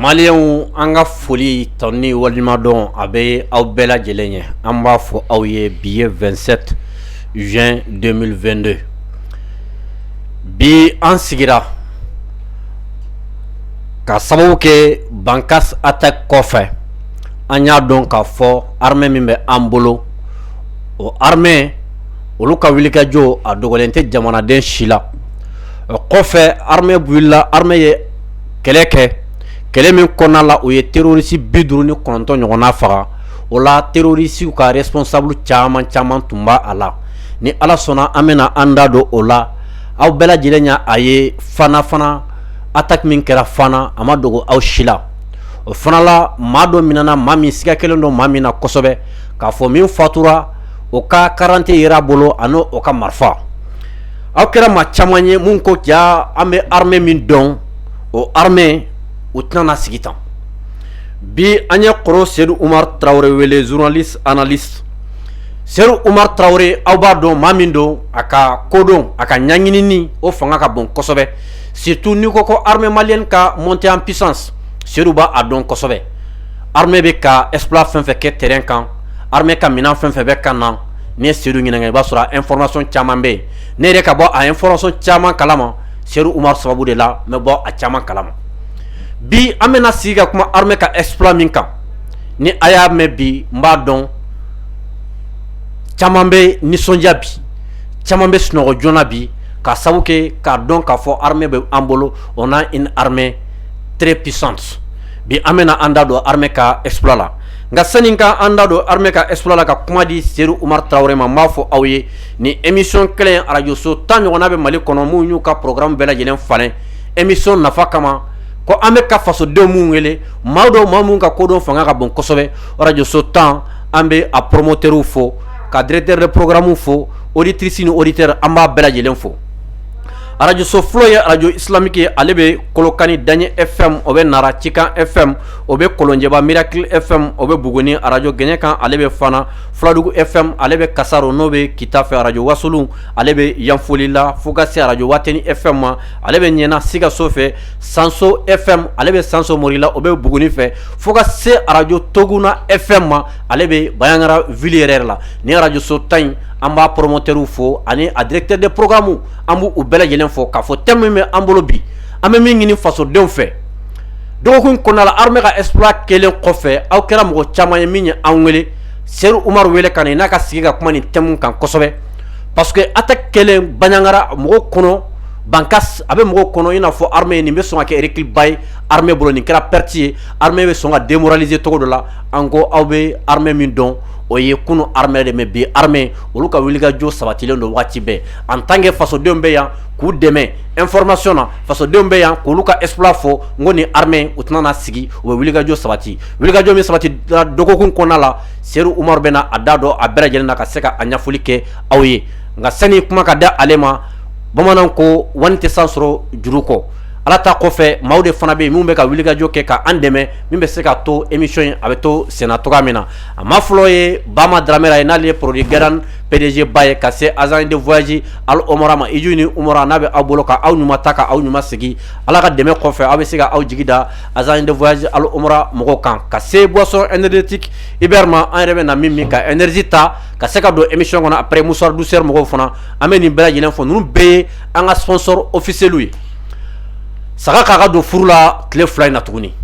Malien anga foli tonni walima don abe aw bela jelenye an b'a fɔ aw ye billet 27 juin 2022 bi an sigira ka sababu kɛ Bankas attaque kɔfɛ an y'a dɔn k'a fɔ armée min bɛ an bolo o armée olu ka wulikajɔ a dogolen tɛ jamanaden si la o kɔfɛ armée wulila armée ye kɛlɛ kɛ kɛlɛ min kɔnɔna la o ye terroriste 59 ɲɔgɔnna faga o la terroriste ka responsable caman tun b'a a la ni Ala sɔnna an bɛna an da don o la aw bɛɛ lajɛlen ɲa a ye fana attaque min kɛra Fana a ma dogo aw si la o fana la maa dɔ minɛna maa min siga kelen don maa min na kosɛbɛ k'a fɔ min fatura o ka quarante yera bolo ani o ka marifa aw kɛra maa caman ye mun ko ja an bɛ armée min dɔn o armée o tɛna sigi tan bi an ye kɔrɔ Seydou Oumar Traoré wele journaliste analyste Seydou Oumar Traoré aw b'a dɔn maa min don a ka kodɔn a ka ɲaɲinini o fanga ka bon kosɛbɛ surtout ni ko ko armée malienne ka monter en puissance Seydou b'a a dɔn kosɛbɛ armée bɛ ka exploit fɛn fɛn kɛ terrain kan armée ka minɛn fɛn fɛn bɛ kan na ni ye Seydou ɲininka i b'a sɔrɔ information caman bɛ yen ne yɛrɛ ka bɔ a information caman kalama Seydou Oumar sababu de la n bɛ bɔ a caman kalama bi an bɛna sigi ka kuma armée ka exploit min kan ni a y'a mɛn bi n b'a dɔn caman bɛ nisɔndiya bi caman bɛ sunɔgɔ joona bi ka sababu kɛ k'a dɔn k'a fɔ armée bɛ an bolo on a une armée très puissante bi an bɛna an da don armée ka exploit la nka sani ka an da don armée ka exploit la ka kuma di Seydou Oumar Traoré ma n b'a fɔ aw ye ni émission kelen radio so 10 ɲɔgɔnna bɛ Mali kɔnɔ mun y'u ka programme bɛɛ lajɛlen falen émission nafa kama ko an bɛ ka fasodenw mun wele maa dɔw maa mun ka kodɔn fanga ka bon kosɛbɛ radio so 10 an bɛ a promoteurs fo ka directeur de programme fo auditrices ni auditeurs an b'a bɛɛ lajɛlen fo radio so flo ye radio islamique ye ale bɛ Kolokani Daɲɛ FM o bɛ Nara Cikan FM o bɛ Kolonjɛba Miracle FM o bɛ Buguni radio Gɛɲɛkan ale bɛ Fana Filadugu FM ale bɛ Kasaro n'o bɛ Kita fɛ radio Wasolo ale bɛ Yanfolila fo ka se radio Wateni FM ma ale bɛ Ɲɛna Sikaso fɛ Sanso FM ale bɛ Sanso Morila o bɛ Buguni fɛ fo ka se radio Toguna FM ma ale bɛ Bayangara ville yɛrɛ la ni radio so 10 an b'a promoteurs fo ani a directeur de programme an b'u bɛɛ lajɛlen fo k'a fɔ thème min bɛ an bolo bi an bɛ min ɲini fasodenw fɛ dɔgɔkun kɔnɔna la armée ka exploit kelen kɔfɛ aw kɛra mɔgɔ caman ye min ye an wele Seydou Oumar wele ka na n'a ka sigi ka kuma nin thème kan kosɛbɛ parce que attaque kelen Baɲangara mɔgɔw kɔnɔ Bankas a bɛ mɔgɔw kɔnɔ i n'a fɔ armée nin bɛ sɔn ka kɛ recul ba ye armée bolo nin kɛra perte ye armée bɛ sɔn ka démoraliser cogo dɔ la an ko aw bɛ armée min dɔn o ye kunu armée de mais bi armée olu ka wulikajɔ sabatilen don waati bɛɛ en tant que fasodenw bɛ yan k'u dɛmɛ information na fasodenw bɛ yan k'olu ka exploit fɔ n ko ni armée u tɛna na sigi u bɛ wulikajɔ sabati wulikajɔ min sabati dɔgɔkun kɔnɔna la Seydou Oumar bɛna a da dɔn a bɛɛ lajɛlen na ka se ka a ɲɛfɔli kɛ aw ye nka sani kuma ka da ale ma bamananw ko wani tɛ san sɔrɔ juru kɔ ala ta kɔfɛ maaw de fana bɛ yen minnu bɛ ka wulikajɔ kɛ ka an dɛmɛ min bɛ se ka to émission in a bɛ to senna cogoya min na a ma fɔlɔ ye Bama Dramé ye n'ale ye produit garant PDG ba ye ka se agent de voyage Al Omara ma Iju ni Umara n'a bɛ aw bolo ka aw ɲuman ta ka aw ɲuman sigi ala ka dɛmɛ kɔfɛ aw bɛ se ka aw jigi da agent de voyage Al Omara mɔgɔw kan ka se boisson énergétique Iber ma an yɛrɛ bɛ na min ka énergie ta ka se ka don émission kɔnɔ après Moussar Douceur mɔgɔw fana an bɛ nin bɛɛ lajɛlen fɔ ninnu bɛɛ ye an ka sponsor officiel ye saga k'a ka don furu la tile 2 in na tuguni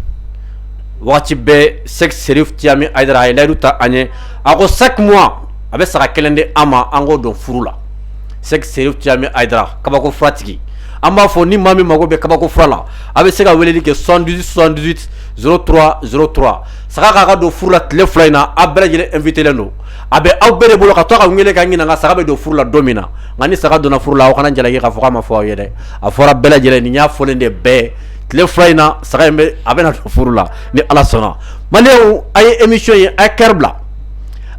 wagati bɛɛ Sek Serif Tiami Aidara a ye layidu ta an ye a ko 5 mois a bɛ saga kelen di an ma an k'o don furu la Sek Serif Tiami Aidara kabako furatigi an b'a fɔ ni maa min mago bɛ kabako fura la a bɛ se ka weleli kɛ 78 78 03 03 saga k'a ka don furu la tile 2 in na a bɛɛ lajɛlen invité len don a bɛ aw bɛɛ de bolo ka to ka wele ka ɲininka saga bɛ don furu la don min na nka ni saga donna furu la aw kana jalaki k'a fɔ k'a ma fɔ aw ye dɛ a fɔra bɛɛ lajɛlen nin y'a fɔlen de bɛɛ tile 2 in na saga in a bɛna don furu la ni Ala sɔnna maliyɛnw a ye émission ye a ye cœur bila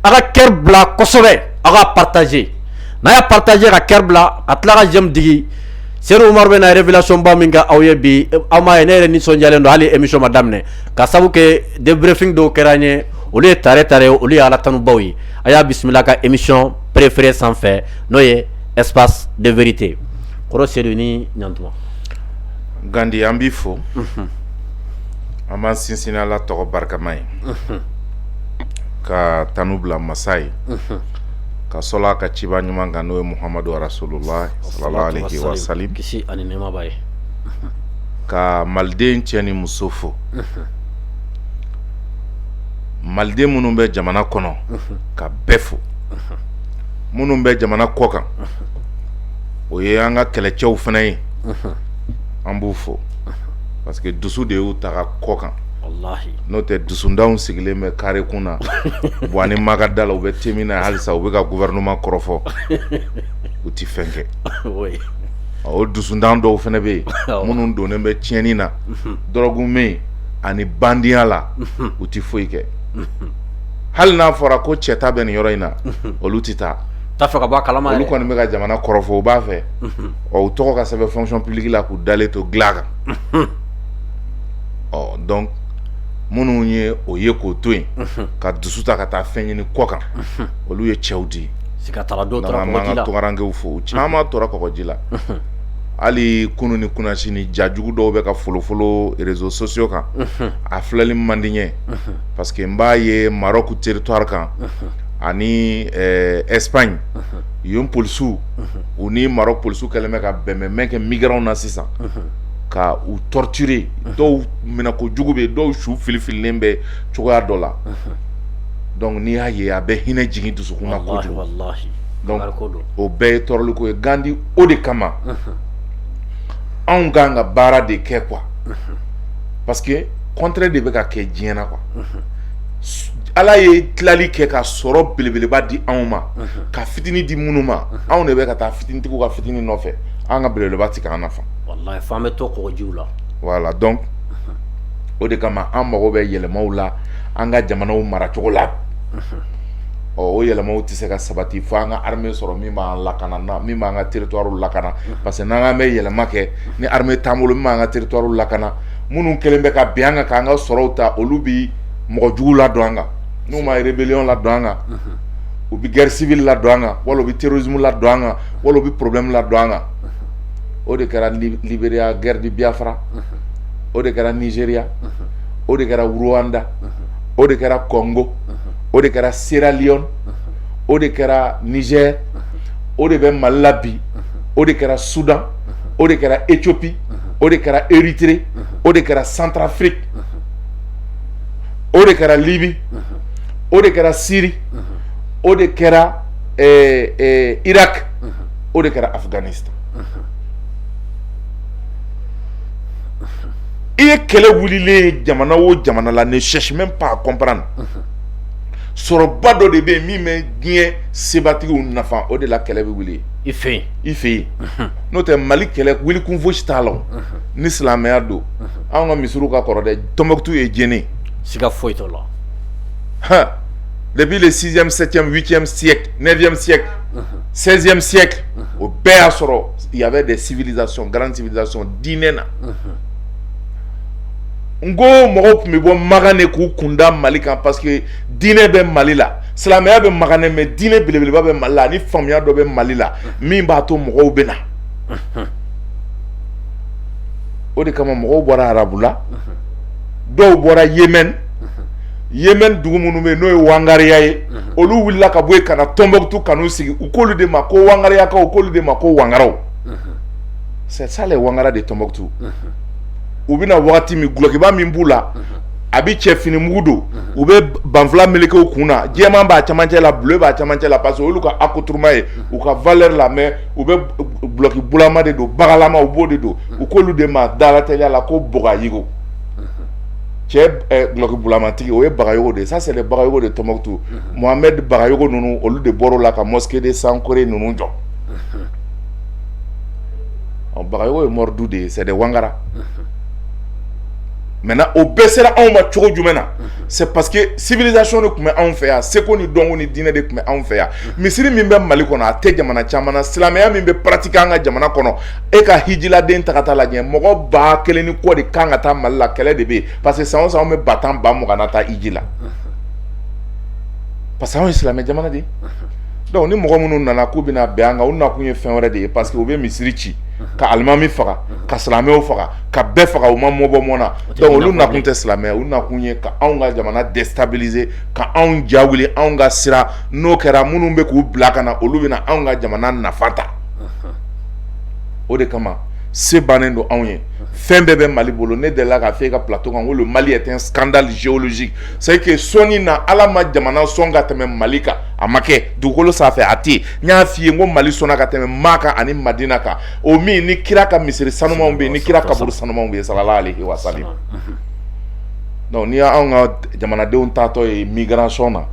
a ka cœur bila kosɛbɛ a ka partager n'a y'a partager ka cœur bila ka tila ka j'aime digi Seydou Oumar bɛna révélation ba min kɛ aw ye bi aw m'a ye ne yɛrɛ nisɔndiyalen don hali émission ma daminɛ ka sabu kɛ débriefing dɔw kɛra n ye olu ye tare olu ye ala tanubaw ye a y'a bisimila ka émission préférée sanfɛ n'o ye espace de vérité kɔrɔ Seydou ni ɲantuma Gandi an b'i fo an b'an sinsin Ala tɔgɔ barikama ye ka tanu bila masa ye ka sɔla ka ciba ɲuman kan n'o ye Muhamadu Rasulullah sallallahu alaihi wa sallam kisi ani nɛɛma b'a ye ka maliden cɛ ni muso fo maliden minnu bɛ jamana kɔnɔ ka bɛɛ fo minnu bɛ jamana kɔ kan o ye an ka kɛlɛcɛw fana ye an b'u fo parce que dusu de y'u ta ka kɔ kan wallahi n'o tɛ dusundanw sigilen bɛ kare kun na bon ani magada la u bɛ temi na halisa u bɛ ka gouvernement kɔrɔfɔ u ti fɛn kɛ o dusundan dɔw fana bɛ yen minnu donnen bɛ tiɲɛni na dɔrɔgu min ani bandiya la u ti foyi kɛ hali n'a fɔra ko cɛ ta bɛ nin yɔrɔ in na olu ti taa t'a fɛ ka bɔ a kalama olu kɔni bɛ ka jamana kɔrɔfɔ u b'a fɛ u tɔgɔ ka sɛbɛn fonction publique la k'u dalen to dilan kan donc minnu ye o ye k'o to yen ka dusu ta ka taa fɛn ɲini kɔ kan olu ye cɛw di sika tara dɔw tora kɔgɔji la an ka tɔgarankew fo caman tora kɔgɔji la hali kunu ni kunnasini jajugu dɔw bɛ ka folofolo réseaux sociaux kan a filɛli man di n ye parce que n b'a ye Maroc territoire kan ani Espagne yen polisiw u ni Maroc polisiw kɛlen bɛ ka bɛnbɛnbɛn kɛ migrants na sisan ka u torturer dɔw minɛko jugu bɛ dɔw su filifililen bɛ cogoya dɔ la donc n'i y'a ye a bɛ hinɛ jigin dusukun na kojugu donc o bɛɛ ye tɔɔrɔliko ye Gandi o de kama anw kan ka baara de kɛ quoi parce que contraire de bɛ ka kɛ diɲɛ na quoi Ala ye tilali kɛ ka sɔrɔ belebeleba di anw ma ka fitini di minnu ma anw de bɛ ka taa fitinitigiw ka fitini nɔfɛ an ka belebeleba ti k'an nafa wallahi f'an bɛ to kɔgɔjiw la voilà donc o de kama an mago bɛ yɛlɛmaw la an ka jamanaw maracogo la o yɛlɛmaw tɛ se ka sabati fo an ka armée sɔrɔ min b'an lakana min b'an ka territoire lakana parce que n'an bɛ yɛlɛma kɛ ni armée t'an bolo min b'an ka territoire lakana minnu kɛlen bɛ ka bin an kan k'an ka sɔrɔw ta olu bi mɔgɔ jugu ladon an kan n'u ma rébellion ladon an kan u bi guerre civile ladon an kan wala u bi terrorisme ladon an kan wala u bi problème ladon an kan o de kɛra Libéria guerre de Biafra o de kɛra Nigeria o de kɛra Rwanda o de kɛra Congo o de kɛra Sierra Leone o de kɛra Niger o de bɛ Mali la bi o de kɛra Soudan o de kɛra Éthiopie o de kɛra Érythrée o de kɛra Centrafrique o de kɛra Libye o de kɛra Syrie o de kɛra Irak o de kɛra Afghanistan i ye kɛlɛ wulilen jamana o jamana la ne cherche même pas à comprendre sɔrɔba dɔ de bɛ yen min bɛ diɲɛ sebatigiw nafa o de la kɛlɛ bɛ wuli i fɛ yen n'o tɛ Mali kɛlɛ wuli kun fosi t'a la ni silamɛya don anw ka misiriw ka kɔrɔ dɛ Tombouctou ye jɛnɛ siga foyi t'o la depuis le 6e 7e 8e siècle 9e siècle 16e siècle o bɛɛ y'a sɔrɔ il y avait des civilisations grandes civilisations diinɛ na n ko mɔgɔw tun bɛ bɔ Magan de k'u kunda Mali kan parce que diinɛ bɛ Mali la silamɛya bɛ Magan dɛ mais diinɛ belebeleba bɛ Mali la ani faamuya dɔ bɛ Mali la min b'a to mɔgɔw bɛ na o de kama mɔgɔw bɔra arabu la dɔw bɔra Yemen dugu minnu bɛ yen n'o ye Wangariya ye olu wulila ka bɔ yen ka na Tombouctou ka n'u sigi u k'olu de ma ko Wangariyakaw u k'olu de ma ko Wangaraw c'est ça les Wangara de Tombouctou u bɛna wagati min gulokiba min b'u la a bɛ cɛ fini mugu don u bɛ banfula meleke kun na jɛman b'a camancɛ la bleu b'a camancɛ la parce que olu ka accoutrement ye u ka valeur la mais u bɛ guloki bulama de don bagalama u b'o de don u k'olu de ma dalatɛliya la ko Bagayogo cɛ guloki bulamatigi o ye Bagayogo de ça c'est le Bagayogo de Tombouctou Mohamed Bagayogo ninnu olu de bɔr'o la ka mosquée de Sankore ninnu jɔ Bagayogo ye mort d'où de c'est des Wangara. Maintenant o bɛɛ sera anw ma cogo jumɛn na c'est parce que civilisation de tun bɛ anw fɛ yan seko ni dɔnko ni diinɛ de tun bɛ anw fɛ yan misiri min bɛ Mali kɔnɔ a tɛ jamana caman na silamɛya min bɛ pratiquer an ka jamana kɔnɔ e ka hijiladen ta ka taa lajɛ mɔgɔ 1000 ni kɔ de kan ka taa Mali la kɛlɛ de bɛ yen parce que san o san anw bɛ 10,000 na taa hiji la parce que anw ye silamɛ jamana de ye donc ni mɔgɔ minnu nana k'u bɛna bɛn an kan u nakun ye fɛn wɛrɛ de ye parce que u bɛ misiri ci ka alimami faga ka silamɛw faga ka bɛɛ faga u ma mɔbɔ mɔna donc olu nakun tɛ silamɛ olu nakun ye ka anw ka jamana déstabiliser ka anw jawuli anw ka sira n'o kɛra minnu bɛ k'u bila ka na olu bɛna anw ka jamana nafa ta o de kama se bannen don anw ye fɛn bɛɛ bɛ Mali bolo ne delila k'a fɔ e ka plateau kan ko le Mali est un scandale géologique c'est que sɔnni na Ala ma jamana sɔn ka tɛmɛ Mali kan a ma kɛ dugukolo sanfɛ a tɛ yen n y'a f'i ye n ko Mali sɔnna ka tɛmɛ Maka ani Madina kan o min ni kira ka misiri sanumanw bɛ yen ni kira kaburu sanumanw bɛ yen sallallahu alayhi wa sallam donc n'i y'anw ka jamanadenw taatɔ ye migration na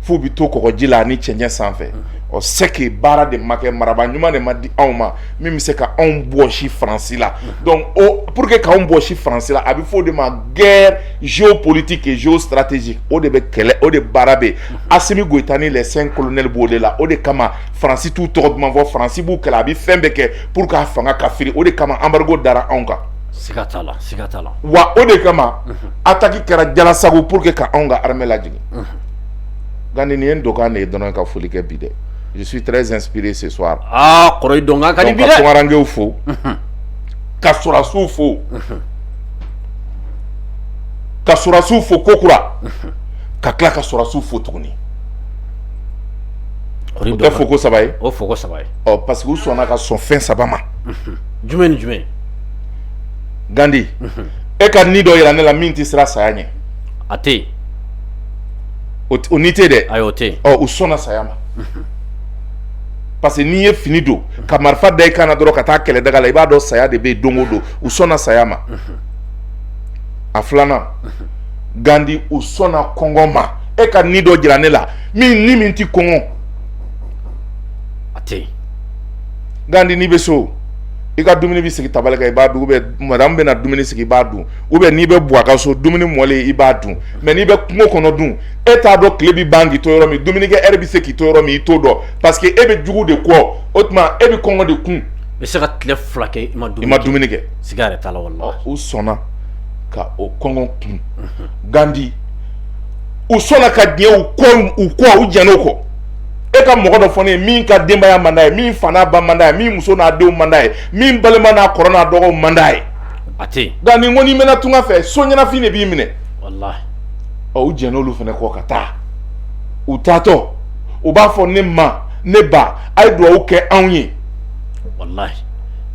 f'u bɛ to kɔgɔji la ani cɛncɛn sanfɛ o c'est que baara de ma kɛ maraba ɲuman de ma di anw ma min bɛ se ka anw bɔsi Faransi la donc pour que k'anw bɔsi Faransi la a bɛ fɔ o de ma guerre géopolitique et géostratégique o de bɛ kɛlɛ o de baara bɛ Assimi Goïta ni les 5 colonels b'o de la o de kama Faransi t'u tɔgɔ duman fɔ Faransi b'u kɛlɛ a bɛ fɛn bɛɛ kɛ pour k'a fanga ka firi o de kama embargo dara anw kan siga t'a la wa o de kama attaque kɛra Jalasago pour que ka anw ka armée lajigin Gandi nin ye n dokan de ye dɔrɔn ka foli kɛ bi dɛ je suis très inspiré ce soir kɔrɔ donkan ka di bi dɛ ka tungarankew fo ka surasiw fo ka surasiw fo kokura ka tila ka surasiw fo tuguni o tɛ foko saba ye o foko saba ye parce que u sɔnna ka sɔn fɛn saba ma jumɛn ni jumɛn Gandi e ka ni dɔ yira ne la min tɛ sira saya ɲɛ a tɛ yen o ni tɛ dɛ ayi o tɛ yen u sɔnna saya ma parce que n'i ye fini don ka marifa da i kan na dɔrɔn ka taa kɛlɛ daga la i b'a dɔn saya de bɛ yen don o don u sɔnna saya ma a filanan Gandi u sɔnna kɔngɔ ma e ka ni dɔ jira ne la min ti kɔngɔ a tɛ yen Gandi n'i bɛ so i ka dumuni bɛ sigi tabali kan i b'a dun madame bɛna dumuni sigi i b'a dun n'i bɛ bɔ a ka so dumuni mɔlen i b'a dun mais n'i bɛ kungo kɔnɔ dun e t'a dɔn tile bɛ ban k'i to yɔrɔ min dumunikɛ heure bɛ se k'i to yɔrɔ min i t'o dɔn parce que e bɛ jugu de kɔ o tuma e bɛ kɔngɔ de kun bɛ se ka tile fila kɛ i ma dumuni kɛ siga yɛrɛ t'a la walahi u sɔnna ka o kɔngɔ kun Gandi u sɔnna ka diɲɛ u jɛn'o kɔ e ka mɔgɔ dɔ fɔ ne ye min ka denbaya man d'a ye min fa n'a ba man d'a ye min muso n'a denw man d'a ye min balima n'a kɔrɔ n'a dɔgɔw man d'a ye a tɛ yen nka nin ko n'i mɛnna tunga fɛ so ɲɛnafin de b'i minɛ walahi u jɛn'olu fɛnɛ kɔ ka taa u taatɔ u b'a fɔ ne ma ne ba a ye dugawu kɛ anw ye walahi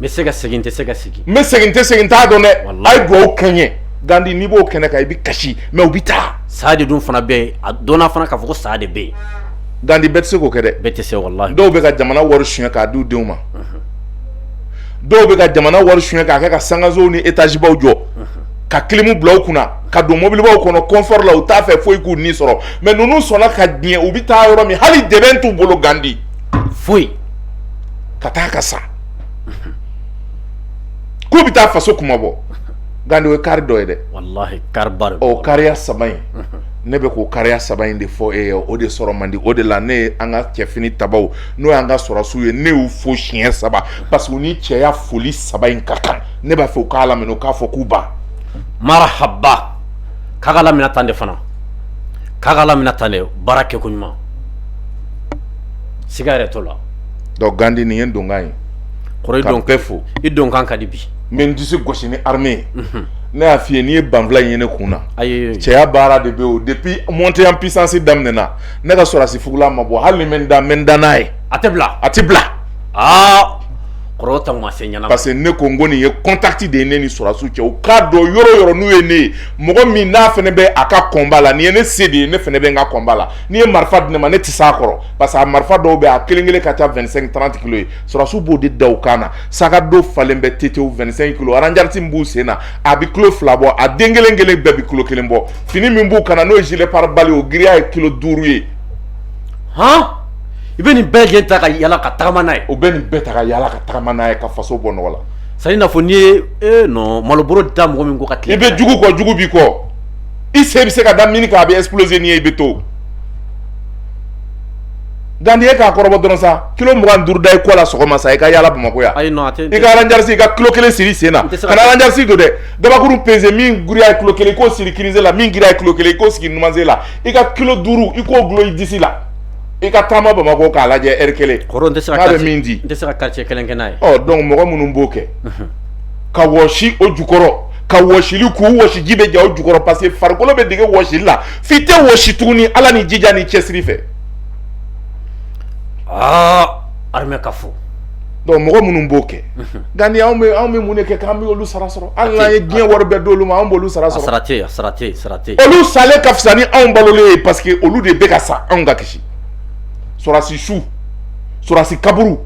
n bɛ se ka segin n tɛ se ka segin n bɛ segin n tɛ segin t'a dɔn dɛ a ye dugawu kɛ n ye Gandi n'i b'o kɛnɛ kan i bɛ kasi mais u bɛ taa saya de dun fana bɛ yen a dɔnna fana k'a fɔ ko saya de bɛ yen Gandi bɛɛ tɛ se k'o kɛ dɛ bɛɛ tɛ se walahi dɔw bɛ ka jamana wari suɲɛ k'a d'u denw ma dɔw bɛ ka jamana wari suɲɛ k'a kɛ ka sangasow ni étage baw jɔ ka kilimu bila u kunna ka don mobilibaw kɔnɔ confort la u t'a fɛ foyi k'u ni sɔrɔ mais ninnu sɔnna ka diɲɛ u bɛ taa yɔrɔ min hali dɛbɛn t'u bolo Gandi foyi ka taa ka sa k'u bɛ taa faso kuma bɔ Gandi o ye kari dɔ ye dɛ walahi kari ba de kariya saba in ne bɛ k'o kariya saba in de fɔ e ye o de sɔrɔ man di o de la ne ye an ka cɛfini tabaw n'o y'an ka sɔrɔsiw ye ne y'u fo siɲɛ saba parce que u ni cɛya foli saba in ka kan ne b'a fɛ u k'a laminɛ u k'a fɔ k'u ban marahaba k'a ka lamina tan de fana k'a ka lamina tan de baara kɛ ko ɲuman siga yɛrɛ t'o la donc Gandi nin ye donkan ye kɔrɔ ka bɛɛ fo i donkan ka di bi mais n tɛ se gosi ni armée ye ne y'a f'i ye n'i ye banfula in ye ne kun na ayi cɛya baara de bɛ yen depuis montée en puissance daminɛna ne ka sɔrɔsi fugula ma bɔ hali ni n bɛ n da n'a ye a tɛ bila kɔrɔ ta ma se ɲɛna parce que ne ko n ko nin ye contact de ye ne ni sɔrɔsiw cɛ u k'a dɔn yɔrɔ yɔrɔ n'u ye ne ye mɔgɔ min n'a fɛnɛ bɛ a ka combat la nin ye ne se de ye ne fɛnɛ bɛ n ka combat la n'i ye marifa di ne ma ne tɛ s'a kɔrɔ parce que a marifa dɔw bɛ yen a kelen kelen ka ca 25-30 kilos ye sɔrɔsiw b'o de da u kan na saga dɔw falen bɛ tetew 25 kilos aranjarisi min b'u sen na a bɛ kilo 2 bɔ a den kelen kelen bɛɛ bɛ kilo 1 bɔ fini min b'u kan na n'o ye gilet pare-balles o giriya ye kilo 5 ye i bɛ nin bɛɛ lajɛlen ta ka yala ka tagama n'a ye o bɛ nin bɛɛ ta ka yala ka tagama n'a ye ka faso bɔ nɔgɔ la c'est n'a fɔ n'i ye non maloboro da mɔgɔ min ko ka tile i bɛ jugu kɔ jugu b'i kɔ i se bɛ se ka da mini kan a bɛ exploser n'i ye i bɛ to Gandi e k'a kɔrɔbɔ dɔrɔn sa kilo 25 da i kɔ la sɔgɔma sa i ka yala Bamakɔ yan ayi non a tɛ i ka aranjarisi i ka kilo 1 siri sen na kana aranjarisi don dɛ gabakuru pese min giriya ye kilo 1 i k'o siri kirinze la min giriya ye kilo 1 i k'o sigi numanze la i ka kilo 5 i k'o gulon i disi la i ka taama Bamako k'a lajɛ heure kelen kɔrɔ n tɛ se n'a bɛ min di n tɛ se ka quartier kelen kɛ n'a ye donc mɔgɔ minnu b'o kɛ ka wɔsi o jukɔrɔ ka wɔsili k'u wɔsi ji bɛ ja o jukɔrɔ parce que farikolo bɛ dege wɔsili la f'i tɛ wɔsi tuguni Ala ni jija ni cɛsiri fɛ armée ka fo donc mɔgɔ minnu b'o kɛ Gandi anw bɛ mun de kɛ k'an bɛ olu sara sɔrɔ hali n'an ye diɲɛ wari bɛɛ d'olu ma an b'olu sara sɔrɔ a sara tɛ olu salen ka fisa ni anw balolen ye parce que olu de bɛ ka sa anw ka kisi sɔrɔsi su sɔrɔsi kaburu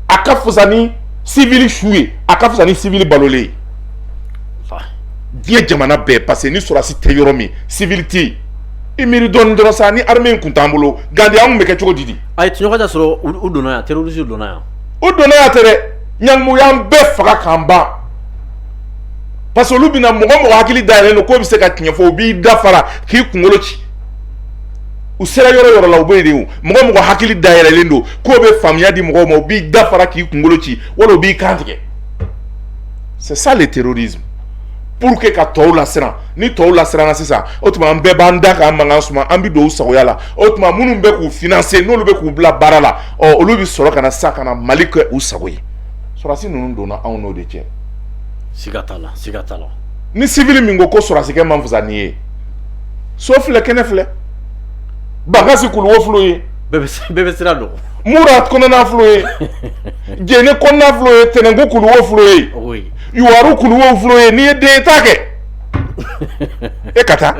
a ka fisa ni civil su ye a ka fisa ni civil balolen ye diɲɛ jamana bɛɛ parce que ni sɔrɔsi tɛ yɔrɔ min civil tɛ yen i miiri dɔɔni dɔrɔn sa ni armée kun t'an bolo Gandi anw bɛ kɛ cogo di ayi tiɲɔgɔn tɛ sɔrɔ u donna yan terroriste donna yan o donna yan tɛ dɛ ɲangimu y'an bɛɛ faga k'an ban parce que olu bɛna mɔgɔ hakili dayɛlɛlen don k'o bɛ se ka tiɲɛ fɔ u b'i dafara k'i kunkolo ci u sera yɔrɔ yɔrɔ la u bɛ yen mɔgɔ hakili dayɛlɛlen don k'o bɛ faamuya di mɔgɔw ma u b'i dafara k'i kunkolo ci wala u b'i kan tigɛ c'est ça le terrorisme pour que ka tɔw lasiran ni tɔw lasiranna sisan o tuma an bɛɛ b'an da k'an mankan suma an bɛ don u sagoya la o tuma minnu bɛ k'u financer n'olu bɛ k'u bila baara la olu bɛ sɔrɔ ka na sa ka na Mali kɛ u sago ye sɔrɔsi ninnu donna anw n'o de cɛ siga t'a la ni civil min ko sɔrɔsikɛ man fisa ni ye so filɛ kɛnɛ filɛ Bakasi Kuluwo filɛ ye bɛɛ bɛ sira dɔn Murat kɔnɔna filɛ ye Jene kɔnɔna filɛ ye Tɛnɛnku Kuluwo filɛ ye Yuwaru Kuluwo filɛ ye n'i ye den ye t'a kɛ e ka taa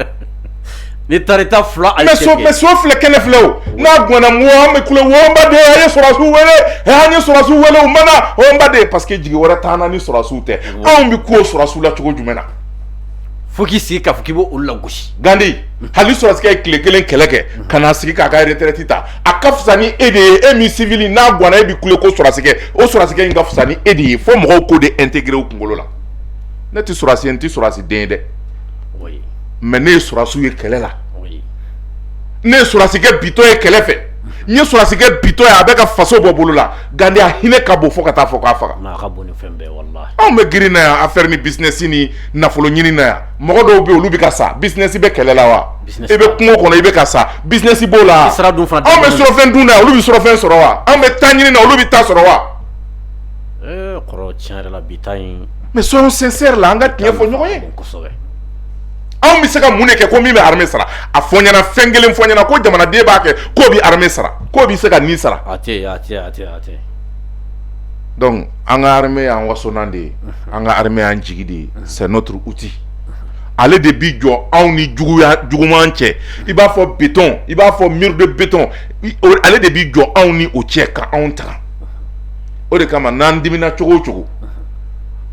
ni tarita fila mais so filɛ kɛnɛ filɛ o n'a gɔnna mɔgɔ an bɛ kule wɔn ba de a ye sɔrɔsiw wele an ye sɔrɔsiw wele u mana wɔn ba de parce que jigi wɛrɛ t'an na ni sɔrɔsiw tɛ anw bɛ ko sɔrɔsiw la cogo jumɛn na fo k'i sigi k'a fɔ k'i b'olu lagosi Gandi hali sɔrɔsikɛ ye tile kelen kɛlɛ kɛ ka na sigi k'a ka retraite ta a ka fisa ni e de ye e min civil n'a gɔnna e bɛ kule ko sɔrɔsikɛ o sɔrɔsikɛ in ka fisa ni e de ye fo mɔgɔw k'o de intégrer u kunkolo la ne tɛ sɔrɔsi ye n tɛ sɔrɔsi den ye dɛ mais ne ye sɔrɔsiw ye kɛlɛ la ne ye sɔrɔsikɛ bitɔ ye kɛlɛ fɛ n ye sɔrɔsikɛ bitɔ ye a bɛ ka faso bɔ bolo la Gandi a hinɛ ka bon fo ka taa fɔ k'a faga n'a ka bon ni fɛn bɛɛ wallahi anw bɛ girin na yan affaire ni business ni nafolo ɲini na yan mɔgɔ dɔw bɛ yen olu bɛ ka sa business bɛ kɛlɛ la wa i bɛ kungo kɔnɔ i bɛ ka sa business b'o la anw bɛ sɔrɔfɛn dun na olu bɛ sɔrɔfɛn sɔrɔ wa anw bɛ taa ɲini na olu bɛ taa sɔrɔ wa kɔrɔ tiɲɛ yɛrɛ la bi ta in mais soyons sincères la an ka tiɲɛ fɔ ɲɔgɔn ye anw bɛ se ka mun de kɛ ko min bɛ armée sara a fɔ ɲɛna fɛn kelen fɔ ɲɛna ko jamanaden b'a kɛ k'o bɛ armée sara k'o bɛ se ka nin sara a tɛ donc an ka armée y'an wasonan de ye an ka armée y'an jigi de ye c'est notre outil ale de bi jɔ anw ni juguman cɛ i b'a fɔ béton i b'a fɔ mur de béton ale de bi jɔ anw ni o cɛ ka anw taga o de kama n'an dimina cogo o cogo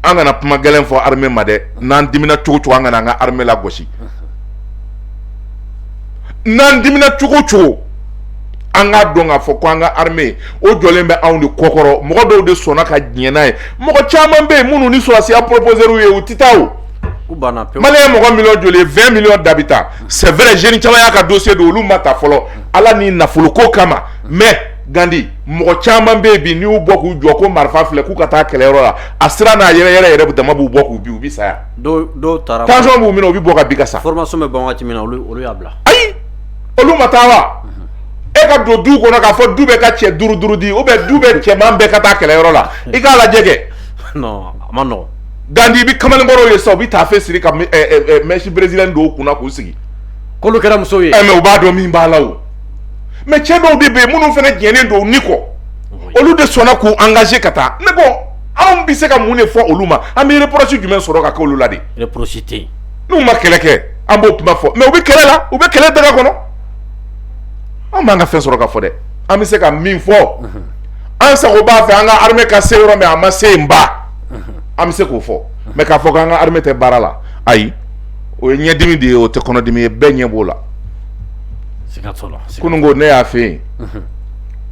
an kana kuma gɛlɛn fɔ armée ma dɛ n'an dimina cogo o cogo an kana an ka armée la gosi n'an dimina cogo o cogo an k'a dɔn k'a fɔ ko an ka armée o jɔlen bɛ anw de kɔkɔrɔ mɔgɔ dɔw de sɔnna ka diɲɛ n'a ye mɔgɔ caman bɛ yen minnu ni sɔrɔsiya proposeur ye u tɛ taa o Malien mɔgɔ miliyɔn joli 20 millions d'habitants c'est vrai jeune caman y'a ka dossier don olu ma ta fɔlɔ ala ni nafoloko kama mais Gandi mɔgɔ caman bɛ yen bi n'i y'u bɔ k'u jɔ ko marifa filɛ k'u ka taa kɛlɛyɔrɔ la a sira n'a yɛrɛ dama b'u bɔ k'u bin u bɛ sa yan dɔw taara tension b'u minɛ u bɛ bɔ ka bin ka sa formation bɛ ban waati min na olu y'a bila ayi olu ma taa wa e ka don du kɔnɔ k'a fɔ du bɛɛ ka cɛ duuru di ou bien du bɛɛ cɛman bɛɛ ka taa kɛlɛyɔrɔ la i k'a lajɛ kɛ non a ma nɔgɔn Gandi i bɛ kamalenkɔrɔw ye sa u bɛ taafe siri ka mèche brésilien dɔw kunna k'u sigi k'olu kɛra musow ye mais u b'a dɔn min b'a la o mais cɛ dɔw de bɛ yen minnu fana jɛnnen don ni kɔ olu de sɔnna k'u engager ka taa ne bon anw bɛ se ka mun de fɔ olu ma an bɛ reproche jumɛn sɔrɔ ka kɛ olu la de reproche tɛ yen n'u ma kɛlɛ kɛ an b'o kuma fɔ mais u bɛ kɛlɛ la u bɛ kɛlɛ daga kɔnɔ an b'an ka fɛn sɔrɔ ka fɔ dɛ an bɛ se ka min fɔ an sago b'a fɛ an ka armée ka se yɔrɔ min a ma se yen ba an bɛ se k'o fɔ mais k'a fɔ k'an ka armée tɛ baara la ayi o ye ɲɛdimi de ye o tɛ kɔnɔdimi ye bɛɛ ɲɛ b'o la kununko ne y'a fɛ yen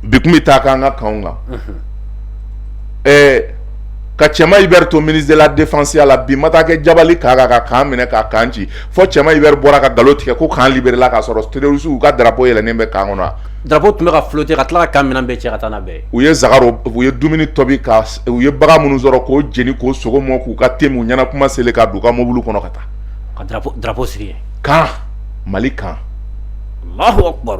bi kun bɛ taa k'an ka kanw kan ka Cɛma Hubert to ministre de la défense la bi ma taa kɛ jabali k'a kan ka kan minɛ k'a kan ci fo Cɛma Hubert bɔra ka nkalon tigɛ ko kan libéré la k'a sɔrɔ terroristes u ka drapeau yɛlɛnnen bɛ kan kɔnɔ drapeau tun bɛ ka flotter ka tila ka kan minɛn bɛɛ cɛ ka taa n'a bɛɛ ye u ye zagaro u ye dumuni tobi ka u ye bagan minnu sɔrɔ k'o jeni k'o sogo mɔ k'u ka te mu ɲɛna kuma selen ka don u ka mobili kɔnɔ ka taa ka drapeau siri yen kan Mali kan Allahu akbar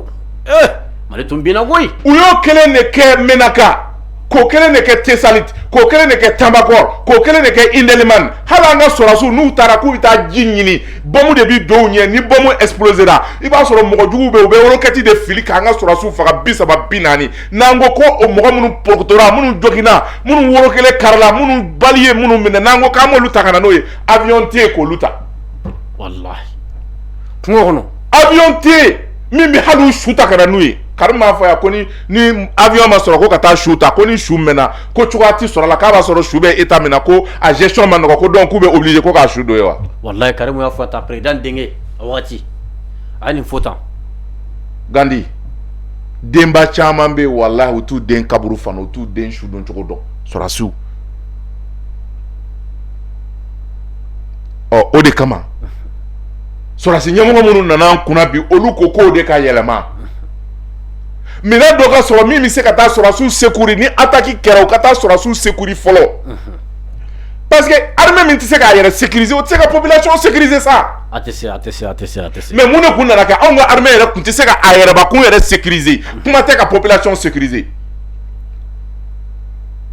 mali tun bina koyi u y'o kelen de kɛ Menaka k'o kelen de kɛ Tesalit k'o kelen de kɛ Tambakor k'o kelen de kɛ Indeliman hali an ka sɔrɔsiw n'u taara k'u bɛ taa ji ɲini bɔmu de bi dɔw ɲɛ ni bɔmu explosera i b'a sɔrɔ mɔgɔ juguw bɛ yen u bɛ roquette de fili k'an ka sɔrɔsiw faga 30 40 n'an ko ko o mɔgɔ minnu porokotora minnu joginna minnu woro kelen karila minnu bali ye minnu minɛ n'an ko k'an m'olu ta ka na n'o ye avion tɛ yen k'olu ta wallahi kungo kɔnɔ avion tɛ yen min bɛ hali u su ta ka na n'u ye Karim m'a fɔ yan ko ni avion ma sɔrɔ ko ka taa su ta ko ni su mɛnna ko cogoya tɛ sɔrɔ la k'a b'a sɔrɔ su bɛ état min na ko a gestion ma nɔgɔ ko donc k'u bɛ obligé ko k'a su don ye wa. wallahi Karim y'a fɔ tan président denkɛ a wagati a ye nin fɔ tan. Gandi denba caman bɛ yen wallahi u t'u den kaburu fana u t'u den su don cogo dɔn sɔrɔsiw. Ɔ o de kama sɔrɔsi ɲɛmɔgɔ minnu nana an kunna bi olu ko k'o de ka yɛlɛma. Minɛn dɔ ka sɔrɔ min bɛ se ka taa sɔrɔsiw secourir ni attaque kɛra u ka taa sɔrɔsiw secourir fɔlɔ parce que armée min tɛ se k'a yɛrɛ sécuriser o tɛ se ka population sécuriser sa. a tɛ se. mais mun de kun nana kɛ anw ka armée yɛrɛ kun tɛ se ka a yɛrɛbakun yɛrɛ sécuriser kuma tɛ ka population sécuriser.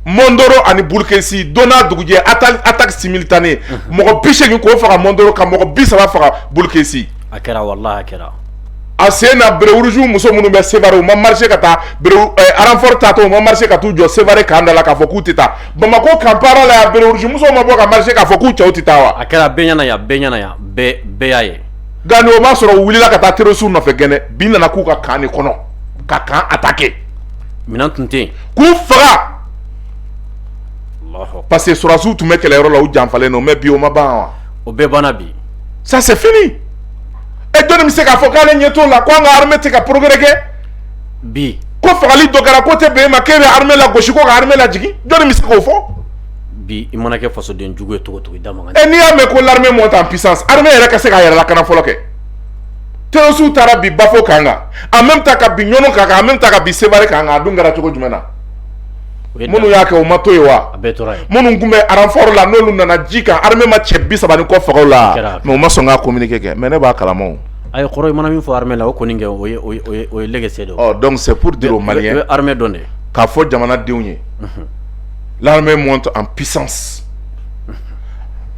Mondoro ani Bulkesi donna dugujɛ attaque simultanée mɔgɔ 80 k'o faga Mondoro ka mɔgɔ 30 faga Bulkesi. a kɛra wallahi a kɛra. a sen na berewuruju muso minnu bɛ Sevare u ma marché ka taa renfort taatɔ u ma marché ka t'u jɔ Sevare kan da la k'a fɔ k'u tɛ taa Bamako Kampala la yan berewuruju musow ma bɔ ka marché k'a fɔ k'u cɛw tɛ taa wa. a kɛra bɛɛ ɲɛna yan bɛɛ y'a ye. Gani o m'a sɔrɔ u wulila ka taa terroriste nɔfɛ gɛnɛ bi nana k'u ka kan de kɔnɔ ka kan attaquer. minɛn tun tɛ yen. k'u faga. parce que sɔrɔsiw tun bɛ kɛlɛyɔrɔ la u janfalen don mais bi o ma ban wa. o bɛɛ banna bi. ça c'est fini. e jɔnni bɛ se k'a fɔ k'ale ɲɛ t'o la ko an ka armée tɛ ka progrès kɛ. bi. ko fagali dɔ kɛra ko tɛ bɛn e ma k'e bɛ armée la gosi ko ka armée la jigin jɔnni bɛ se k'o fɔ. bi i mana kɛ fasoden jugu ye cogo cogo i da man kan. n'i y'a mɛn ko l'armée monte en puissance armée yɛrɛ ka se k'a yɛrɛ lakana fɔlɔ kɛ. terroriste taara bi Bafo kan kan en même temps ka bi ɲɔnɔ kan kan en même temps ka bi Sevare kan kan a dun kɛra cogo jumɛn na. minnu y'a kɛ o ma to ye wa. a bɛɛ tora yen. minnu tun bɛ renfort la n'olu nana ji kan armée ma cɛ 30 ni kɔ faga o la mais o ma sɔn k'a communiquer kɛ mais ne b'a kalama o. a ye kɔrɔ i mana min fɔ armée la o kɔni kɛ o ye legacy de ye. donc c'est pour dire aux Maliens. i bɛ armée dɔn de. k'a fɔ jamanadenw ye. l'armée monte en puissance.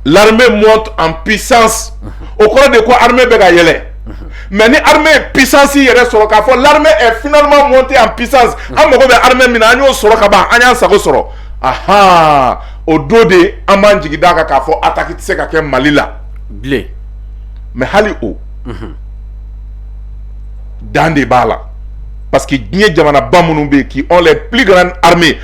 l'armée monte en puissance. o kɔrɔ de ko armée bɛ ka yɛlɛ. mais ni armée ye puissance yɛrɛ sɔrɔ k'a fɔ l'armée est finalement montée en puissance an mago bɛ armée min na an y'o sɔrɔ ka ban an y'an sago sɔrɔ aha o don de an b'an jigi d'a kan k'a fɔ attaque tɛ se ka kɛ Mali la bilen mais hali o dan de b'a la parce que diɲɛ jamanaba minnu bɛ yen qui ont les plus grandes armées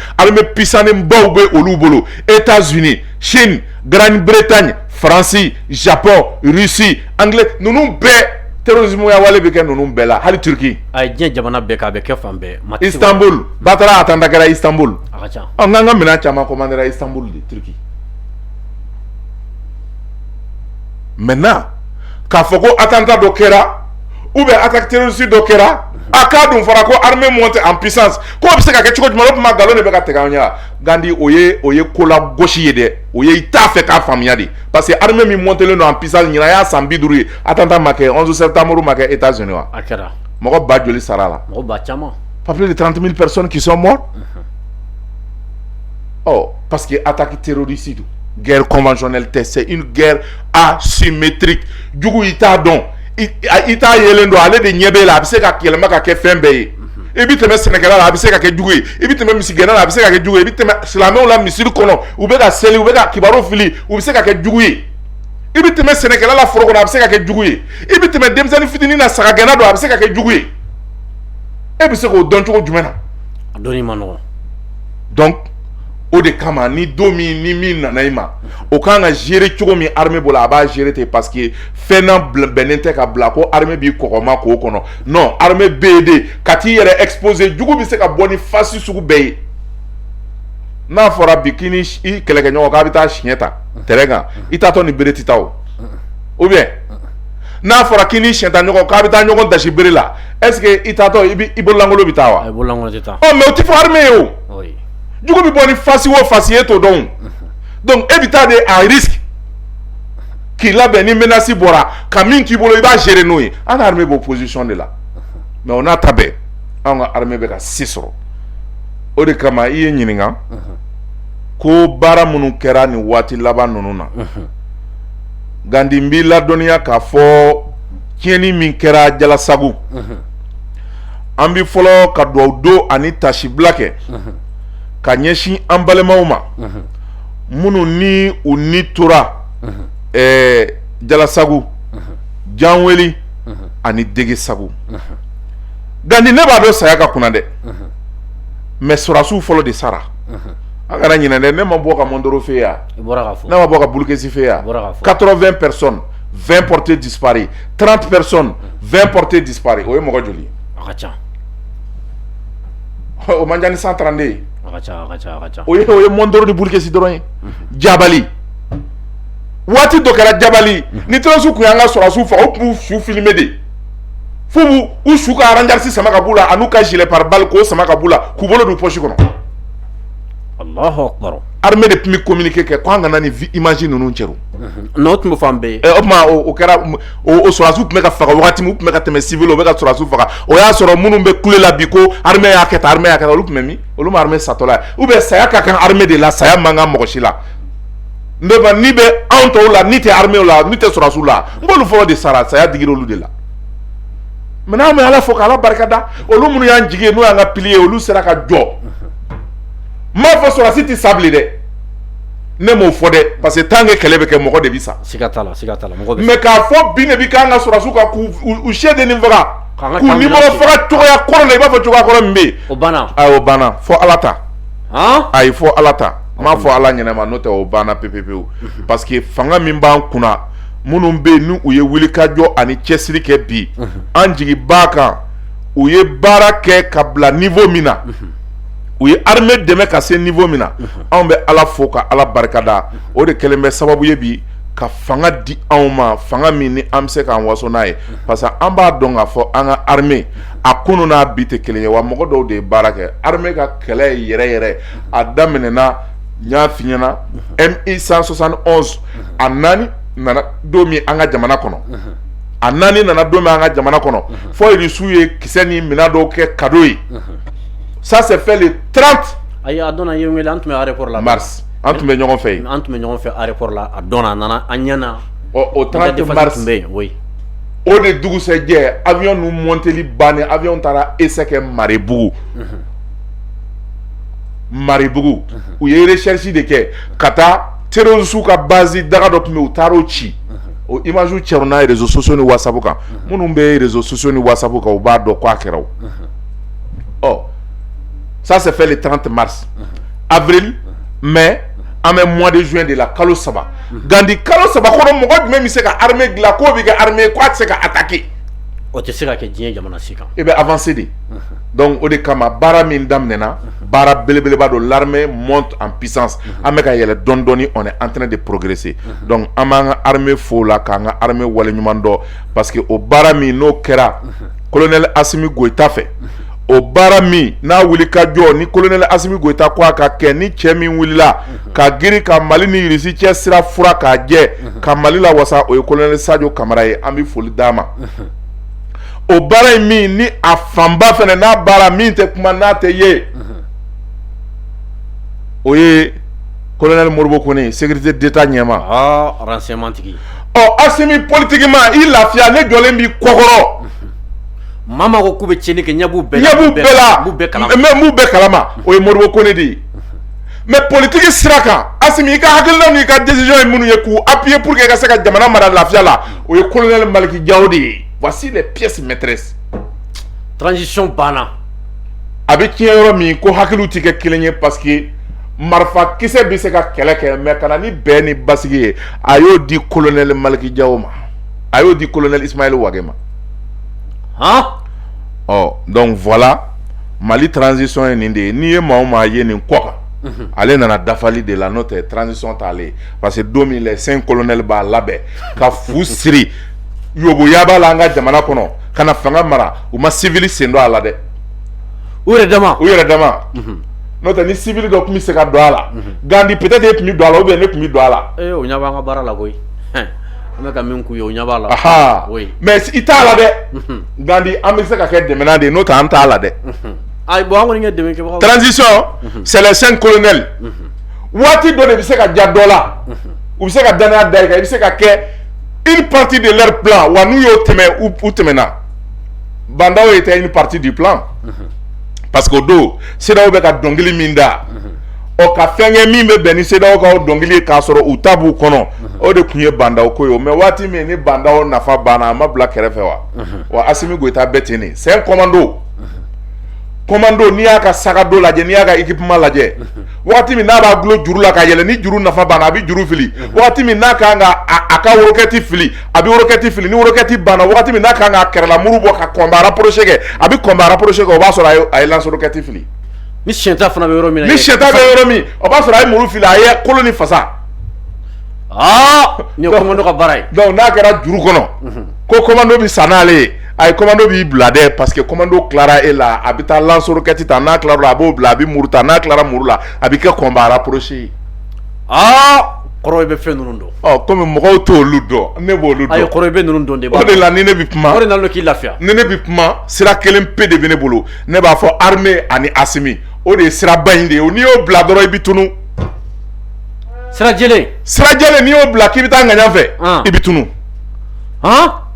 puissantes-baw bɛ olu bolo États-Unis Chine Grande-Bretagne France Japon Russie Anglais ninnu bɛɛ terrorisme ya wale bɛ kɛ ninnu bɛɛ la hali Turquie. a ye diɲɛ jamana bɛɛ kɛ a bɛ kɛ fan bɛɛ. Istanbul Batara attentat kɛra Istanbul. a ka ca. n k'an ka minɛn caman commandera Istanbul de Turquie. maintenant k'a fɔ ko attentat dɔ kɛra ou bien attaque terroriste dɔ kɛra a k'a dun fɔra ko armée monte en puissance ko bɛ se ka kɛ cogo jumɛn o tuma nkalon de bɛ ka tigɛ an ɲɛ Gandi o ye ko la gosi ye dɛ o ye i t'a fɛ k'a faamuya de parce que armée min montelen don en puissance ɲinan y'a san 50 ye attentat ma kɛ 11 septembre ma kɛ États-Unis wa. a kɛra. mɔgɔ ba joli sara la. mɔgɔ ba caman. pas plus de 30 000 personnes qui sont mortes. oh parce que attaque terroriste guerre conventionnelle tɛ c'est une guerre asymétrique jugu i t'a dɔn i t'a yelen don ale de ɲɛ b'e la a bɛ se ka yɛlɛma ka kɛ fɛn bɛɛ ye i bɛ tɛmɛ sɛnɛkɛla la a bɛ se ka kɛ jugu ye i bɛ tɛmɛ misigɛnna la a bɛ se ka kɛ jugu ye i bɛ tɛmɛ silamɛw la misiri kɔnɔ u bɛ ka seli u bɛ ka kibaru fili u bɛ se ka kɛ jugu ye i bɛ tɛmɛ sɛnɛkɛla la foro kɔnɔ a bɛ se ka kɛ jugu ye i bɛ tɛmɛ denmisɛnnin fitinin na sagagɛnna don a bɛ se ka kɛ jugu ye e bɛ se k'o dɔn cogo jumɛn na. a dɔnni ma nɔgɔn. donc o de kama ni don min ni min nana i ma o kan ka gérer cogo min armée bolo a b'a gérer ten parce que fɛn na bɛnnen tɛ ka bila ko armée b'i kɔkɔma k'o kɔnɔ non armée bɛ yen de ka t'i yɛrɛ exposer jugu bɛ se ka bɔ ni fasi sugu bɛɛ ye n'a fɔra bi k'i ni i kɛlɛkɛɲɔgɔn k'a bɛ taa siɲɛ ta terrain kan i t'atɔ ni bere tɛ taa o ou bien n'a fɔra k'i ni siɲɛ ta ɲɔgɔn k'a bɛ taa ɲɔgɔn dasi bere la est ce que i t'atɔ i bololankolon bɛ taa wa. a bololankolon tɛ taa. ɔ mais o tɛ fɔ armée ye o. jugu bɛ bɔ ni fasi o fasi ye t'o dɔn donc e bɛ taa de à risque k'i labɛn ni menace bɔra ka min k'i bolo i b'a gérer n'o ye an ka armée b'o position de la mais o n'a ta bɛɛ an ka armée bɛ ka se sɔrɔ o de kama i ye ɲininka ko baara minnu kɛra ni waati laban ninnu na Gandi n b'i ladɔnniya k'a fɔ tiɲɛni min kɛra Jalasagu an bi fɔlɔ ka dugawu don ani tasibila kɛ ka ɲɛsin an balimaw ma minnu ni u ni tora Jalasagu Janweli ani Degesagu Gandi ne b'a dɔn saya ka kunna dɛ mais sɔrɔdasiw fɔlɔ de sara an kana ɲinɛ dɛ ne ma bɔ ka Mondoro fɛ yan ne ma bɔ ka Bulukesi fɛ yan 80 personnes 20 portés disparus 30 personnes 20 portés disparus o ye mɔgɔ joli a ka ca o man ca ni 132 ye a ka ca o ye Mondoro ni Bulukesi dɔrɔn ye Jabali waati dɔ kɛra Jabali ni terroriste kun y'an ka sɔrɔdasiw faga o tun b'u su filmer de fo u su ka ranjarisi sama ka b'u la an'u ka gilet pare-balles k'o sama ka b'u la k'u bolo don poche kɔnɔ Allahu akbar armée de tun bɛ communiquer kɛ k'an kana ni image ninnu cɛru n'o tun bɛ fan bɛɛ o tuma o kɛra o sɔrɔdasiw tun bɛ ka faga wagati min u tun bɛ ka tɛmɛ civil o bɛ ka sɔrɔdasiw faga o y'a sɔrɔ minnu bɛ kule la bi ko armée y'a kɛ tan olu tun bɛ min olu ma armée satɔla ye ou bien saya ka kan armée de la saya man kan mɔgɔ si la ni bɛ anw tɔw la ni tɛ armée la ni tɛ sɔrɔdasiw la n b'olu fɔlɔ de sara saya digira olu de la mais n'an bɛ Ala fo k'Ala barikada olu minnu y'an jigi ye n'o y'an ka pilier olu sera ka jɔ n m'a fɔ sɔrɔdasi tɛ sa bilen dɛ ne m'o fɔ dɛ parce que tant que kɛlɛ bɛ kɛ mɔgɔ de bɛ sa siga t'a la mɔgɔ bɛ mais k'a fɔ bi de bi k'an ka sɔrɔdasiw kan k'u sɛden faga k'u nimɔrɔ faga cogoya kɔrɔ la i b'a fɔ cogoya kɔrɔ min bɛ yen o banna ayi o banna fɔ Ala ta ayi fɔ Ala ta n m'a fɔ Ala ɲɛnama n'o tɛ o banna pewu parce que fanga min b'an kunna minnu bɛ yen ni u ye wulikajɔ ani cɛsiri kɛ bi an jigi b'a kan u ye baara kɛ ka bila niveau min na u ye armée dɛmɛ ka se niveau min na anw bɛ Ala fo ka Ala barikada o de kɛlen bɛ sababu ye bi ka fanga di anw ma fanga min ni an bɛ se k'an waso n'a ye parce que an b'a dɔn k'a fɔ an ka armée a kunun n'a bi tɛ kelen ye wa mɔgɔ dɔw de ye baara kɛ armée ka kɛlɛ yɛrɛ a daminɛna n y'a f'i ɲɛna MI 171 a 4 nana don min an ka jamana kɔnɔ a 4 nana don min an ka jamana kɔnɔ fo irisiw ye kisɛ ni minɛn dɔw kɛ cadeau ye ça c'est fait le 30 ayi a donna ye wele an tun bɛ aéroport la mars an tun bɛ ɲɔgɔn fɛ yen an tun bɛ ɲɔgɔn fɛ aéroport la a donna a nana an ɲɛna o 30 mars tun bɛ yen oui o de dugusɛjɛ avion nu monteli bannen avion taara essai kɛ Maribugu u ye recherche de kɛ ka taa terroriste ka base daga dɔ tun bɛ u taar'o ci o image cɛrɛ n'a réseaux sociaux ni WhatsApp kan minnu bɛ réseaux sociaux ni WhatsApp kan u b'a dɔn k'a kɛra o ça c'est fait le 30 mars avril mai en même mois de juin de la kalo saba Gandi kalo saba kɔnɔ mɔgɔ jumɛn bɛ se ka armée dilan k'o bɛ kɛ armée k'a tɛ se ka attaquer o tɛ se ka kɛ diɲɛ jamana si kan i bɛ avancer de donc o de kama baara min daminɛna baara belebeleba don l'armée monte en puissance an bɛ ka yɛlɛ dɔɔni dɔɔni on est en train de progresser donc an b'an ka armée fo la k'an ka armée waleɲuman dɔn parce que o baara min n'o kɛra colonel Asimi Goïta fɛ o baara min n'a wuli ka jɔ ni colonel Asimi Goïta ko a ka kɛ ni cɛ min wulila ka girin ka Mali ni Irisi cɛ sira fura k'a jɛ ka Mali la wasa o ye colonel Sadio Kamara ye an bɛ foli d'a ma o baara in min ni a fanba fɛnɛ n'a baara min tɛ kuma n'a tɛ ye o ye colonel Moribo Kone sécurité d'état ɲɛma renseignement tigi Asimi politiquement i lafiya ne jɔlen b'i kɔkɔrɔ mama ko k'u bɛ tiɲɛni kɛ ɲɛ b'u bɛɛ la mais m'u bɛɛ kalama o ye Moribo Kone de ye mais politique sira kan Asimi i ka hakilina n'i ka décision ye minnu ye k'u appuyer pour que i ka se ka jamana mara lafiya la o ye colonel Maliki Diawo de ye voici les pièces maîtresses transition banna a bɛ tiɲɛ yɔrɔ min ko hakiliw tɛ kɛ kelen ye parce que marifa kisɛ bɛ se ka kɛlɛ kɛ mais ka na ni bɛn ni basigi ye a y'o di colonel Maliki Diawo ma a y'o di colonel Ismaël Wage ma donc voilà Mali transition ye nin de ye n'i ye maa o maa ye nin kɔ kan ale nana dafali de la n'o tɛ transition t'ale parce que don min les 5 colonels b'a labɛn ka fu siri yoboya b'a la an ka jamana kɔnɔ ka na fanga mara u ma civil sen don a la dɛ u yɛrɛ dama n'o tɛ ni civil dɔ tun bɛ se ka don a la Gandi peut-être e tun bɛ don a la ou bien ne tun bɛ don a la o ɲɛ b'an ka baara la koyi On a quand même couillé au Nyabala. Aha. Oui. Mais il t'a là de. Gandhi, Amérique a fait des menaces de notre anta là de. Transition, c'est les 5 colonels. Wati donne il sait qu'à Diadola. Ou c'est qu'à Dana Daïka, il sait qu'à une partie de leur plan. Ou à nous ou temena. Bandao était une partie du plan. Parce que do, c'est là où il y a dongili minda. O ka fenge mimbe beni c'est là où il y a dongili kasoro ou tabu kono. O de kunye bandao koyo. Mais wati me ni bandao nafa bana ma black refewa. Wa asimi goita betini. C'est un commando. Commando ni aka sagado lajɛ ni aka équipement lajɛ waati min n'a b'a gulo juru la ka yɛlɛ ni juru nafa banna a bɛ juru fili waati min n'a kan ka a ka worokɛti fili a bɛ worokɛti fili ni worokɛti banna waati min n'a kan ka kɛrɛla muru bɔ ka kɔnba rapproché kɛ a bɛ kɔnba rapproché kɛ o b'a sɔrɔ a ye lance worokɛti fili ni siyɛnta fana bɛ yɔrɔ min na ni siyɛnta bɛ yɔrɔ min o b'a sɔrɔ a ye muru fili a ye kolo ni fasa ni commando ka baara ye donc n'a kɛra juru kɔnɔ ko commando bɛ sa n'ale ye ay commando b'i bila dɛ parce que commando clara e la a bɛ taa lance roquette ta n'a clara a b'o bila a bɛ muru ta n'a clara muru la a bɛ kɛ combat rapproché kɔrɔ bɛ fɛn ninnu dɔn comme mɔgɔw t'olu dɔn ne b'olu dɔn ayi kɔrɔ bɛ ninnu dɔn de o de la ni ne bɛ kuma o de nana k'i lafiya ni ne bɛ kuma sira kelen pe de bɛ ne bolo ne b'a fɔ armée ani Asimi o de ye siraba in de ye n'i y'o bila dɔrɔn i bɛ tunu sira jɛlen n'i y'o bila k'i bɛ taa ŋaɲa fɛ i bɛ tunu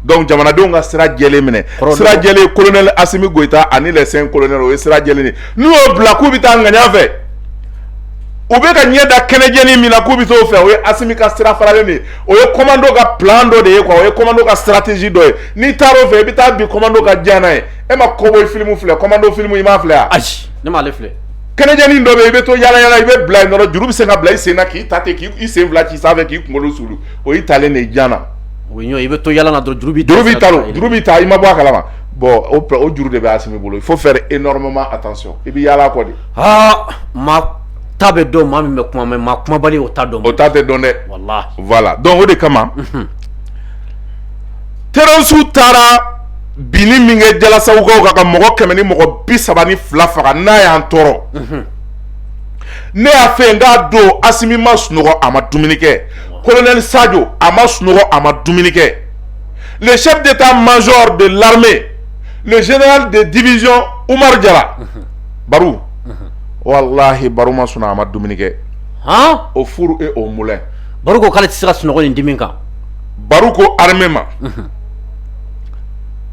donc jamanadenw ka sira jɛlen minɛ sira jɛlen colonel Asimi Goïta ani les 5 colonels o ye sira jɛlen n'u y'o bila k'u bɛ taa ŋaɲa fɛ u bɛ ka ɲɛ da kɛnɛjɛni min na k'u bɛ t'o fɛ o ye Asimi ka sira faralen de ye o ye commando ka plan dɔ de ye quoi o ye commando ka stratégie dɔ ye n'i taar'o fɛ i bɛ taa bi commando ka diya n'a ye e ma cowboy film filɛ commando film i m'a filɛ wa ayi ne m'ale filɛ kɛnɛjɛni dɔ bɛ yen i bɛ to yala yala i bɛ bila yen dɔrɔn juru bɛ se ka bila i sen na k'i ta ten k'i sen fila ci sanfɛ k'i kunkolo sulu o y'i talen de ye diya na i bɛ to yala na dɔrɔn juru b'i ta i ma bɔ a kalama bon o juru de bɛ Asimi bolo il faut faire énormément attention i bɛ yala kɔ de maa ta bɛ dɔn maa min bɛ kuma mɛ maa kumabali o t'a dɔn o ta tɛ dɔn dɛ walahi voilà donc o de kama terroriste taara binni min kɛ jalasawukaw kan ka mɔgɔ 100 ni mɔgɔ 32 faga n'a y'an tɔɔrɔ ne y'a fɛ n k'a don Asimi ma sunɔgɔ a ma dumuni kɛ colonel Sadio a ma sunɔgɔ a ma dumuni kɛ le chef d'état-major de l'armée le général de division Oumar Diarra Barou wallahi Barou ma sunɔgɔ a ma dumuni kɛ au four et au moulin Barou ko k'ale tɛ se ka sunɔgɔ nin dimi kan Barou ko armée ma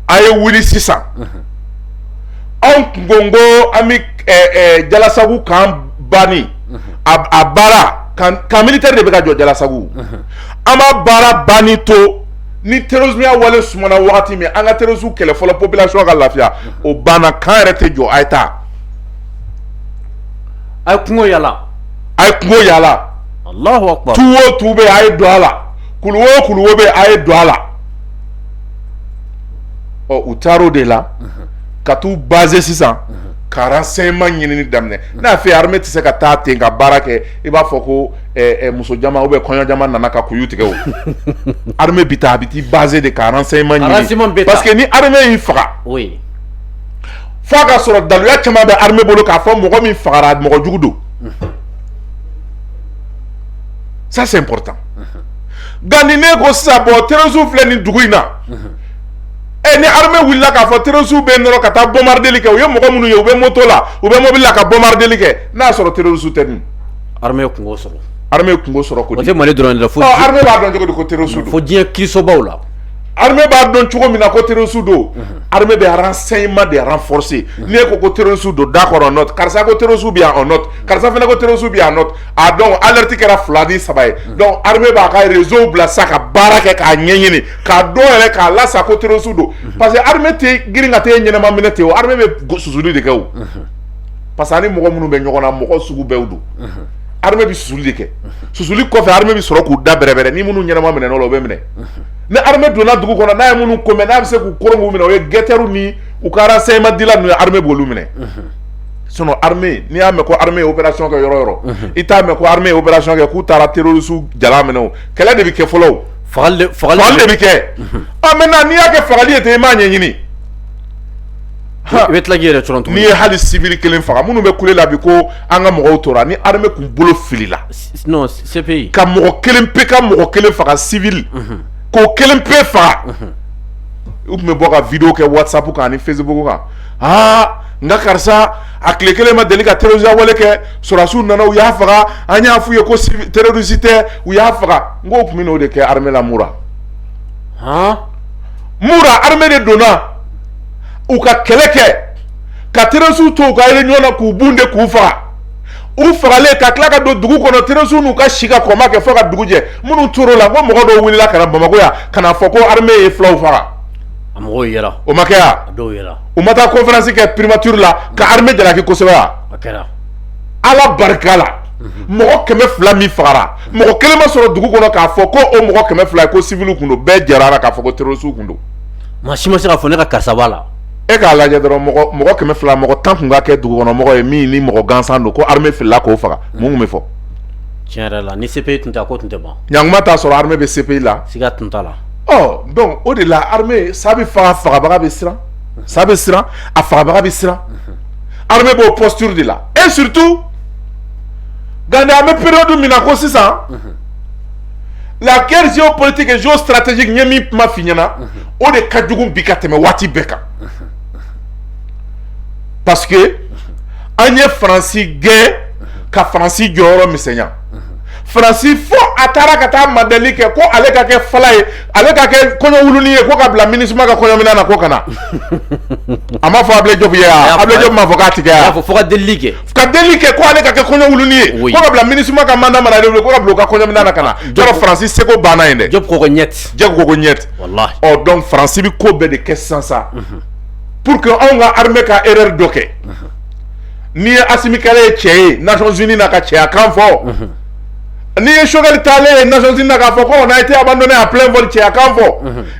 a ye wuli sisan anw kun ko n ko an bɛ Jalasagu kan banni a baara kan militaire de bɛ ka jɔ Jalasagu an b'a baara banni to ni terrorisme ya wale sumana wagati min an ka terrorisme kɛlɛ fɔlɔ population ka lafiya o banna kan yɛrɛ tɛ jɔ a ye taa a ye kungo yala Allahu Akbar tu o tu bɛ yen a ye don a la kulu o kulu bɛ yen a ye don a la u taar'o de la ka t'u baser sisan ka renseignement ɲinini daminɛ n'a fɛ armée tɛ se ka taa ten ka baara kɛ i b'a fɔ ko muso jama ou bien kɔɲɔ jama nana ka kuyu tigɛ o armée bi taa a bɛ t'i baser de ka renseignement ɲini parce que ni armée y'i faga f'a ka sɔrɔ daluya caman bɛ armée bolo k'a fɔ mɔgɔ min fagara mɔgɔ jugu don ça c'est important nka ni ne ko sisan bon terroristes filɛ nin dugu in na ni armée wulila k'a fɔ terroristes bɛ nɔrɔ ka taa bombardeli kɛ u ye mɔgɔ minnu ye u bɛ moto la u bɛ mobile la ka bombardeli kɛ n'a sɔrɔ terroristes tɛ nin armée kungo sɔrɔ ko o tɛ Mali dɔrɔn de la fo armée b'a dɔn cogo di ko terroristes don fo diɲɛ kiirisobaw la armée b'a dɔn cogo min na ko terroristes don armée bɛ renseignement de renforcer n'i ye ko terroristes don d'accord en note karisa ko terroristes bɛ yan en note karisa fana ko terroristes bɛ yan en note a donc alerte kɛra 2 ni 3 ye donc armée b'a ka réseau bila sa ka baara kɛ k'a ɲɛɲini k'a dɔn yɛrɛ k'a lasago ko terroristes don parce que armée tɛ girin ka taa ɲɛnama minɛ ten o armée bɛ susuli de kɛ o parce que ani mɔgɔ minnu bɛ ɲɔgɔn na mɔgɔ sugu bɛɛ don armée bɛ susuli de kɛ susuli kɔfɛ armée bɛ sɔrɔ k'u da bɛrɛbɛrɛ ni minnu ɲɛnama minɛ n'o la o bɛ minɛ ni armée donna dugu kɔnɔ n'a ye minnu ko mɛ n'a bɛ se k'u koron k'u minɛ o ye guetteurs ni u ka renseignement dila ninnu ye armée b'olu minɛ sinon armée n'i y'a mɛn ko armée ye opération kɛ yɔrɔ yɔrɔ i t'a mɛn ko armée ye opération kɛ k'u taara terroristes jala minɛ o kɛlɛ de bɛ kɛ fɔlɔ o fagali de bɛ kɛ maintenant n'i y'a kɛ fagali ye ten i m'a ɲɛɲini i bɛ tila k'i yɛrɛ cɔrɔn tuguni n'i ye hali civil kelen faga minnu bɛ kule la bi ko an ka mɔgɔw tora ni armée kun bolo filila non CPI ka mɔgɔ kelen pe ka mɔgɔ kelen faga civil ko kelen pe fa u me bɔ ka vidéo kɛ WhatsApp kan ni Facebook kan nga karisa a tile kelen ma deli ka terrorisme wale kɛ sɔrɔsiw nana u y'a faga an y'a f'u ye ko terroriste tɛ u y'a faga n ko kun bɛ n'o de kɛ armée la Mura Mura armée de donna u ka kɛlɛ kɛ ka terroriste to u ka réunion na k'u bunde k'u faga u fagalen ka tila ka don dugu kɔnɔ terroriste n'u ka si ka kɔma kɛ fo ka dugu jɛ minnu tor'o la n ko mɔgɔ dɔw wulila ka na Bamakɔ yan ka na fɔ ko armée ye fulaw faga a mɔgɔw yɛra o ma kɛ yan dɔw yɛra u ma taa conférence kɛ primature la ka armée jalaki kosɛbɛ yan a kɛra ala barika la mɔgɔ 200 min fagara mɔgɔ kelen ma sɔrɔ dugu kɔnɔ k'a fɔ ko o mɔgɔ 200 ko civil kun don bɛɛ jɛra la k'a fɔ ko terroriste kun don maa si ma se k'a fɔ ne ka karisa b'a la e k'a lajɛ dɔrɔn mɔgɔ 200 mɔgɔ 10 kun ka kɛ dugu kɔnɔ mɔgɔ ye min ni mɔgɔ gansan don ko armée filila k'o faga mun kun bɛ fɔ tiɲɛ yɛrɛ la ni CPI tun tɛ a ko tun tɛ ban ɲanguma t'a sɔrɔ armée bɛ CPI la siga tun t'a la donc o de la armée sa bɛ faga fagabaga bɛ siran sa bɛ siran a fagabaga bɛ siran armée b'o posture de la et surtout Gandhi an bɛ période min na ko sisan la guerre géopolitique et géostratégique n ye min kuma f'i ɲɛna o de ka jugu bi ka tɛmɛ waati bɛɛ kan parce que an ye Faransi gɛn ka Faransi jɔyɔrɔ misɛnya Faransi fo a taara ka taa madali kɛ ko ale ka kɛ fala ye ale ka kɛ kɔɲɔwuluni ye ko ka bila MINUSMA ka kɔɲɔminɛn na ko ka na a ma fɔ Abilaye Diop ye Abilaye Diop ma fɔ k'a tigɛ a fɔ ka delili kɛ ko ale ka kɛ kɔɲɔwuluni ye ko ka bila MINUSMA ka mandat mana ko ka bila u ka kɔɲɔminɛn na ka na yɔrɔ Faransi seko banna yen dɛ Diop ko ko ɲɛti wallahi donc Faransi bi ko bɛɛ de kɛ sisan sa pour que anw ka armée ka erreur dɔ kɛ n'i ye Assimi Kale ye cɛ ye Nations Unies na ka cɛya kan fɔ ni ye Choguel Talé ye Nations Unies na k'a fɔ ko on a été abandonné à plein vol cɛya kan fɔ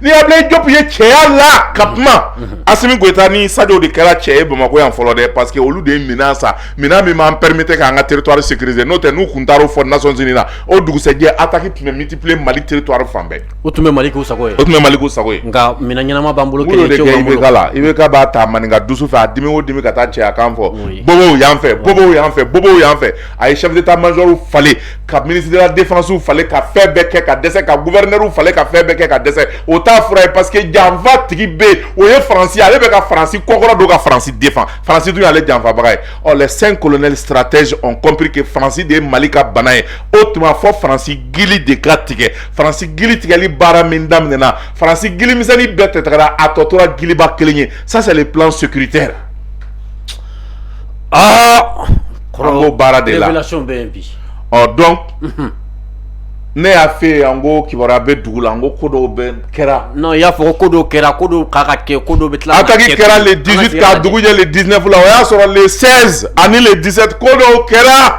ni Abilaye Diop ye cɛya la ka kuma Assimi Goïta ni Sadio de kɛra cɛ ye Bamakɔ yan fɔlɔ dɛ parce que olu de ye minɛn sa minɛn min m'an permettre k'an ka territoire sécuriser n'o tɛ n'u kun taar'o fɔ Nations Unies na o dugusɛjɛ attaque tun bɛ multiplier Mali territoire fan bɛɛ o tun bɛ Mali k'u sago ye nka minɛn ɲɛnama b'an bolo kelen cɛw b'an bolo IBK b'a ta maninka dusu fɛ a dimi o dimi ka taa cɛya kan fɔ bobow yan fɛ bobow yan fɛ a ye chef d'état major falen ka ministre de la défense falen ka fɛn bɛɛ kɛ ka dɛsɛ ka gouverneur falen ka fɛn bɛɛ kɛ ka dɛsɛ o t'a fura ye parce que janfa tigi bɛ o ye Faransi ale bɛ ka Faransi kɔkɔrɔ don ka Faransi défend Faransi dun y'ale janfabaga ye les 5 colonels stratèges ont compris que Faransi de ye Mali ka bana ye o tuma fɔ Faransi gili de ka tigɛ Faransi gili tigɛli baara min daminɛna Faransi gili misɛnnin bɛɛ tɛgɛra a tɔ tora giliba kelen ye ça c'est le plan sécuritaire an b'o baara de la donc ne y'a fɛ an ko kibaruya bɛ dugu la an ko ko dɔw bɛ kɛra non i y'a fɔ ko dɔw kɛra ko dɔw kan ka kɛ ko dɔw bɛ tila attaque kɛra le 18 ka dugu jɛ le 19 la o y'a sɔrɔ le 16 ani le 17 ko dɔw kɛra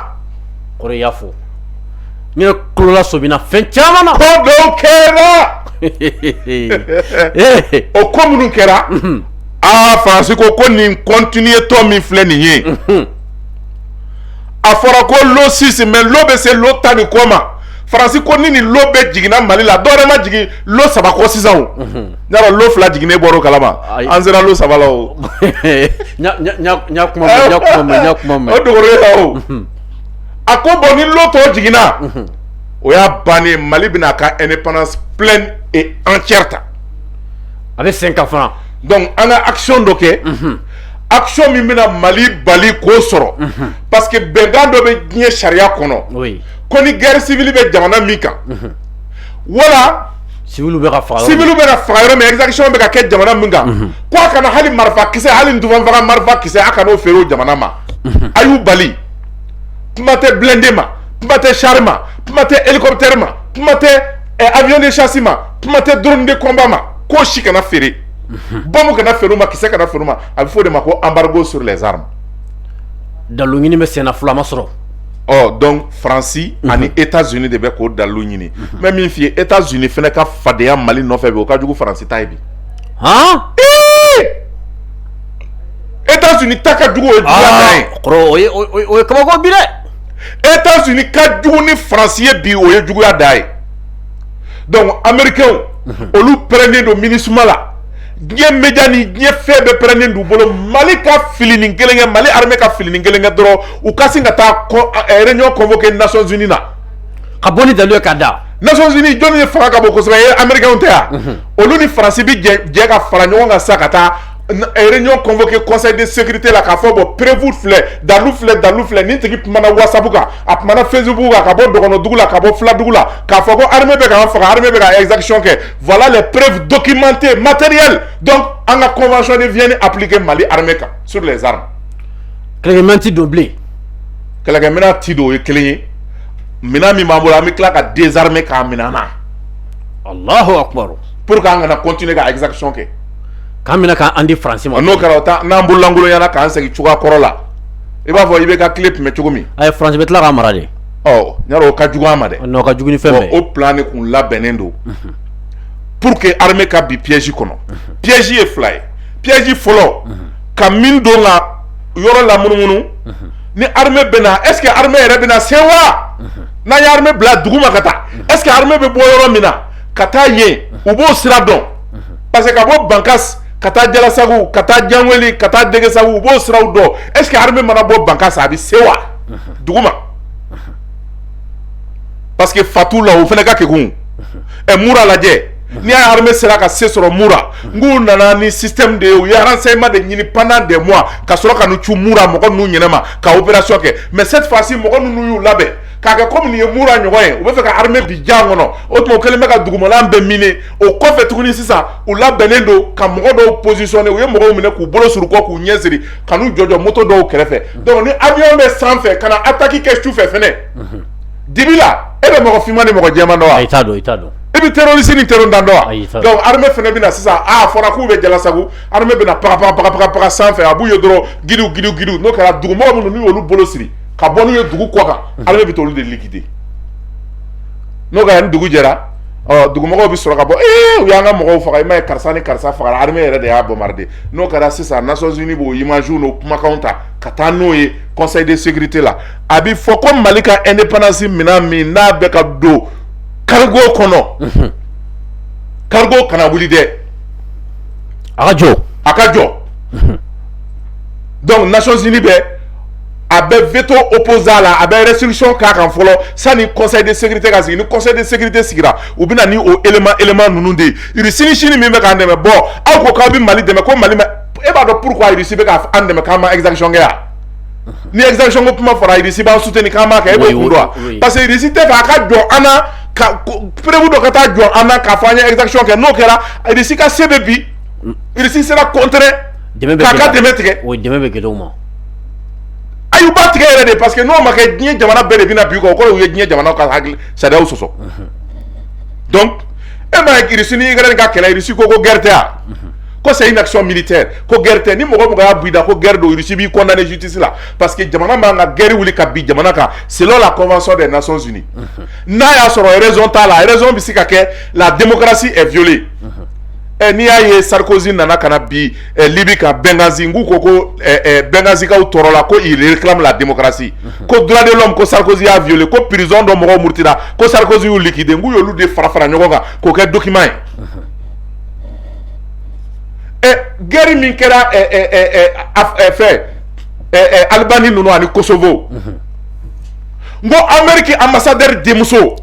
kɔrɔ i y'a fɔ n yɛrɛ kulola sobina fɛn caman na ko dɔw kɛra o ko minnu kɛra Faransi ko nin continuer tɔ min filɛ nin ye a fɔra ko lo 6 mais lo bɛ se lo 10 ni kɔ ma Faransi ko ni nin lo bɛ jiginna Mali la dɔw yɛrɛ ma jigin lo 3 kɔ sisan o n y'a dɔn lo 2 jiginnen bɔra o kalama an sera lo 3 la o n y'a kuma mɛn o dogolen la o a ko bon ni lo tɔ jiginna o y'a bannen Mali bɛna a ka indépendance pleine et entière ta a bɛ sen ka fana donc an ka action dɔ kɛ action min bɛna Mali bali k'o sɔrɔ parce que bɛnkan dɔ bɛ diɲɛ sariya kɔnɔ ko ni guerre civile bɛ jamana min kan wala civil bɛ ka faga yɔrɔ min exaction bɛ ka kɛ jamana min kan ko a kana hali marifa kisɛ hali ntufanfaga marifa kisɛ a kana o feere o jamana ma a y'u bali kuma tɛ blindé ma kuma tɛ char ma kuma tɛ hélicoptère ma kuma tɛ avion de chasse ma kuma tɛ drone de combat ma k'o si kana feere bombe kana feere u ma kisɛ kana feere u ma a bɛ fɔ o de ma ko embargo sur les armes dalu ɲini bɛ senna fila ma sɔrɔ donc Faransi ani États-Unis de bɛ k'o dalu ɲini mais min f'i ye États-Unis fɛnɛ ka fadenya Mali nɔfɛ bi o ka jugu Faransi ta ye bi États-Unis ta ka jugu o ye juguya dan ye kɔrɔ o ye kabako bi dɛ États-Unis ka jugu ni Faransi ye bi o ye juguya dan ye donc américains olu pɛrɛnnen don MINUSMA la diɲɛ média ni diɲɛ fɛn bɛɛ pɛrɛnnen d'u bolo Mali ka fili nin kelen kɛ Mali armée ka fili nin kelen kɛ dɔrɔn u ka sin ka taa réunion convoquée Nations Unies na ka bɔ ni dalu ye ka da Nations Unies joni ye fanga ka bo kosɛbɛ ye américain tɛ ya olu ni faransi bi jɛ ka fara ɲɔgɔn kan sa ka taa réunion convoqué conseil de sécurité la k'a fɔ bon prévu dalu filɛ ni tigi kumana whatsapp kan a kumana facebook kan ka bɔ dɔgɔnɔdugu la ka bɔ filadugu la k'a fɔ ko armée bɛ k'an faga armée bɛ ka exécution kɛ voilà les preuves documentées matérielles donc an ka convention de Vienne appliquer Mali armée kan sur les armes kɛlɛkɛminɛn ti don bilen kɛlɛkɛminɛn ti don o ye kelen ye minɛn min b'an bolo an bɛ tila ka désarmer k'a minɛ na Allahu akbar pour k'an kana continuer ka exécution kɛ k'an minɛ k'an di faransi ma n'o kɛra o ta n'an bololankolon ɲɛna k'an segin cogoya kɔrɔ la i b'a fɔ i bɛ ka tile tun bɛ cogo min a ye faransi bɛ tila k'a mara de ɔ ɲarɔ o ka jugu an ma dɛ n'o ka jugu ni fɛn bɛɛ o plan de kun labɛnnen don pour que armée ka bi piège kɔnɔ piège ye fila ye piège fɔlɔ ka min don ka yɔrɔ lamunumunu ni armée bɛna est ce que armée yɛrɛ bɛna se wa n'an ye armée bila dugu ma ka taa est ce que armée bɛ bɔ yɔrɔ min na ka taa yen u b'o sira dɔn parce que ka bɔ Bankas ka taa Jalasagu ka taa Janweli ka taa Degesagu u b'o siraw dɔn est ce que armée mana bɔ Bankas a bɛ se wa dugu ma parce que Fatou la o fana ka kekun Moura lajɛ ni y'a armée sera ka se sɔrɔ Moura n'u nana ni système de ye u ye renseignement de ɲini pendant des mois ka sɔrɔ ka n'u cu Moura mɔgɔ ninnu ɲɛnama ka opération kɛ mais cette fois ci mɔgɔ ninnu y'u labɛn k'a kɛ comme nin ye Moura ɲɔgɔn ye u bɛ fɛ ka armée bi jan kɔnɔ o tuma u kɛlen bɛ ka dugumala bɛɛ miner o kɔfɛ tuguni sisan u labɛnnen don ka mɔgɔ dɔw positionner u ye mɔgɔw minɛ k'u bolo suru kɔ k'u ɲɛ siri ka n'u jɔjɔ moto dɔw kɛrɛfɛ donc ni avion bɛ sanfɛ ka na attaque kɛ sufɛ fɛnɛ dibi la e bɛ mɔgɔ finman ni mɔgɔ jɛman dɔn wa i t'a dɔn i t'a dɔn i bɛ terroriste ni terror dan dɔn wa donc armée fɛnɛ bɛna sisan a fɔra k'u bɛ Jalasagu armée bɛna paga sanfɛ a b'u ye dɔrɔn gidiw n'o kɛra dugumɔgɔ minnu n'u y'olu bolo siri ka bɔ n'u ye dugu kɔ kan armée bɛ t'olu de liquider n'o kɛra ni dugu jɛra dugumɔgɔw bɛ sɔrɔ ka bɔ u y'an ka mɔgɔw faga i m'a ye karisa ni karisa fagara armée yɛrɛ de y'a bombarder n'o kɛra sisan Nations Unies b'o image n'o kumakanw ta ka taa n'o ye conseil de sécurité la a bɛ fɔ ko Mali ka indépendance minɛn min n'a bɛ ka don cargo kɔnɔ cargo kana wuli dɛ a ka jɔ donc Nations Unies bɛ a bɛ veto opposé a la a bɛ restriction k'a kan fɔlɔ sani conseil de sécurité ka sigi ni conseil de sécurité sigira u bɛ na ni o élément ninnu de ye Russie ni Chine min bɛ k'an dɛmɛ bon aw ko k'aw bɛ Mali dɛmɛ ko Mali ma e b'a dɔn pourquoi Russie bɛ k'an dɛmɛ k'an ma exécution kɛ yan ni exécution ko kuma fɔra Russie b'an soutenir k'an b'a kɛ e b'o kun dɔn wa parce que Russie tɛ fɛ a ka jɔ an na ka prévu dɔ ka taa jɔ an na k'a fɔ an ye exécution kɛ n'o kɛra Russie ka se bɛ bi Russie sera contraint k'a ka dɛmɛ tigɛ o dɛmɛ bɛ gɛlɛya u ma ayi u b'a tigɛ yɛrɛ de parce que n'o ma kɛ diɲɛ jamana bɛɛ de bɛna bi kɔ o kɔrɔ u ye diɲɛ jamana ka hakili sariyaw sɔsɔ donc e ma ye Russie ni Ukraine ka kɛlɛ Russie ko guerre tɛ yan ko c'est une action militaire ko guerre tɛ ni mɔgɔ mɔgɔ y'a bɔ i da ko guerre don Russie b'i condamné justice la parce que jamana man ka guerre wuli ka bin jamana kan selon la convention des Nations Unies n'a y'a sɔrɔ raison t'a la raison bɛ se ka kɛ la démocratie est violée n'i y'a ye Sarkozy nana ka na bi Libye kan Benghazi n'u ko Benghazi kaw tɔɔrɔ la ko il réclame la démocratie ko droit de l'homme ko Sarkozy y'a violé ko prison dɔ mɔgɔw murutila ko Sarkozy y'u liquider n'u y'olu de fara ɲɔgɔn kan k'o kɛ document ye guerre min kɛra Albanie ninnu ani Kosovo n ko Amérique ambassadeur denmuso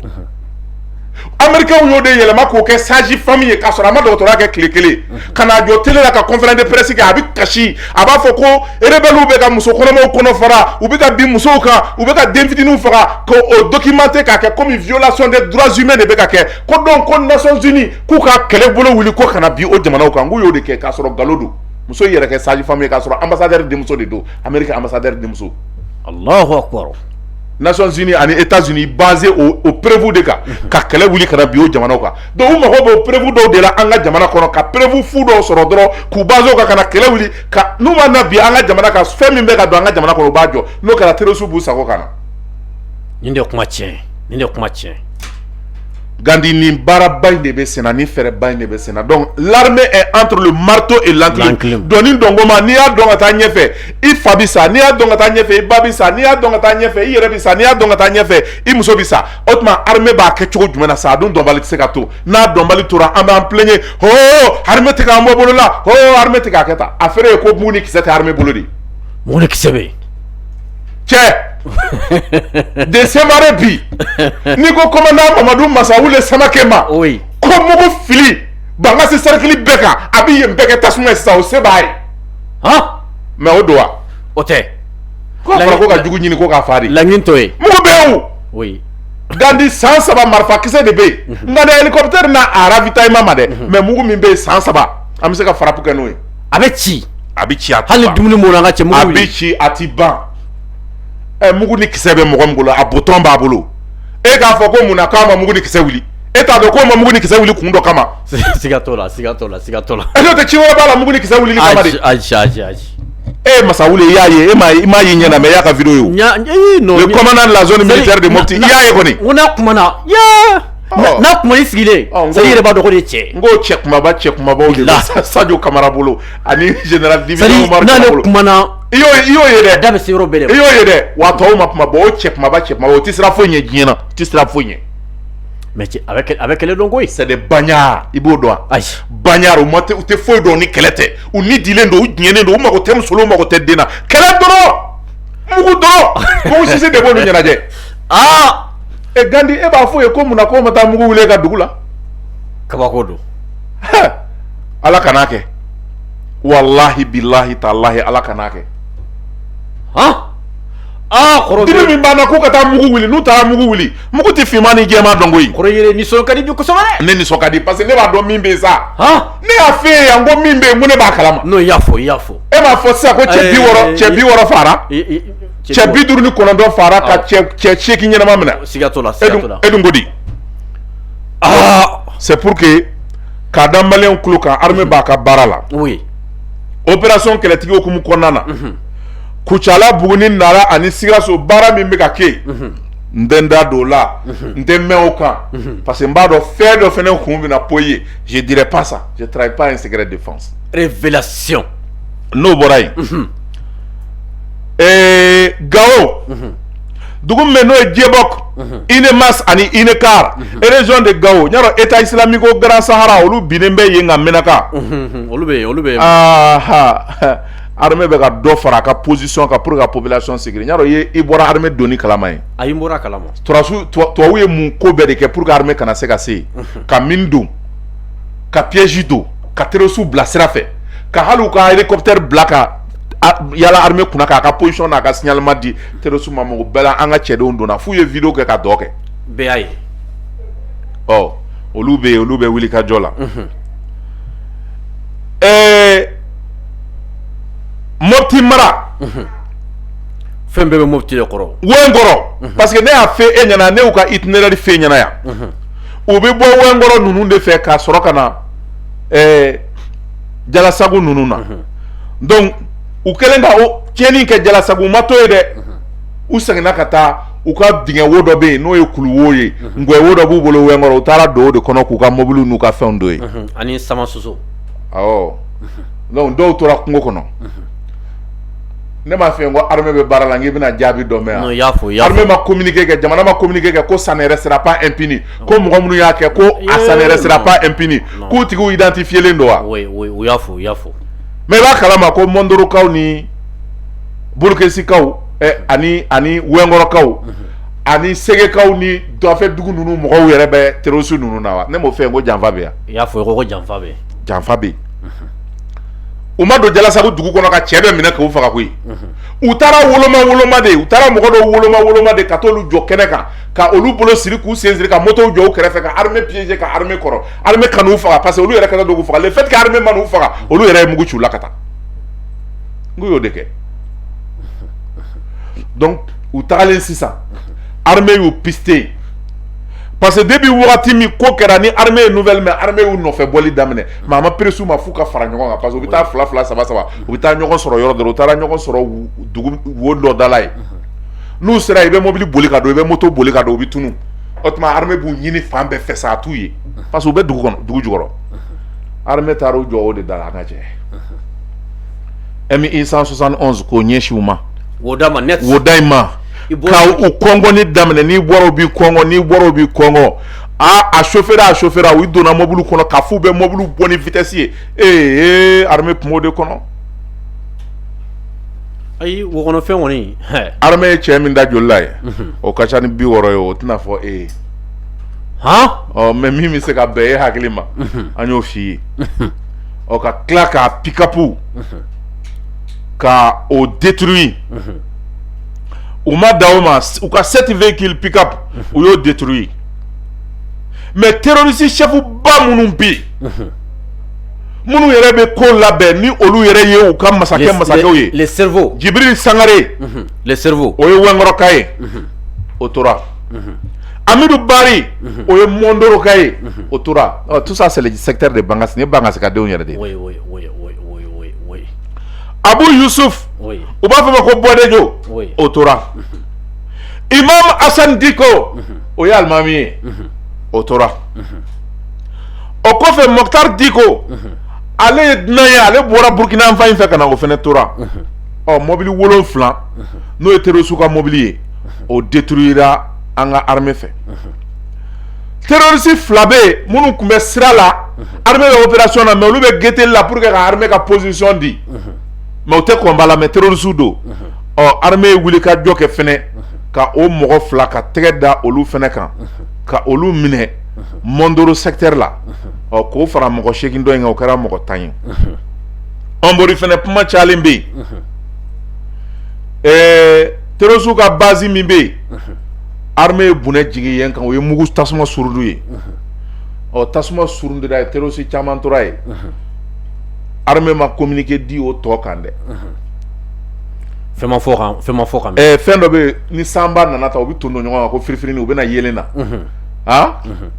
américains y'o de yɛlɛma k'o kɛ sage femme ye k'a sɔrɔ a ma dɔgɔtɔrɔya kɛ tile kelen ka na jɔ télé la ka conférence de presse kɛ a bɛ kasi a b'a fɔ ko rebelles bɛ ka muso kɔnɔmaw kɔnɔ fara u bɛ ka bin musow kan u bɛ ka den fitininw faga k'o documenter k'a kɛ comme violation des droits humains de bɛ ka kɛ ko donc ko Nations Unies k'u ka kɛlɛbolo wuli ko kana bin o jamanaw kan k'u y'o de kɛ k'a sɔrɔ nkalon don muso yɛrɛ kɛ sage femme ye k'a sɔrɔ ambassadeur denmuso de don Amérique ambassadeur denmuso. Allahu akbar. Nations Unies ani États-Unis basé au prévu de ka kɛlɛ wuli kana bi o jamanaw kan donc u mago b'o prévu dɔw de la an ka jamana kɔnɔ ka prévu fu dɔw sɔrɔ dɔrɔn k'u basé o kan kana kɛlɛ wuli ka n'u ma na bi an ka jamana kan fɛn min bɛ ka don an ka jamana kɔnɔ u b'a jɔ n'o kɛra terroriste b'u sago kan na. Nin de kuma tiɲɛ. Gandhi ni baaraba in de bɛ sen na ni fɛɛrɛba in de bɛ sen na donc l'armée est entre le marteau et l'enclume dɔnni dɔnko ma n'i y'a dɔn ka taa ɲɛfɛ i fa bɛ sa n'i y'a dɔn ka taa ɲɛfɛ i ba bɛ sa n'i y'a dɔn ka taa ɲɛfɛ i yɛrɛ bɛ sa n'i y'a dɔn ka taa ɲɛfɛ i muso bɛ sa o tuma armée b'a kɛ cogo jumɛn na sa a dun dɔnbali tɛ se ka to n'a dɔnbali tora an b'an plaigner armée tɛ k'an bɔ bolo la armée tɛ k'a kɛ tan a feere ye ko mun ni kisɛ tɛ armée bolo de. Mun ni kisɛ bɛ yen. de Semare bi ni ko commandant Mamadou Massaoule Samakema oui ko mugu fili banga se cercle beka abi yembeke tasuma sa o sebai mais o doa ote ko fara ko ka jugu nyini ko ka fari la nginto e mugu bewu oui gandi 107 marfa kise de be ngada hélicoptère na ravitaillement ma de mais mugu min be 107 am se ka fara pour que nous avec ci hali dumuni mo nga ci mugu abi ci atiban mugu ni kise be mo ngolo a bouton ba bolo e ka fo ko muna kama mugu ni kise wuli e ta do ko ma mugu ni kise wuli kundo kama sigatola e do te ci wala bala mugu ni kise wuli kama de aji e Massaoule yaye e ma yi nyana me ya ka video yo no le commandant de la zone militaire de Mopti yaye ko ni una kumana ya na kuma ni sigile sai yere ba do ko de che ngo check ma ba o de Sadio Camara bolo ani général division Omar bolo kumana iyo yede da be siro bele iyo yede wa to ma kuma bo check ma o tisra fonye giena tisra fonye mais avec les dongoy c'est des bagnards ibo do bagnard o mate o te foi do ni kelete o ni dilendo o giene do o ma ko tem solo ma ko te dina kelete do mugu do ko si se de bonu nyana je e gandi e ba fo e ko muna ko mata mugu wule ka dugula kabako do ala kanake wallahi billahi tallahi ala kanake koro dimi min bana ko kata mugu wuli nu ta mugu wuli mugu ti fimani gema dongoyi koro yere ni so kadi bi ko somane ne ni so kadi parce que ne ba do min be sa ne a fe ya ngo min be mu ne ba kalama no yafo e ma fo sa ko chebi woro fara chebi duru ni kono do fara ka cheki nyena mamna sigatola edun godi c'est pour que kada malien kluka armée ba ka barala oui opération keletigi okumu konana kuchala buguni nara ani sigaso bara mi meka ke ndenda dola ndemme aucun parce que mbado faire de fene kumbi na poye je dirais pas ça je travaille pas en secret de défense révélation no boray gao dugum meno e djebok ine mas ani ine kar e région de gao nyaro état islamique au grand sahara olu binembe yenga menaka olube armée be ka do fara ka position ka pour la population sécurité nyaro ye ibora armée doni kalama ye ayi mbora kalama to wuye mun ko be de ke pour que armée kana se ka se ka mindu ka piège do ka teresu bla sirafe ka halu ka hélicoptère blaka yala armée kuna ka position na ka signalement di teresu mamu bela anga chedo ndona fu ye video ke ka doke be ayi olube wili ka jola Mopti mara fembe be Mopti de koro wengoro parce que ne a fait enyana ne uka itinéraire fe nyana ya obi bo wengoro nunu de fe ka soroka na jala sagu nunu na donc u kelenga o tieni ke jala sagu mato ede u sangina kata u ka dinga wodo be no e kulu woye ngwe wodo bu bolo wengoro utara do de kono ku ka mobile nu ka fendo e ani sama soso donc do tora kungo kono ne ma fe ngo armée be barala ngi bina jabi do me no yafo armée ma communiquer ke jamana ma communiquer ke ko ça ne restera pas impuni ko mo ngomnu ya ke ko ça ne restera pas impuni ko tigo identifier le ndoa oui yafo mais ba kala ma ko mondoro kaw ni burkesi kaw ani wengoro kaw ani sege kaw ni do fa dugu nunu mo ko yere be terosu nunu na wa ne mo fe ngo janfa be yafo ko janfa be umado jala sabu dugu kono ka chebe mina ka ufa ka kuyi utara woloma de utara mogodo woloma de katolu jo keneka ka olu bolo siri ku senziri ka moto jo kerefe ka armée piéger ka armée koro armée kanu ufa parce que olu yere kata dogu ufa le fait que armée manu ufa olu yere mugu chula kata nguyo deke donc utara len sisa armée yu piste parce que depuis wagati mi ko kɛra ni armée nouvelle mais armée yu nɔfɛ bɔli daminɛ ma presu ma fu ka fara ɲɔgɔn kan parce que u bɛ taa fila saba u bɛ taa ɲɔgɔn sɔrɔ yɔrɔ dɔ u taara ɲɔgɔn sɔrɔ dugu wo dɔ da la ye n'u sera i bɛ mobili boli ka don i bɛ moto boli ka don u bɛ tunu o tuma armée b'u ɲini fan bɛɛ fɛ sa a t'u ye parce que u bɛ dugu kɔnɔ dugu jukɔrɔ armée taara u jɔ o de da la an ka cɛ MI 171 k'o ɲɛsin u ma wo da in ma ka u kɔngɔ ni daminɛ n'i bɔra u bi kɔngɔ a chauffeur u donna mobile kɔnɔ ka fu bɛ mobile bɔ ni vitesse ye armée kumo de kɔnɔ ayi wo kono fen woni armée cɛ min da joli la ye o ka ca ni 60 ye o tɛna fɔ e ye mais min bɛ se ka bɛn e hakili ma an y'o f'i ye ka tila k'a pick-up ka o détruire u ma da o ma u ka 7 véhicules pick-up u y'o détruire mais terroriste chef ba minnu bɛ yen minnu yɛrɛ bɛ ko labɛn ni olu yɛrɛ ye u ka masakɛw ye les cerveaux Djibril Sangare les cerveaux o ye Wɛnkɔrɔ ye o tora Amidou Bari o ye Mondoro ka ye o tora tout ça c'est le secteur de Bangassi ni Bangassi ka denw yɛrɛ de oui Abou Youssouf u b'a fɔ ma ko Bodejo o tora Imam Hassan Diko o ye alimami ye o tora o kɔfɛ Mokhtar Diko ale ye dunan ye ale bɔra Burkina fan in fɛ ka na o fɛnɛ tora mobili 7 n'o ye terroriste ka mobili ye o détruira an ka armée fɛ terroriste 2 bɛ yen minnu tun bɛ sira la armée bɛ opération na mais olu bɛ guetteli la pour que ka armée ka position di mais o tɛ combat la mais terroriste don armée ye wuli ka jɔ kɛ fɛnɛ ka o mɔgɔ 2 ka tɛgɛ da olu fɛnɛ kan ka olu minɛ Mondoro secteur la k'o fara mɔgɔ 8 dɔ in kan o kɛra mɔgɔ 10 ye Anbori fɛnɛ kuma cayalen bɛ yen terroriste ka base min bɛ yen armée ye bunɛ jigin yen kan o ye mugu tasuma surundu ye tasuma surundira ye terroriste caman tora ye armée ma communiqué di o tɔ kan dɛ fɛn ma fɔ kan fɛn dɔ bɛ ni sanba nana ta o bɛ ton don ɲɔgɔn kan ko firifiri u bɛ na yelen na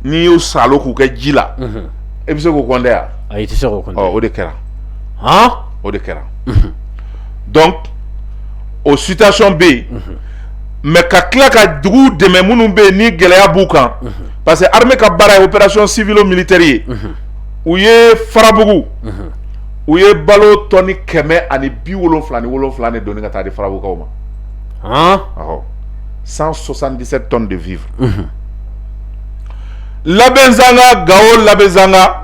n'i y'o salo k'u kɛ ji la e bɛ se k'o kɔn dɛ yan ayi i tɛ se k'o kɔn o de kɛra o de kɛra donc o situation bɛ yen mais ka tila ka dugu dɛmɛ minnu bɛ yen ni gɛlɛya b'u kan parce que armée ka baara ye opération civilo militaire ye u ye Farabugu u ye balo tɔni 177 de donni ka taa di Farabugukaw ma 177 tonnes de vivres Labenzanga Gao Labenzanga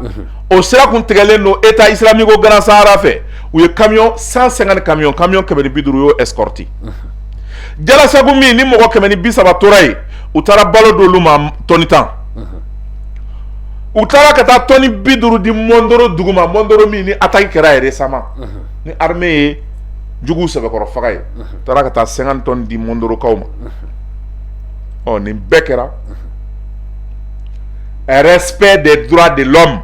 o sira kun tigɛlen don État islamique Grand Sahara fɛ u ye camion 150 camion 150 y'o escorté Jalasagu min ni mɔgɔ 130 tora yen u taara balo d'olu ma tɔni 10 u taara ka taa tɔni 50 di Mondoro dugu ma Mondoro min ni attaque kɛra yɛrɛ récemment ni armée ye jugu sɛbɛkɔrɔ faga ye taara ka taa 50 tonnes di Mondorokaw ma nin bɛɛ kɛra respect des droits de l'homme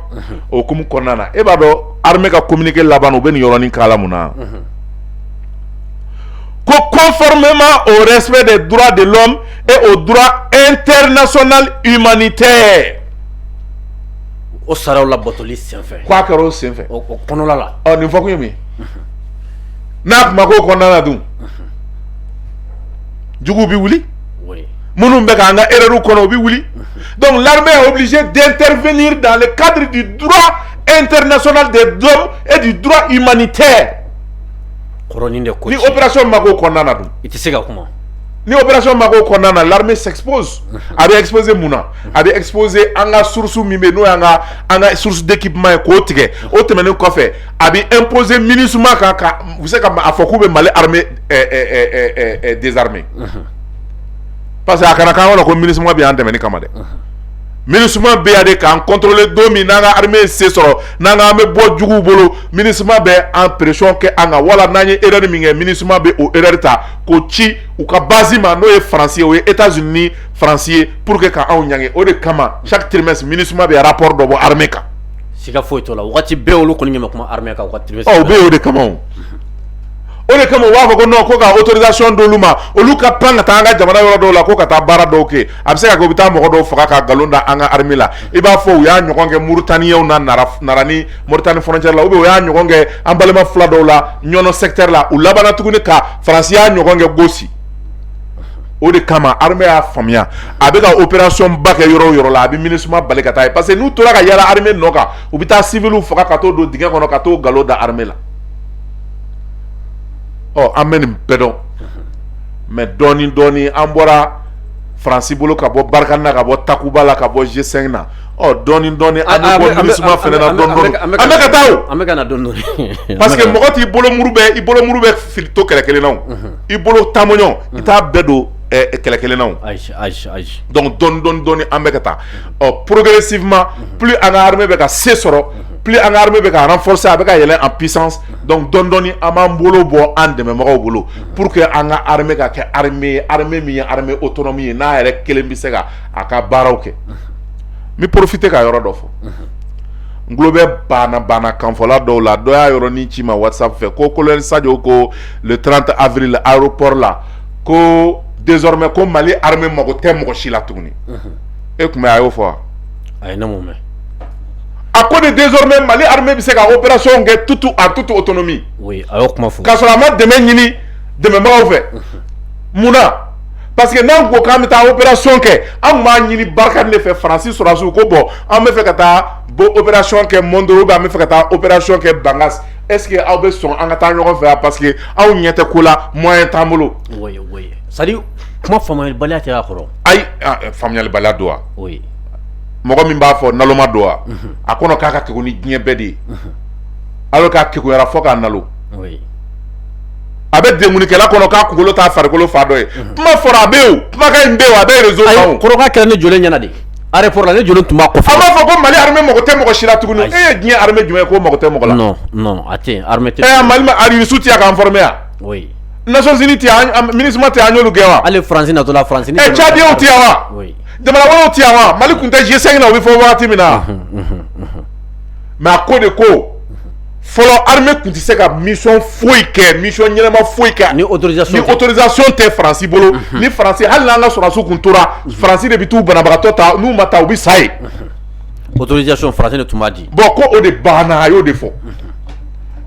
au kumu kɔnɔna na e b'a dɔn armée ka communiqué laban u bɛ nin yɔrɔnin kala mun na ko conformément au respect des droits de l'homme et au droit international humanitaire o saraw la bɔtɔli senfɛ k'a kɛra o senfɛ o kɔnɔla la nin fɔ kun ye min n'a kuma k'o kɔnɔna na dun juguw bɛ wuli minnu bɛ k'an ka erreur kɔnɔ u bɛ wuli donc l'armée est obligée d'intervenir dans le cadre du droit international des hommes et du droit humanitaire ni opération ma k'o kɔnɔna na dun i tɛ se ka kuma ni opération ma k'o kɔnɔna na l'armée s'expose a bɛ exposer mun na a bɛ exposer an ka source min bɛ yen n'o y'an ka source d'équipement ye k'o tigɛ o tɛmɛnen kɔfɛ a bɛ imposer MINUSMA kan ka u bɛ se ka a fɔ k'u bɛ Mali armée désarmer parce que a kana k'an kɔnɔ ko MINUSMA bɛ y'an dɛmɛ ni kama dɛ MINUSMA bɛ yan de k'an contrôler don min n'an ka armée ye se sɔrɔ n'an k'an bɛ bɔ juguw bolo MINUSMA bɛ an pression kɛ an kan wala n'an ye erreur min kɛ MINUSMA bɛ o erreur ta k'o ci u ka base ma n'o ye Faransi ye o ye États-Unis ni Faransi ye pour que ka anw ɲange o de kama chaque trimestre MINUSMA bɛ rapport dɔ bɔ armée kan siga foyi t'o la waati bɛɛ olu kɔni ɲɛ bɛ kuma armée kan waati bɛɛ o bɛ yen o de kama o de kama u b'a fɔ ko non ko ka autorisation d'olu ma olu ka pan ka taa an ka jamana yɔrɔ dɔw la ko ka taa baara dɔw kɛ a bɛ se ka kɛ u bɛ taa mɔgɔ dɔw faga ka nkalon da an ka armée la i b'a fɔ u y'a ɲɔgɔn kɛ Mauritaniens na nara ni Mauritanie frontière la ou bien u y'a ɲɔgɔn kɛ an balima fila dɔw la Ɲɔnɔ secteur la u labanna tuguni ka Faransi y'a ɲɔgɔn kɛ Gosi o de kama armée y'a faamuya a bɛ ka opération ba kɛ yɔrɔ o yɔrɔ la a bɛ MINUSMA bali ka taa ye parce que n'u tora ka yala armée nɔ kan u bɛ taa civils faga ka t'o don dingɛ kɔnɔ ka t'o nkalon da armée la an bɛ nin bɛɛ dɔn mais dɔɔni dɔɔni an bɔra France bolo ka bɔ Barkhane ka bɔ Takuba la ka bɔ G5 na dɔɔni an bɛ bɔ MINUSMA fɛnɛ na dɔɔni an bɛ ka taa o an bɛ ka na dɔɔni parce que mɔgɔ t'i bolo muru bɛ fili to kɛlɛ kelen na o i bolo tamoɲɔ i t'a bɛɛ don kɛlɛ kelen na o ayi donc dɔɔni an bɛ ka taa progressivement plus an ka armée bɛ ka se sɔrɔ plus an ka armée bɛ ka renforcer a bɛ ka yɛlɛ en puissance donc dɔɔni an b'an bolo bɔ an dɛmɛbagaw bolo pour que an ka armée ka kɛ armée min ye armée autonome ye n'a yɛrɛ kelen bɛ se ka a ka baaraw kɛ n bɛ profiter ka yɔrɔ dɔ fɔ n tulo bɛ bana kanfɔla dɔw la dɔ y'a yɔrɔnin ci ma WhatsApp fɛ ko colonel Sadio ko le 30 avril aéroport la ko désormais ko Mali armée mago tɛ mɔgɔ si la tuguni e tun bɛ a y'o fɔ wa ayi ne m'o mɛn a ko de désormais Mali armée bɛ se ka opération kɛ toute autonomie oui a y'o kuma fɔ k'a sɔrɔ a ma dɛmɛ ɲini dɛmɛbagaw fɛ munna parce que n'an ko k'an bɛ taa opération kɛ an b'a ɲini Barkhane de fɛ Faransi sɔrɔdasiw ko bon an bɛ fɛ ka taa opération kɛ Mondoro ou bien an bɛ fɛ ka taa opération kɛ Bangas est-ce que aw bɛ sɔn an ka taa ɲɔgɔn fɛ parce que aw ɲɛ tɛ ko la moyen t'an bolo. oui c'est à dire kuma faamuyalibaliya tɛ a kɔrɔ. ayi faamuyalibaliya don wa. oui mɔgɔ min b'a fɔ naloma don wa. a kɔnɔ k'a ka kɛku ni diɲɛ bɛɛ de ye. alors k'a kekuyara fɔ k'a nalo. oui a bɛ denkunikɛla kɔnɔ k'a kunkolo t'a farikolo fa dɔ ye kuma fɔra a bɛ yen o kumakan in bɛ yen o a bɛ réseau kan o. kɔrɔkɛ kɛra ne jɔlen ɲɛna de aéroport la ne jɔlen tun b'a kɔfɛ. a b'a fɔ ko Mali armée mago tɛ mɔgɔ si la tuguni e ye diɲɛ armée jumɛn ye k'o mago tɛ mɔgɔ la. non a tɛ armée tɛ. Mali ma RUSU tɛ yan k'an former yan. oui Nations Unies tɛ yan MINUSMA tɛ yan an y'olu gɛn wa. hali Faransi natɔla Faransi ni. Tchadiens tɛ yan wa. oui jamana wɛrɛw tɛ yan wa Mali tun tɛ G5 na o bɛ fɔ wagati min na. mais a ko de ko. fɔlɔ armée tun tɛ se ka mission foyi kɛ mission ɲɛnama foyi kɛ ni autorisation tɛ Faransi bolo ni Faransi hali n'an ka sɔrɔdasiw tun tora Faransi de bɛ t'u banabagatɔ ta n'u ma ta u bɛ sa yen. autorisation Faransi de tun b'a di. bon ko o de banna a y'o de fɔ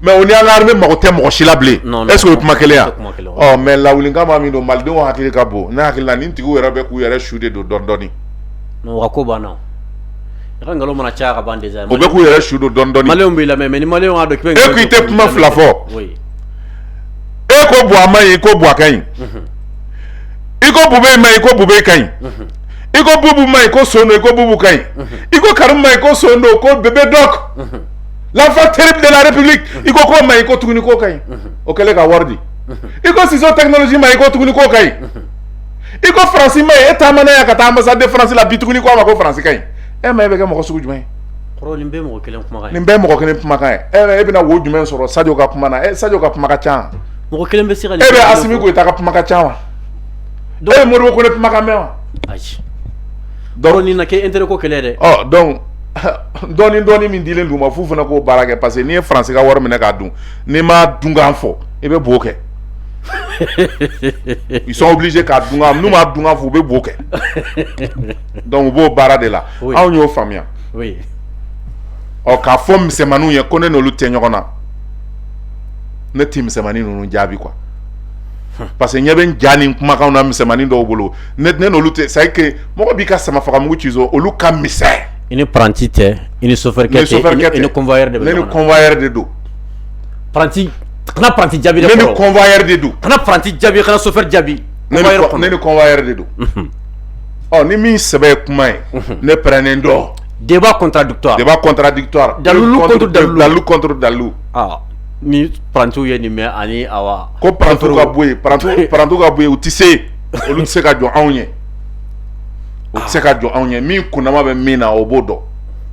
mais o ni an ka armée mago tɛ mɔgɔ si la bilen est ce que o ye kuma kelen ya mais lawulikan maa min don malidenw hakili ka bon ne hakili la nin tigiw yɛrɛ bɛ k'u yɛrɛ su de don dɔɔni. non wa ko banna. i ka nkalon mana caya ka ban déjà. o bɛ k'u yɛrɛ su don dɔɔni. maliyɛnw b'i lamɛn mais ni maliyɛnw y'a dɔn k'i bɛ. e ko i tɛ kuma fila fɔ. oui. e ko Buwa ma ɲi i ko Buwa ka ɲi. i ko Bube ma ɲi i ko Bube ka ɲi. i ko Bubu ma ɲi i ko Sondo i ko Bubu ka ɲi. i ko Karim ma ɲi i ko Sondo ko Bébé Doc. l'enfant terrible de la République i ko k'o ma ɲi i ko tuguni k'o ka ɲi. o kɛlen ka wari di. i ko Siso technologie ma ɲi i ko tuguni k'o ka ɲi. i ko Faransi ma ɲi e taamana yan ka taa ambassade de France la bi tuguni k'o ma ko Faransi ka ɲi. e ma e bɛ kɛ mɔgɔ sugu jumɛn ye. kɔrɔ nin bɛɛ mɔgɔ kelen kumakan ye. nin bɛɛ mɔgɔ kelen kumakan ye. e bɛna wo jumɛn sɔrɔ Sadio ka kuma na Sadio ka kuma ka ca. mɔgɔ kelen bɛ se ka. e bɛ Asimi Goyita ka kuma ka ca wa. e ye Modibo Kone kumakan mɛn wa. ayi. donc nin na kɛ intérêt ko kɛlɛ dɛ. donc dɔɔni min dilen d'u ma f'u fana k'o baara kɛ parce que n'i ye Faransi ka wari minɛ k'a dun n'i ma dunkan fɔ i bɛ bo kɛ. ils sont obligés k'a dunkan n'u ma dunkan fɔ u bɛ bo kɛ. donc u b'o baara de la. anw y'o faamuya. oui. k'a fɔ misɛnmaninw ye ko ne n'olu tɛ ɲɔgɔn na ne ti misɛnmanin ninnu jaabi quoi. parce que ɲɛ bɛ n ja ni kumakanw na misɛnmanin dɔw bolo ne n'olu tɛ c'est à dire que mɔgɔ b'i ka samafagamugu ci so olu ka misɛn. i ni paranti tɛ i ni chauffeur-kɛ tɛ i ni convoyeur de bɛ ɲɔgɔn na. ne ni convoyeur de don. paranti kana paranti jaabi dɛ. ne ni convoyeur de don. kana paranti jaabi kana chauffeur jaabi. ne ni convoyeur de don. ni min sɛbɛ ye kuma ye. ne pɛrɛnnen dɔn. débat contradictoire. Dalulu contre Dalulu. ni parantiw ye nin mɛn ani awa. ko parantiw ka bɔ yen parantiw ka bɔ yen u tɛ se olu tɛ se ka jɔ anw ye. u tɛ se ka jɔ anw ye min kunnama bɛ min na o b'o dɔn.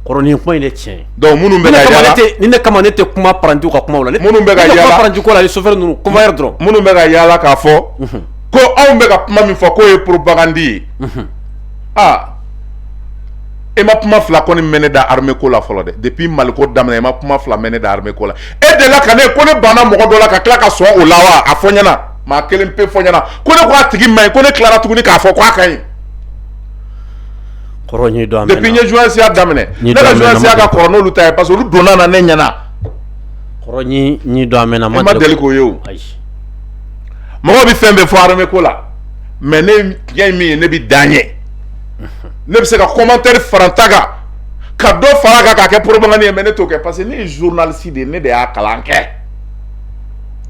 kɔrɔ nin kuma in de tiɲɛ. donc minnu bɛ ka yaala ni ne kama ne tɛ kuma parantiw ka kumaw la. minnu bɛ ka yaala paranti ko la ni chauffeur ninnu convoyeur dɔrɔn. minnu bɛ ka yaala k'a fɔ. ko anw bɛ ka kuma min fɔ k'o ye propagande ye. e ma kuma fila kɔni mɛn ne da armée ko la fɔlɔ dɛ depuis Mali ko daminɛ e ma kuma fila mɛn ne da armée ko la e de la ka ne ko ne banna mɔgɔ dɔ la ka tila ka sɔn o la wa a fɔ ɲɛna maa kelen pe fɔ ɲɛna ko ne ko a tigi man ɲi ko ne tilara tuguni k'a fɔ ko a ka ɲi. kɔrɔ ɲi dɔn depuis n ye journalisiya daminɛ ne ka journalisiya ka kɔrɔ n'olu ta ye parce que olu donna na ne ɲɛna. kɔrɔ ɲi dɔn a mɛnna ma deli k'o ye o. mɔgɔw bɛ fɛn bɛɛ fɔ armée ko la mais ne ɲɛ min ye ne bɛ dan ɲɛ. ne bɛ se ka commentaire fara n ta kan ka dɔ fara a kan k'a kɛ propagande ye mais ne t'o kɛ parce que ne ye journaliste de ye ne de y'a kalan kɛ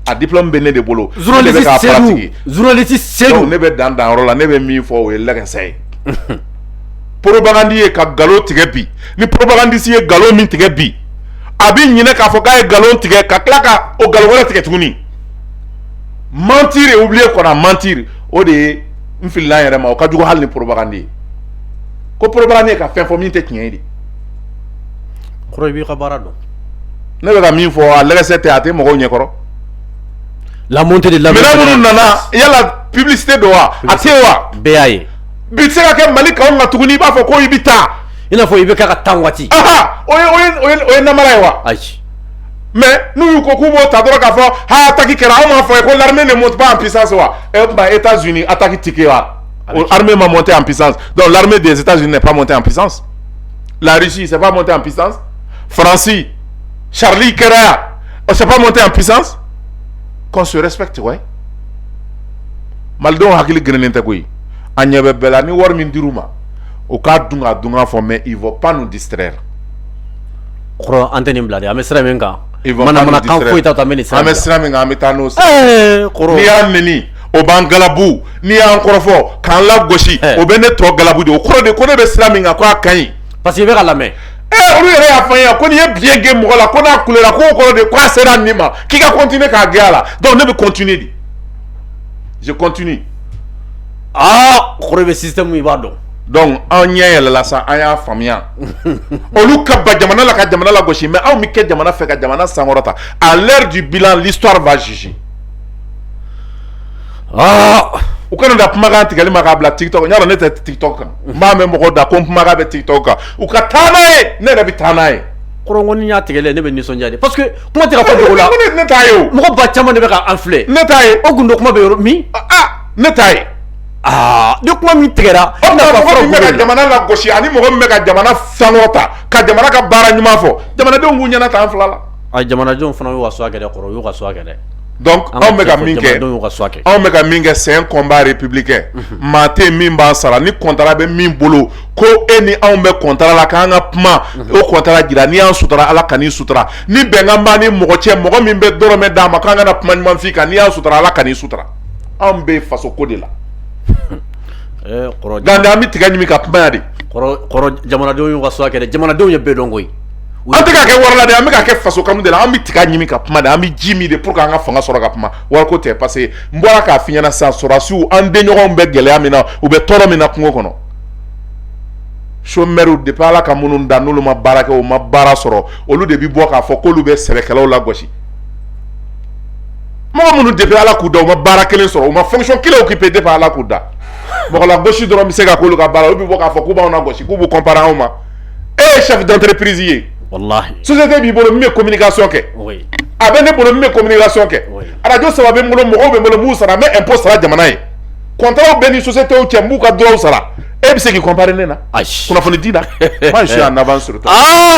a diplôme bɛ ne de bolo journaliste Seydou ne bɛ dan yɔrɔ la ne bɛ min fɔ o ye lɛgɛsɛ ye propagande ye ka galon tigɛ bi ni propagandiste ye galon min tigɛ bi a bɛ ɲinɛ k'a fɔ k'a ye galon tigɛ ka tila ka o galon wɛrɛ tigɛ tuguni mentir et oublier qu'on a mentir o de ye n filila n yɛrɛ ma o ka jugu hali ni propagande ye ko propagande ye ka fɛn fɔ min tɛ tiɲɛ ye de kɔrɔ i b'i ka baara dɔn ne bɛ ka min fɔ a lɛgɛsɛ tɛ a tɛ mɔgɔw ɲɛkɔrɔ la montée de la minɛn minnu nana yala publicité don wa a tɛ wa bɛɛ y'a ye bi tɛ se ka kɛ Mali kanw kan tuguni i b'a fɔ ko i bɛ taa i n'a fɔ i bɛ kɛ ka tan waati o ye namara ye wa ayi mais n'u y'u ko k'u b'o ta dɔrɔn k'a fɔ ha attaque kɛra anw m'a fɔ ko l'armée ne monte pas en puissance wa États-Unis attaque ti kɛ wa l'armée m'a monté en puissance donc l'armée des États-Unis n'est pas montée en puissance la Russie c'est pas monté en puissance France Charlie Kera c'est pas monté en puissance qu'on se respecte ouais maldenw hakili gɛrɛlen tɛ koyi a ɲɛ bɛ bɛɛ la ni wari min dir'u ma o k'a dun k'a dun k'a fɔ mais ils vont pas nous distraire kɔrɔ an tɛ nin bila de an bɛ sira min kan ils vont pas nous manamanakan foyi t'a to an bɛ nin sira an bɛ sira min kan an bɛ taa n'o sira kɔrɔ n'i y'a neni o b'an galabu n'i y'an kɔrɔfɔ k'an lagosi o bɛ ne tɔ galabu de o kɔrɔ de ko ne bɛ sira min kan ko a ka ɲi parce que i bɛ ka lamɛn olu yɛrɛ y'a fɔ n ye ko n'i ye biɲɛ gɛn mɔgɔ la ko n'a kulela k'o kɔrɔ de k'a sera nin ma k'i ka continuer k'a gɛn a la donc ne bɛ continuer de je continue kɔrɔ i bɛ système i b'a dɔn donc an ɲɛ yɛlɛla sa an y'a faamuya olu ka ba jamana la ka jamana lagosi mais anw bɛ kɛ jamana fɛ ka jamana sankɔrɔta à l'heure du bilan l'histoire va juger u kana da kumakan tigɛli ma k'a bila TikTok n y'a dɔn ne tɛ TikTok kan n b'a mɛn mɔgɔw da ko n kumakan bɛ TikTok kan u ka taa n'a ye ne yɛrɛ bɛ taa n'a ye kɔrɔ ko ni y'a tigɛlen ne bɛ nisɔndiya de parce que kuma tɛ ka fɔ dogo la ne t'a ye o mɔgɔ ba caman de bɛ ka an filɛ ne t'a ye o gundo kuma bɛ yɔrɔ min ne t'a ye ni kuma min tigɛra mɔgɔ min bɛ ka jamana lagosi ani mɔgɔ min bɛ ka jamana sankɔrɔta ka jamana ka baara ɲuman fɔ jamanadenw k'u ɲɛna ta an fila la jamanadenw fana y'u ka suwa kɛ dɛ kɔrɔ u y'u ka suwa kɛ dɛ donc anw bɛ ka min kɛ c'est un combat républicain maa tɛ min b'an sara ni contrat bɛ min bolo ko e ni anw bɛ contrat la k'an ka kuma o contrat jira n'i y'an sutura ala ka n'i sutura ni bɛnkan b'an ni mɔgɔ cɛ mɔgɔ min bɛ dɔrɔmɛ d'a ma k'an kana kuma ɲuman f'i kan n'i y'an sutura ala ka n'i sutura anw bɛ faso ko de la gande an bɛ tigɛ ɲimi ka kuma yan de kɔrɔ jamanadenw y'u ka suwa kɛ dɛ jamanadenw ye bɛɛ dɔn koyi an tɛ ka kɛ wari la de an bɛ ka kɛ faso kanu de la an bɛ tigɛ ɲimi ka kuma de an bɛ ji min de pour que an ka fanga sɔrɔ ka kuma wariko tɛ parce que n bɔra k'a f'i ɲɛna sisan sɔrɔdasiw an denɲɔgɔnw bɛ gɛlɛya min na u bɛ tɔɔrɔ min na kungo kɔnɔ chômeurs depuis ala ka minnu da n'olu ma baara kɛ u ma baara sɔrɔ olu de bɛ bɔ k'a fɔ k'olu bɛ sɛbɛkɛlaw lagosi mɔgɔ minnu depuis ala k'u da u ma baara kelen sɔrɔ u ma fonction kelen occupé depuis ala k'u da mɔgɔ lagosi dɔrɔn bɛ se ka k'olu ka baara olu bɛ bɔ k'a fɔ k'u b'anw lagosi k'u b'u comparer anw ma e ye chef d'entreprise ye wallahi société b'i bolo min bɛ communication kɛ a bɛ ne bolo min bɛ communication kɛ radio saba bɛ n bolo mɔgɔw bɛ n bolo m'u sara n bɛ impôt sara jamana ye contrat bɛ ni société cɛ n b'u ka droit sara e bɛ se k'i comparer ne na kunnafoni di la moi je suis en avance sur toi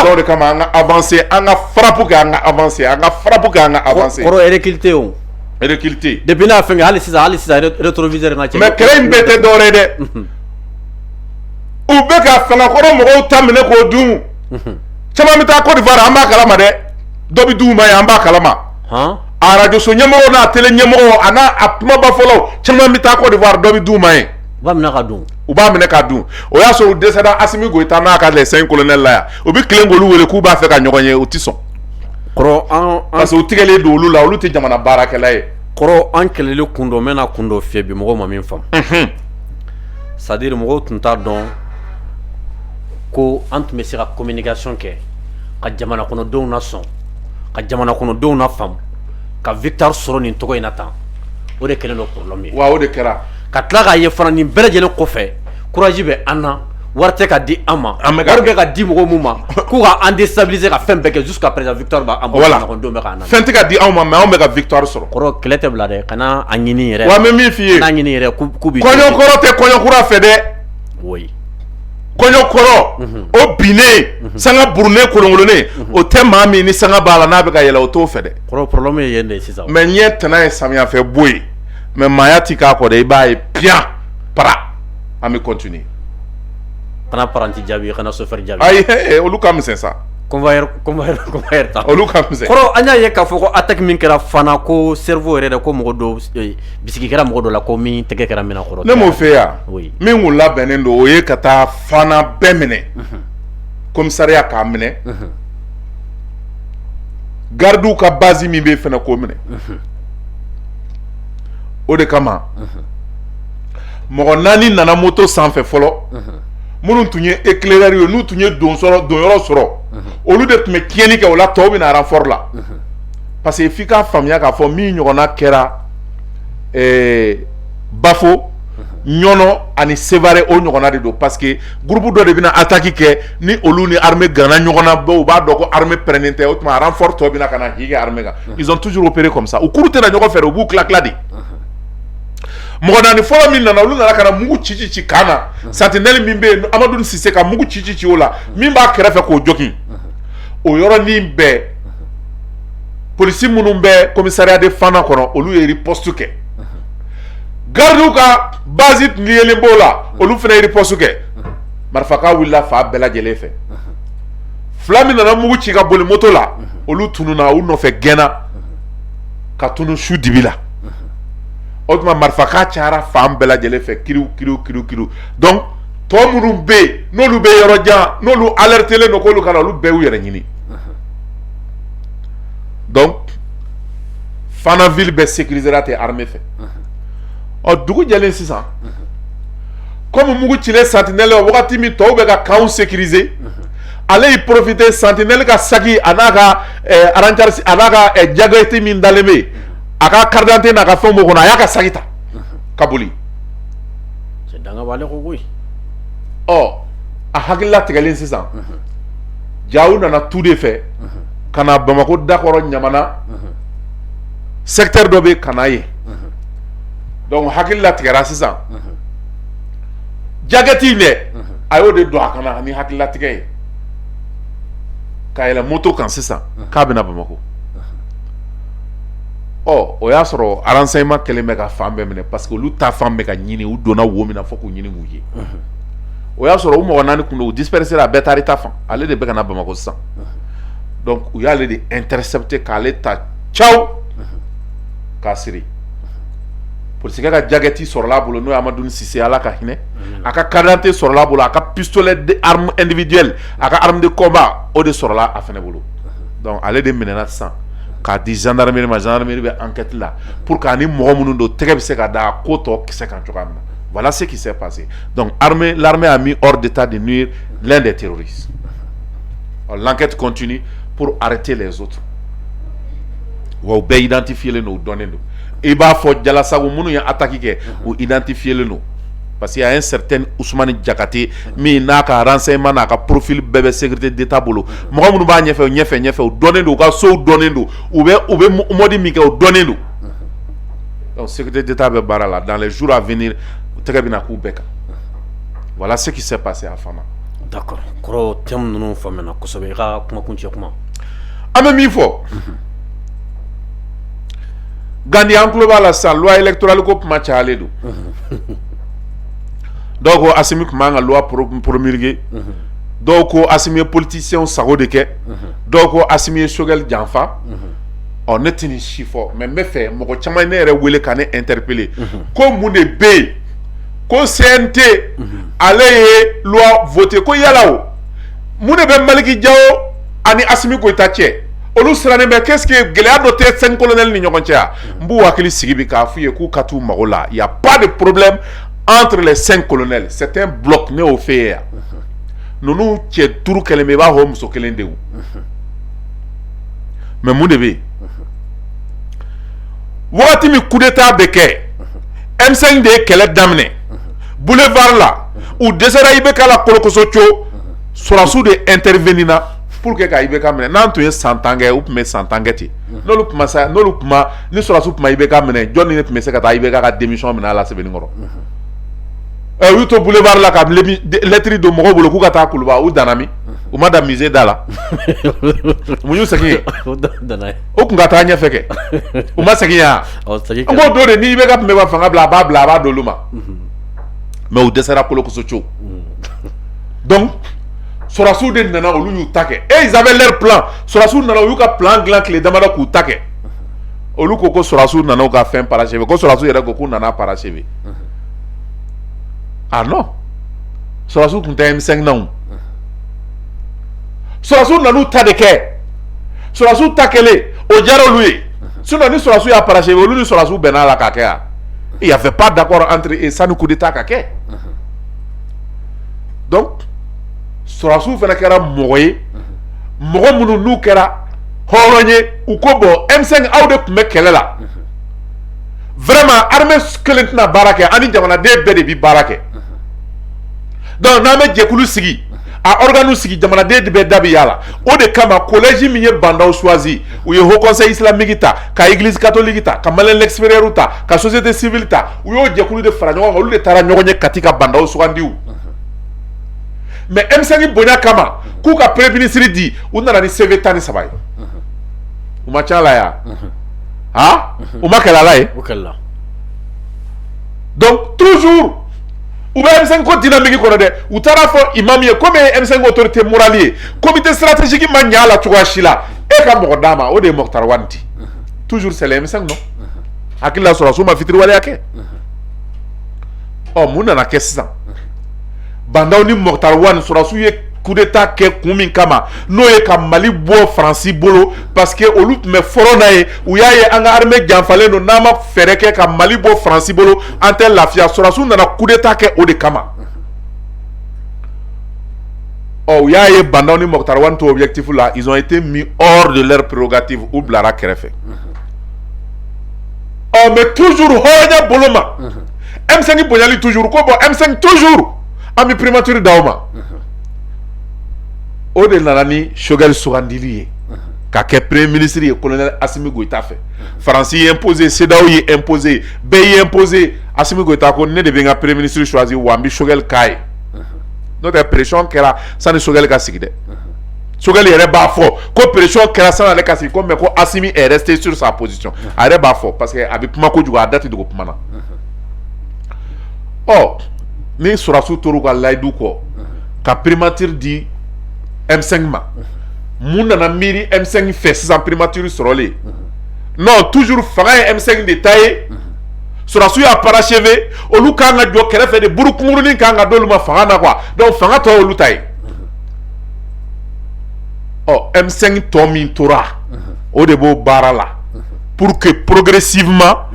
donc de kama an ka avancer an ka frappe kɛ an ka avancer an ka frappe kɛ an ka avancer kɔrɔ recruter o recruter depuis n'a fɛngɛ hali sisan rétroviseur na cɛ mais kɛlɛ in bɛɛ tɛ dɔwɛrɛ ye dɛ u bɛ ka fangakɔrɔ mɔgɔw ta minɛ k'o dun caman bɛ taa Côte d'Ivoire an b'a kalama dɛ dɔ bɛ d'u ma ye an b'a kalama a radio so ɲɛmɔgɔw n'a télé ɲɛmɔgɔw a n'a a kumaba fɔlɔw caman bɛ taa Côte d'Ivoire dɔ bɛ d'u ma ye u b'a minɛ ka dun u b'a minɛ ka dun o y'a sɔrɔ u dɛsɛra Asimi Goïta n'a ka les 5 colonels la yan u bɛ tilen k'olu wele k'u b'a fɛ ka ɲɔgɔn ye u tɛ sɔn parce que u tigɛlen don olu la olu tɛ jamana baarakɛla ye kɔrɔ an kɛlɛli kun dɔ n bɛna kun dɔ fiyɛ bi mɔgɔw ma min faamu c'est à dire mɔgɔw tun t'a dɔn ko an tun bɛ se ka communication kɛ ka jamana kɔnɔdenw na sɔn ka jamana kɔnɔdenw na faamu ka victoire sɔrɔ nin tɔgɔ in na tan o de kɛlen don problème ye wa o de kɛra ka tila k'a ye fana nin bɛɛ lajɛlen kɔfɛ courage bɛ an na wari tɛ ka di an ma wari bɛ ka di mɔgɔw min ma k'u ka an déstabiliser ka fɛn bɛɛ kɛ jusqu'à présent victoire b'an bolo jamanadenw bɛ k'a na fɛn tɛ ka di anw ma mais anw bɛ ka victoire sɔrɔ kɔrɔ kɛlɛ tɛ bila dɛ kana a ɲini yɛrɛ wa n bɛ min f'i ye n'a ɲini yɛrɛ k'u b'i kɔɲɔkɔrɔ tɛ kɔɲɔkura fɛ dɛ oui kɔɲɔkɔrɔ o binnen sanga burunnen kolonkolonne o tɛ maa min ni sanga b'a la n'a bɛ ka yɛlɛ o t'o fɛ dɛ kɔrɔ problème ye yen de sisan mais ɲɛ tana ye samiyafɛ bo ye mais maaya ti k'a kɔ dɛ i b'a ye bien para an bɛ continuer kana paranti jaabi kana chauffeur jaabi ayi olu ka misɛn sa convoyeur ta olu ka misɛn kɔrɔ an y'a ye k'a fɔ ko attaque min kɛra Fana ko cerveau yɛrɛ de ko mɔgɔ dɔ bisiki kɛra mɔgɔ dɔ la ko min tɛgɛ kɛra mina kɔrɔ ne m'o fɛ yan oui min kun labɛnnen don o ye ka taa Fana bɛɛ minɛ commissariat k'a minɛ gardiw ka base min bɛ fɛnɛ k'o minɛ o de kama mɔgɔ 4 nana moto sanfɛ fɔlɔ minnu tun ye éclaireur ye n'u tun ye donyɔrɔ sɔrɔ olu de tun bɛ tiɲɛni kɛ o la tɔw bɛ na renfort la parce que f'i k'a faamuya k'a fɔ min ɲɔgɔnna kɛra Bafo Ɲɔnɔ ani Sevare o ɲɔgɔnna de don parce que groupe dɔ de bɛna attaque kɛ ni olu ni armée gana ɲɔgɔnna u b'a dɔn ko armée pɛrɛnnen tɛ o tuma renfort tɔw bɛna ka na hige armée kan ils ont toujours opéré comme ça u kuru tɛna ɲɔgɔn fɛ u b'u tila de mɔgɔ naani fɔlɔ min nana olu nana ka na mugu ci kan na sentinelle min bɛ yen Amadu Sise ka mugu ci o la min b'a kɛrɛfɛ k'o jogin o yɔrɔnin bɛɛ polisi minnu bɛ commissariat de Fana kɔnɔ olu ye riposte kɛ gardiw ka base tun yelen b'o la olu fana ye riposte kɛ marifaka wulila fa bɛɛ lajɛlen fɛ fila min nana mugu ci ka boli moto la olu tununa u nɔfɛ gɛnna ka tunu su dibi la o tuma marifaka cayara fan bɛɛ lajɛlen fɛ kiriw donc tɔ minnu bɛ yen n'olu bɛ yɔrɔ jan n'olu alertelen don k'olu kana olu bɛɛ y'u yɛrɛ ɲini donc Fana ville bɛ sécurisera ten armée fɛ ɔ dugu jɛlen sisan comme mugu cilen sentinelle wagati min tɔw bɛ ka camp sécuriser ale y'i profiter sentinelle ka saki a n'a ka arancari a n'a ka jaguette min dalen bɛ yen a ka carte d'identité n'a ka fɛnw b'o kɔnɔ a y'a ka saki ta ka boli c'est dangabale ko koyi ɔ a hakilila tigɛlen sisan jaw nana tu de fɛ ka na Bamako dakɔrɔ ɲamana secteur dɔ bɛ kana ye donc hakilila tigɛra sisan jaguette in dɛ a y'o de don a kana ni hakilila tigɛ ye ka yɛlɛ moto kan sisan k'a bɛna Bamako ɔ o y'a sɔrɔ renseignement kɛlen bɛ ka fan bɛɛ minɛ parce que olu ta fan bɛ ka ɲini u donna wo min na fo k'u ɲini k'u ye o y'a sɔrɔ u mɔgɔ 4 kun don u dispersera a bɛɛ taara i ta fan ale de bɛ ka na Bamako sisan donc u y'ale de intercepter k'ale ta caw k'a siri polisikɛ ka jaguette sɔrɔla a bolo n'o ye Amadu Sise Ala ka hinɛ a ka carte d'identité sɔrɔla a bolo a ka pistolet de arme individuelle a ka arme de combat o de sɔrɔla a fɛnɛ bolo donc ale de minɛna sisan k'a di gendarmerie ma gendarmerie bɛ enquête la pour que ani mɔgɔ minnu don tɛgɛ bɛ se ka da a ko tɔ kisɛ kan cogoya min na voilà ce qui s'est passé donc l'armée a mis hors d'état de nuire l'un des terroristes l'enquête continue pour arrêter les autres wa u bɛɛ identifié don u dɔnnen don i b'a fɔ Jalasago minnu ye attaque kɛ u identifié don parce qu'il y a un certain Ousmane Diakate min n'a ka renseignement n'a ka profil bɛɛ bɛ sécurité d'état bolo mɔgɔ minnu b'a ɲɛfɛ u dɔnnen don u ka sow dɔnnen don u bɛ mɔdi min kɛ u dɔnnen don donc sécurité d'état bɛ baara la dans les jours à venir u tɛgɛ bɛna k'u bɛɛ kan voilà ce qui s'est passé à Fana. d'accord kɔrɔ thème ninnu faamuyana kosɛbɛ i ka kumakuncɛ kuma an bɛ min fɔ Gandi an tulo b'a la sisan loi électorale ko kuma cayalen don dɔw ko Asimi tun b'an ka loi promulguer dɔw ko Asimi ye politicien sago de kɛ dɔw ko Asimi ye Choguel janfa ɔ ne tɛ nin si fɔ mais n bɛ fɛ mɔgɔ caman ne yɛrɛ wele ka ne interpeller ko mun de bɛ yen ko CNT ale ye loi voter ko yala o mun de bɛ Maliki Jawo ani Asimi Goyita cɛ olu sirannen bɛ qu'est-ce que gɛlɛya dɔ tɛ 5 colonels ni ɲɔgɔn cɛ wa n b'u hakili sigi bi k'a f'u ye k'u ka t'u mago la y a pas de problème entre les 5 colonels c'est un bloc ne y'o f'e ye yan ninnu cɛ 5 kɛlen bɛ i b'a fɔ muso 1 de y'u mais mun de bɛ yen wagati min coup d'état bɛ kɛ M5 de ye kɛlɛ daminɛ boulevard la u dɛsɛra IBK la kolokoso sɔrɔsiw de intervenir pour que ka IBK minɛ n'an tun ye san 10 kɛ u tun bɛ san 10 kɛ ten n'olu kuma ni sɔrɔsiw tun ma IBK minɛ jɔn ni ne tun bɛ se ka taa IBK ka démission minɛ a la Sɛbɛnnikɔrɔ u y'u to boulevard la ka lettre don mɔgɔw bolo k'u ka taa Kuluba u danna min u ma da musée da la mun y'u segin yen o tun ka taa ɲɛfɛ kɛ u ma segin yan an b'o don de ni IBK tun bɛ fanga bila a b'a d'olu ma mais u dɛsɛra kolokoso donc Sorasu de nana olu y'u ta kɛ. Et ils avaient leur plan. Sorasu nana olu ka plan dilan tile damadɔ k'u ta kɛ. Olu ko Sorasu nana u ka fɛn parachever. Ko Sorasu yɛrɛ ko k'u nana parachever. Ah non. Sorasu tun tɛ M5 na o. Sorasu nana u ta de kɛ. Sorasu ta kɛlen o diyara olu ye. Sinon ni Sorasu y'a parachever olu ni Sorasu bɛnna la k'a kɛ yan. Il y avait pas d'accord entre eux sani coup d'état ka kɛ. Donc Sorasu fana kɛra mɔgɔ ye mɔgɔ minnu n'u kɛra hɔrɔn ye u ko bon M5 aw de tun bɛ kɛlɛ la vraiment armée kelen tɛna baara kɛ ani jamanaden bɛɛ de bi baara kɛ donc n'an bɛ jɛkulu sigi a organe sigi jamanaden de bɛ da bi yala o de kama collège min ye bandaw choisi u ye haut conseil islamique ta ka église catholique ta ka malien l'expérieur ta ka société civile ta u y'o jɛkulu de fara ɲɔgɔn kan olu de taara ɲɔgɔn ye kati ka bandaw sugandi mais M5 bonya kama k'u ka premier ministre di u nana ni CV 13 ye u ma ca la ya u ma kɛla la ye donc toujours u bɛ M5 ko dynamique kɔnɔ dɛ u taara fɔ imam ye comme M5 autorité morale ye comité stratégique ma ɲa la cogoya si la e ka mɔgɔ d'a ma o de ye Mokhtar Wane di toujours c'est le M5 non hakili la Sorasu ma fitiriwaleya kɛ mun nana kɛ sisan bandaw ni Mokhtar Wane Sorasu ye coup d'état kɛ kun min kama n'o ye ka Mali bɔ Faransi bolo parce que olu tun bɛ fɔlɔ na ye u y'a ye an ka armée janfalen don n'an ma fɛɛrɛ kɛ ka Mali bɔ Faransi bolo an tɛ lafiya Sorasu nana coup d'état kɛ o de kama u y'a ye bandaw ni Mokhtar Wane to objectif la ils ont été mis hors de leur prérogative u bilara kɛrɛfɛ mais toujours hɔrɔnya bolo ma M5 bonyali toujours ko bon M5 toujours an bɛ primature d'aw ma o de nana ni Choguel sugandili ye ka kɛ premier ministre ye colonel Assimi Goïta fɛ Faransi ye imposé CEDEAO ye imposé bɛɛ ye imposé Assimi Goïta ko ne de bɛ n ka premier ministre choisi wa n bɛ Choguel k'a ye n'o tɛ pression kɛra sani Choguel ka sigi dɛ Choguel yɛrɛ b'a fɔ ko pression kɛra sani ale ka sigi ko mais ko Assimi est resté sur sa position a yɛrɛ b'a fɔ parce que a bɛ kuma kojugu a da tɛ dogo kuma na ni Sorasu tor'u ka layidu kɔ ka primature di M5 ma mun nana miiri M5 fɛ sisan primature sɔrɔlen non toujours fanga ye M5 de ta ye Sorasu y'a parachever olu kan ka jɔ kɛrɛfɛ de burukunkurunin kan ka d'olu ma fanga na quoi donc fanga tɔ olu ta ye M5 tɔ min tora o de b'o baara la pour que progressivement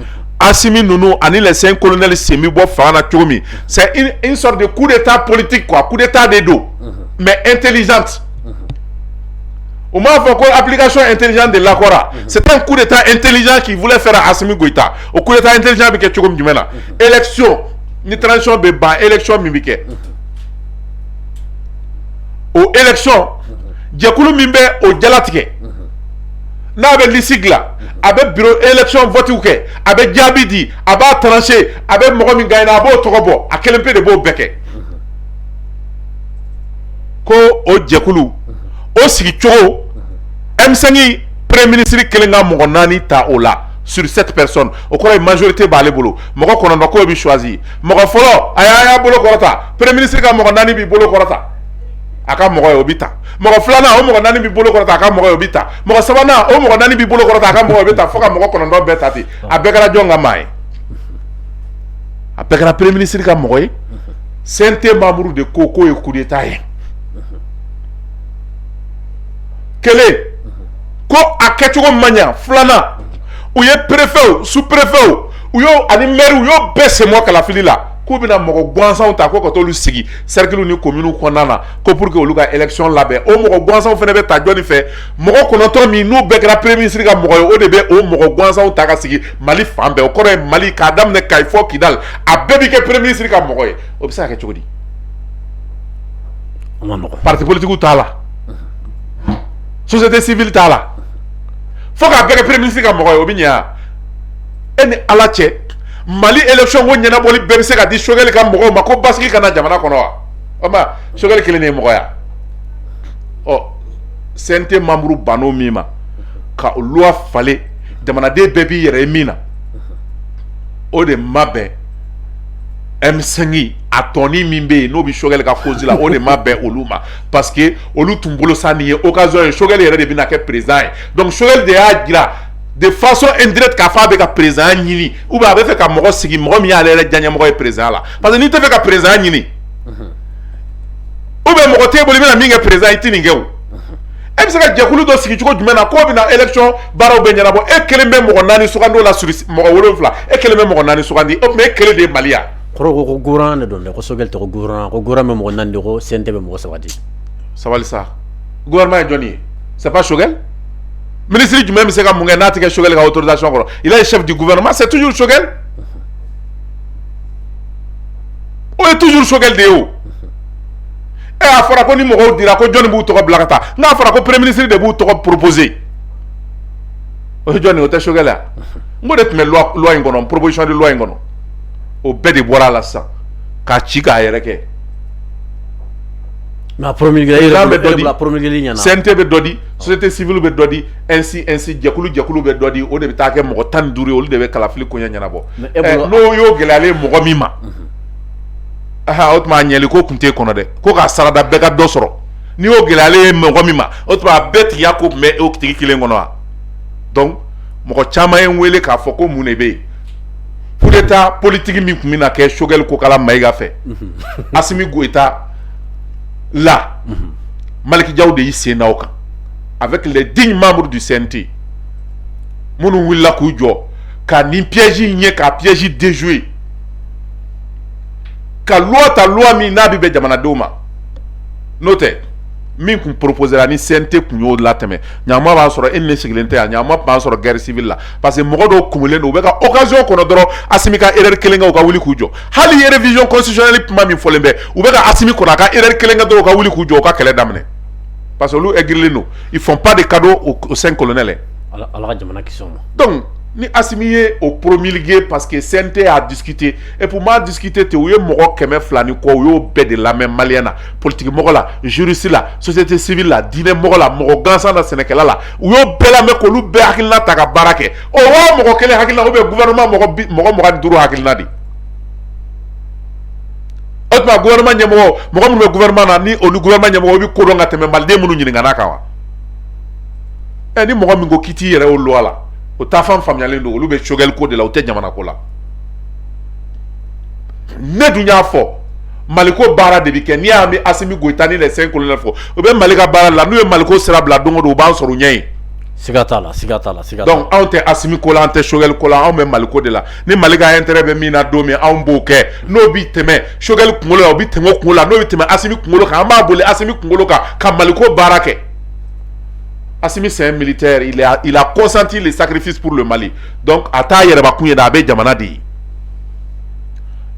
Assimi Nounou ani les 5 colonels Semi bɔ fanga na cogo min c'est une sorte de coup d'état politique quoi coup d'état de do mais intelligente on m'a fait quoi application intelligente de l'accord c'est un coup d'état intelligent qui voulait faire à Assimi Goïta au coup d'état intelligent bi kɛ cogo min jumɛn na élection ni transition bɛ ban élection min bi kɛ o élection jɛkulu min bɛ o jalatigɛ n'a bɛ liste dilan a bɛ bureau élection vote kɛ a bɛ jaabi di a b'a trancher a bɛ mɔgɔ min gagné a b'o tɔgɔ bɔ a kelen pe de b'o bɛɛ kɛ ko o jɛkulu o sigi cogo M5 premier ministre kelen ka mɔgɔ 4 ta o la sur 7 personnes o kɔrɔ ye majorité b'ale bolo mɔgɔ 9 k'o bi choisi mɔgɔ fɔlɔ a y'a bolo kɔrɔta premier ministre ka mɔgɔ 4 b'i bolo kɔrɔta a ka mɔgɔ ye o bi ta mɔgɔ filanan o mɔgɔ 4 b'i bolo kɔrɔta a ka mɔgɔ ye o bi ta mɔgɔ sabanan o mɔgɔ 4 b'i bolo kɔrɔta a ka mɔgɔ ye o bi ta fo ka mɔgɔ 9 bɛɛ ta ten a bɛɛ kɛra jɔn ka maa ye a bɛɛ kɛra premier ministre ka mɔgɔ ye CNT membre de ko k'o ye coup d'état ye kelen ko a kɛcogo man ɲa filanan u ye préfet sous préfet u y'o ani maire u y'o bɛɛ senbɔ kalafili la k'u bɛna mɔgɔ gansanw ta ko ka t'olu sigi cercle ni commune kɔnɔna na ko pour que olu ka élection labɛn o mɔgɔ gansanw fana bɛ ta jɔnni fɛ mɔgɔ 9 min n'u bɛɛ kɛra premier ministre ka mɔgɔ ye o de bɛ o mɔgɔ gansanw ta ka sigi Mali fan bɛɛ o kɔrɔ ye Mali k'a daminɛ Kayi fɔ Kidal a bɛɛ bi kɛ premier ministre ka mɔgɔ ye o bɛ se ka kɛ cogo di parti politique t'a la société civile t'a la fo k'a bɛɛ kɛ premier ministre ka mɔgɔ ye o bɛ ɲɛ e ni Ala cɛ Mali élection ko ɲɛnabɔli bɛɛ bɛ se ka di Choguel ka mɔgɔw ma ko basigi kana jamana kɔnɔ wa o ma Choguel kelen de ye mɔgɔ ya CNT membre bano min ma ka loi falen jamanaden bɛɛ b'i yɛrɛ ye min na o de ma bɛn M5 a tɔni min bɛ yen n'o bɛ Choguel ka cause la o de ma bɛn olu ma parce que olu tun bolo sa nin ye occasion ye Choguel yɛrɛ de bɛna kɛ président ye donc Choguel de y'a jira de façon indirecte k'a fɔ a bɛ ka président ɲini ou bien a bɛ fɛ ka mɔgɔ sigi mɔgɔ min y'ale yɛrɛ diyaɲɛmɔgɔ ye président la parce que n'i tɛ fɛ ka président ɲini ou bien mɔgɔ t'e bolo i bɛna min kɛ président i tɛ nin kɛ o e bɛ se ka jɛkulu dɔ sigi cogo jumɛn na k'o bɛna élection baaraw bɛ ɲɛnabɔ e kelen bɛ mɔgɔ 4 sugandi o la sur mɔgɔ 7 e kelen bɛ mɔgɔ 4 sugandi o tuma e kelen de ye Mali ya. Kɔrɔ ko gouvernement de don dɛ ko Choguel tɛ ko gouvernement bɛ mɔgɔ 4 de ko CNT bɛ mɔgɔ 3 de. Sabali sa gouvernement ye jɔnni ye c'est pas Choguel ministre jumɛn bɛ se ka mun kɛ n'a tɛ kɛ Choguel ka autorisation kɔrɔ il est chef du gouvernement c'est toujours Choguel o ye toujours Choguel de ye o. A fɔra ko ni mɔgɔw dira ko jɔnni b'u tɔgɔ bila ka taa n'a fɔra ko premier ministre de b'u tɔgɔ proposer o ye jɔnni o tɛ Choguel ya n ko de tun bɛ loi in kɔnɔ proposition de loi in kɔnɔ o bɛɛ de bɔra a la sisan k'a ci k'a yɛrɛ kɛ. mais a promulgué CNT bɛ dɔ di société civile bɛ dɔ di ainsi jɛkulu bɛ dɔ di o de bɛ taa kɛ mɔgɔ 15 ye olu de bɛ kalafili koɲɛ ɲɛnabɔ n'o y'o gɛlɛyalen mɔgɔ min ma. O tuma a ɲɛli ko tun tɛ kɔnɔ dɛ ko k'a sarada bɛɛ ka dɔ sɔrɔ n'i y'o gɛlɛyalen ye mɔgɔ min ma o tuma a bɛɛ tigiya ko tun bɛ o tigi kelen kɔnɔ wa donc mɔgɔ caman ye n wele k'a fɔ ko mun de bɛ yen coup d'état politique min tun bɛna kɛ Choguel ko kala Mayiga fɛ Assimi Goïta là Maliki Diaw de y'i sen da o kan avec les dignes membres du CNT minnu wulila k'u jɔ ka nin piège in ye ka piège déjouer ka loi ta loi min n'a bɛ bɛn jamanadenw ma n'o tɛ min kun proposera ni CNT kun y'o latɛmɛ ɲaama b'a sɔrɔ e ni ne sigilen tɛ yan ɲaama b'a sɔrɔ guerre civile la parce que mɔgɔ dɔw kumulen don u bɛ ka occasion kɔnɔ dɔrɔn Assimi ka erreur kelen kɛ u ka wuli k'u jɔ hali révision constitutionnelle kuma min fɔlen bɛ u bɛ ka Assimi kɔnɔ a ka erreur kelen kɛ dɔrɔn u ka wuli k'u jɔ u ka kɛlɛ daminɛ parce que olu aigrilen don ils font pas de cadeaux aux 5 colonels. Ala ka jamana kisi o ma. Donc ni Assimi ye o promulgué parce que CNT a discuté et pour moi discuter te u ye mɔgɔ 200 ni kɔ u y'o bɛɛ de lamɛn malien na politique mɔgɔ la juriste la société civile la diinɛ mɔgɔ la mɔgɔ gansan na sɛnɛkɛla la u y'o bɛɛ lamɛn k'olu bɛɛ hakilina ta ka baara kɛ o waa mɔgɔ kelen hakilina ou bien gouvernement mɔgɔ 25 hakilina de o tuma gouvernement ɲɛmɔgɔ mɔgɔ minnu bɛ gouvernement na ni olu gouvernement ɲɛmɔgɔ u bɛ ko dɔn ka tɛmɛ maliden minnu ɲininka n'a kan wa ni mɔgɔ min ko k'i t'i yɛrɛ o loi la o ta fan faamuyalen don olu bɛ Choguel ko de la o tɛ jamana ko la ne dun y'a fɔ Mali ko baara de bɛ kɛ n'i y'a mɛn Assimi Goïta ni les 5 colonels fɔ u bɛ Mali ka baara la n'u ye Mali ko sira bila don o don u b'an sɔrɔ u ɲɛ yen. Siga t'a la. Donc anw tɛ Assimi ko la an tɛ Choguel ko la anw bɛ Mali ko de la ni Mali ka intérêt bɛ min na don min anw b'o kɛ n'o bɛ tɛmɛ Choguel kunkolo la o bɛ tɛmɛ o kunkolo la n'o bɛ tɛmɛ Assimi kunkolo kan an b'a boli Assimi kunkolo kan ka Mali ko baara kɛ. Assimi c'est un militaire, il a consenti les sacrifices pour le Mali. Donc à ta yɛrɛba kun ye da a bɛ jamana de ye.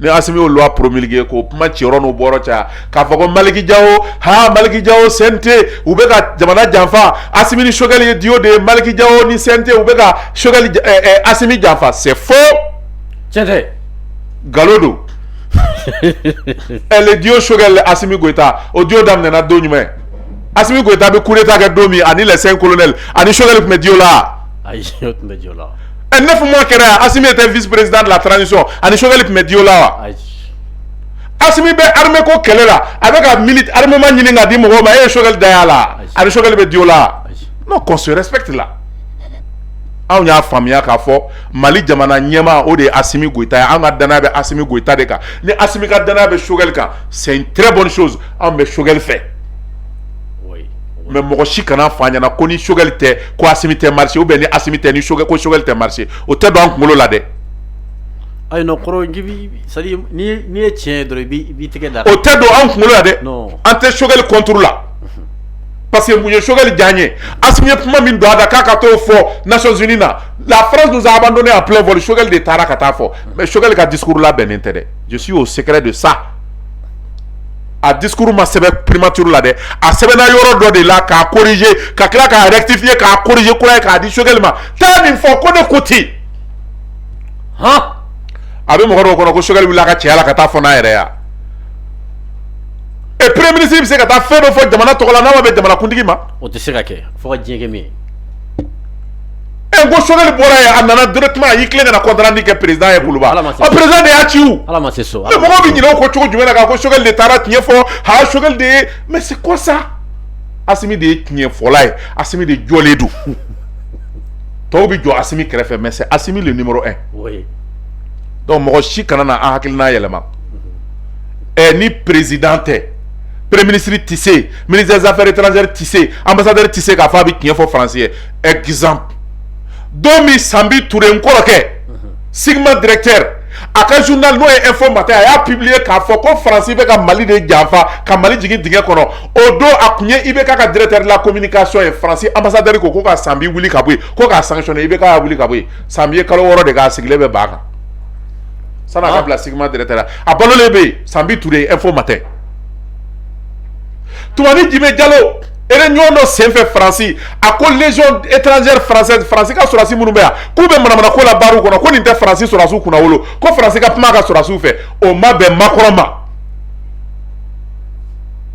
Ni Assimi o loi promulgué ko kuma cɛyɔrɔ n'o bɔrɔ caya k'a fɔ ko Maliki Diaw CNT u bɛ ka jamana janfa Assimi ni Choguel ye dio de ye Maliki Diaw ni CNT u bɛ ka Choguel Assimi janfa c'est faux. Tiɲɛ tɛ. Galon don. Le dio Choguel Assimi Goïta o dio daminɛna don jumɛn. Assimi Goïta bɛ coup d'état kɛ don min ani les 5 colonels ani Choguel tun bɛ dio la. Ayi o tun bɛ dio la. 9 mois kɛra Assimi était vice-président de la transition ani Choguel tun bɛ dio la wa. Assimi bɛ armée ko kɛlɛ la a bɛ ka armement ɲini k'a di mɔgɔw ma e ye Choguel da y'a la ani Choguel bɛ dio la. Non qu'on se respecte là. Anw y'a faamuya k'a fɔ Mali jamana ɲɛmaa o de ye Assimi Goïta ye an ka danaya bɛ Assimi Goïta de kan ni Assimi ka danaya bɛ Choguel kan c'est une très bonne chose anw bɛ Choguel fɛ. Mais mɔgɔ si kana fɔ an ɲɛna ko ni Choguel tɛ ko Assimi tɛ marché ou bien ni Assimi tɛ ni Choguel ko Choguel tɛ marché o tɛ don an kunkolo la dɛ. Ayi non kɔrɔ c'est à dire ni ye tiɲɛ ye dɔrɔn i b'i tɛgɛ da. O tɛ don an kunkolo la dɛ. An tɛ Choguel contre la. Parce que mun ye Choguel diya n ye Assimi ye kuma min don a da k'a ka t'o fɔ Nations Unies na la France nous a abandonné en plein vol Choguel de taara ka taa fɔ mais Choguel ka discours labɛnnen tɛ dɛ je suis au secret de ça. A discours ma sɛbɛn primature la dɛ a sɛbɛnna yɔrɔ dɔ de la k'a corriger ka tila k'a rectifier k'a corriger kura ye k'a di Choguel ma taa nin fɔ ko ne ko ten a bɛ mɔgɔ dɔw kɔnɔ ko Choguel wulila a ka cɛya la ka taa fɔ n'a yɛrɛ ya et premier ministre bɛ se ka taa fɛn dɔ fɔ jamana tɔgɔ la n'a ma bɛn jamanakuntigi ma o tɛ se ka kɛ fo ka diɲɛ kɛ min ye n ko Choguel bɔra yen a nana directement a y'i tilen ka na contrat kɛ président ye Kuluba président de y'a ci o Ala ma se so mais mɔgɔw bɛ ɲinɛ o ko cogo jumɛn na k'a ko Choguel de taara tiɲɛ fɔ Choguel de ye mais c'est quoi ça Assimi de ye tiɲɛ fɔla ye Assimi de jɔlen don tɔw bɛ jɔ Assimi kɛrɛfɛ mais c'est Assimi le numéro 1 oui donc mɔgɔ si kana na an hakilina yɛlɛma ni président tɛ premier ministre tɛ se ministre des affaires étrangères tɛ se ambassadeur tɛ se k'a fɔ a bɛ tiɲɛ fɔ faransi ye exemple don min Sambi Touré n kɔrɔkɛ Sigma directeur a ka journal n'o ye Info Matin a y'a publier k'a fɔ ko faransi bɛ ka Mali de janfa ka Mali jigin dingɛ kɔnɔ o don a tun ye IBK ka directeur de la communication ye faransi ambassadeur ko ka Sambi wuli ka bɔ yen ko k'a sanctionner IBK y'a wuli ka bɔ yen Sambi ye kalo 6 de k'a sigilen bɛ ban kan san'a ka bila Sigma directeur la a balolen bɛ yen Sambi Touré Info Matin Toumani Djimé Diallo réunion dɔ senfɛ faransi a ko légion étrangère française faransi ka sɔrɔdasi minnu bɛ yan k'u bɛ manamana ko la baaraw kɔnɔ ko nin tɛ faransi sɔrɔdasiw kunna wolo ko faransi ka kuma ka sɔrɔdasiw fɛ o ma bɛn Macron ma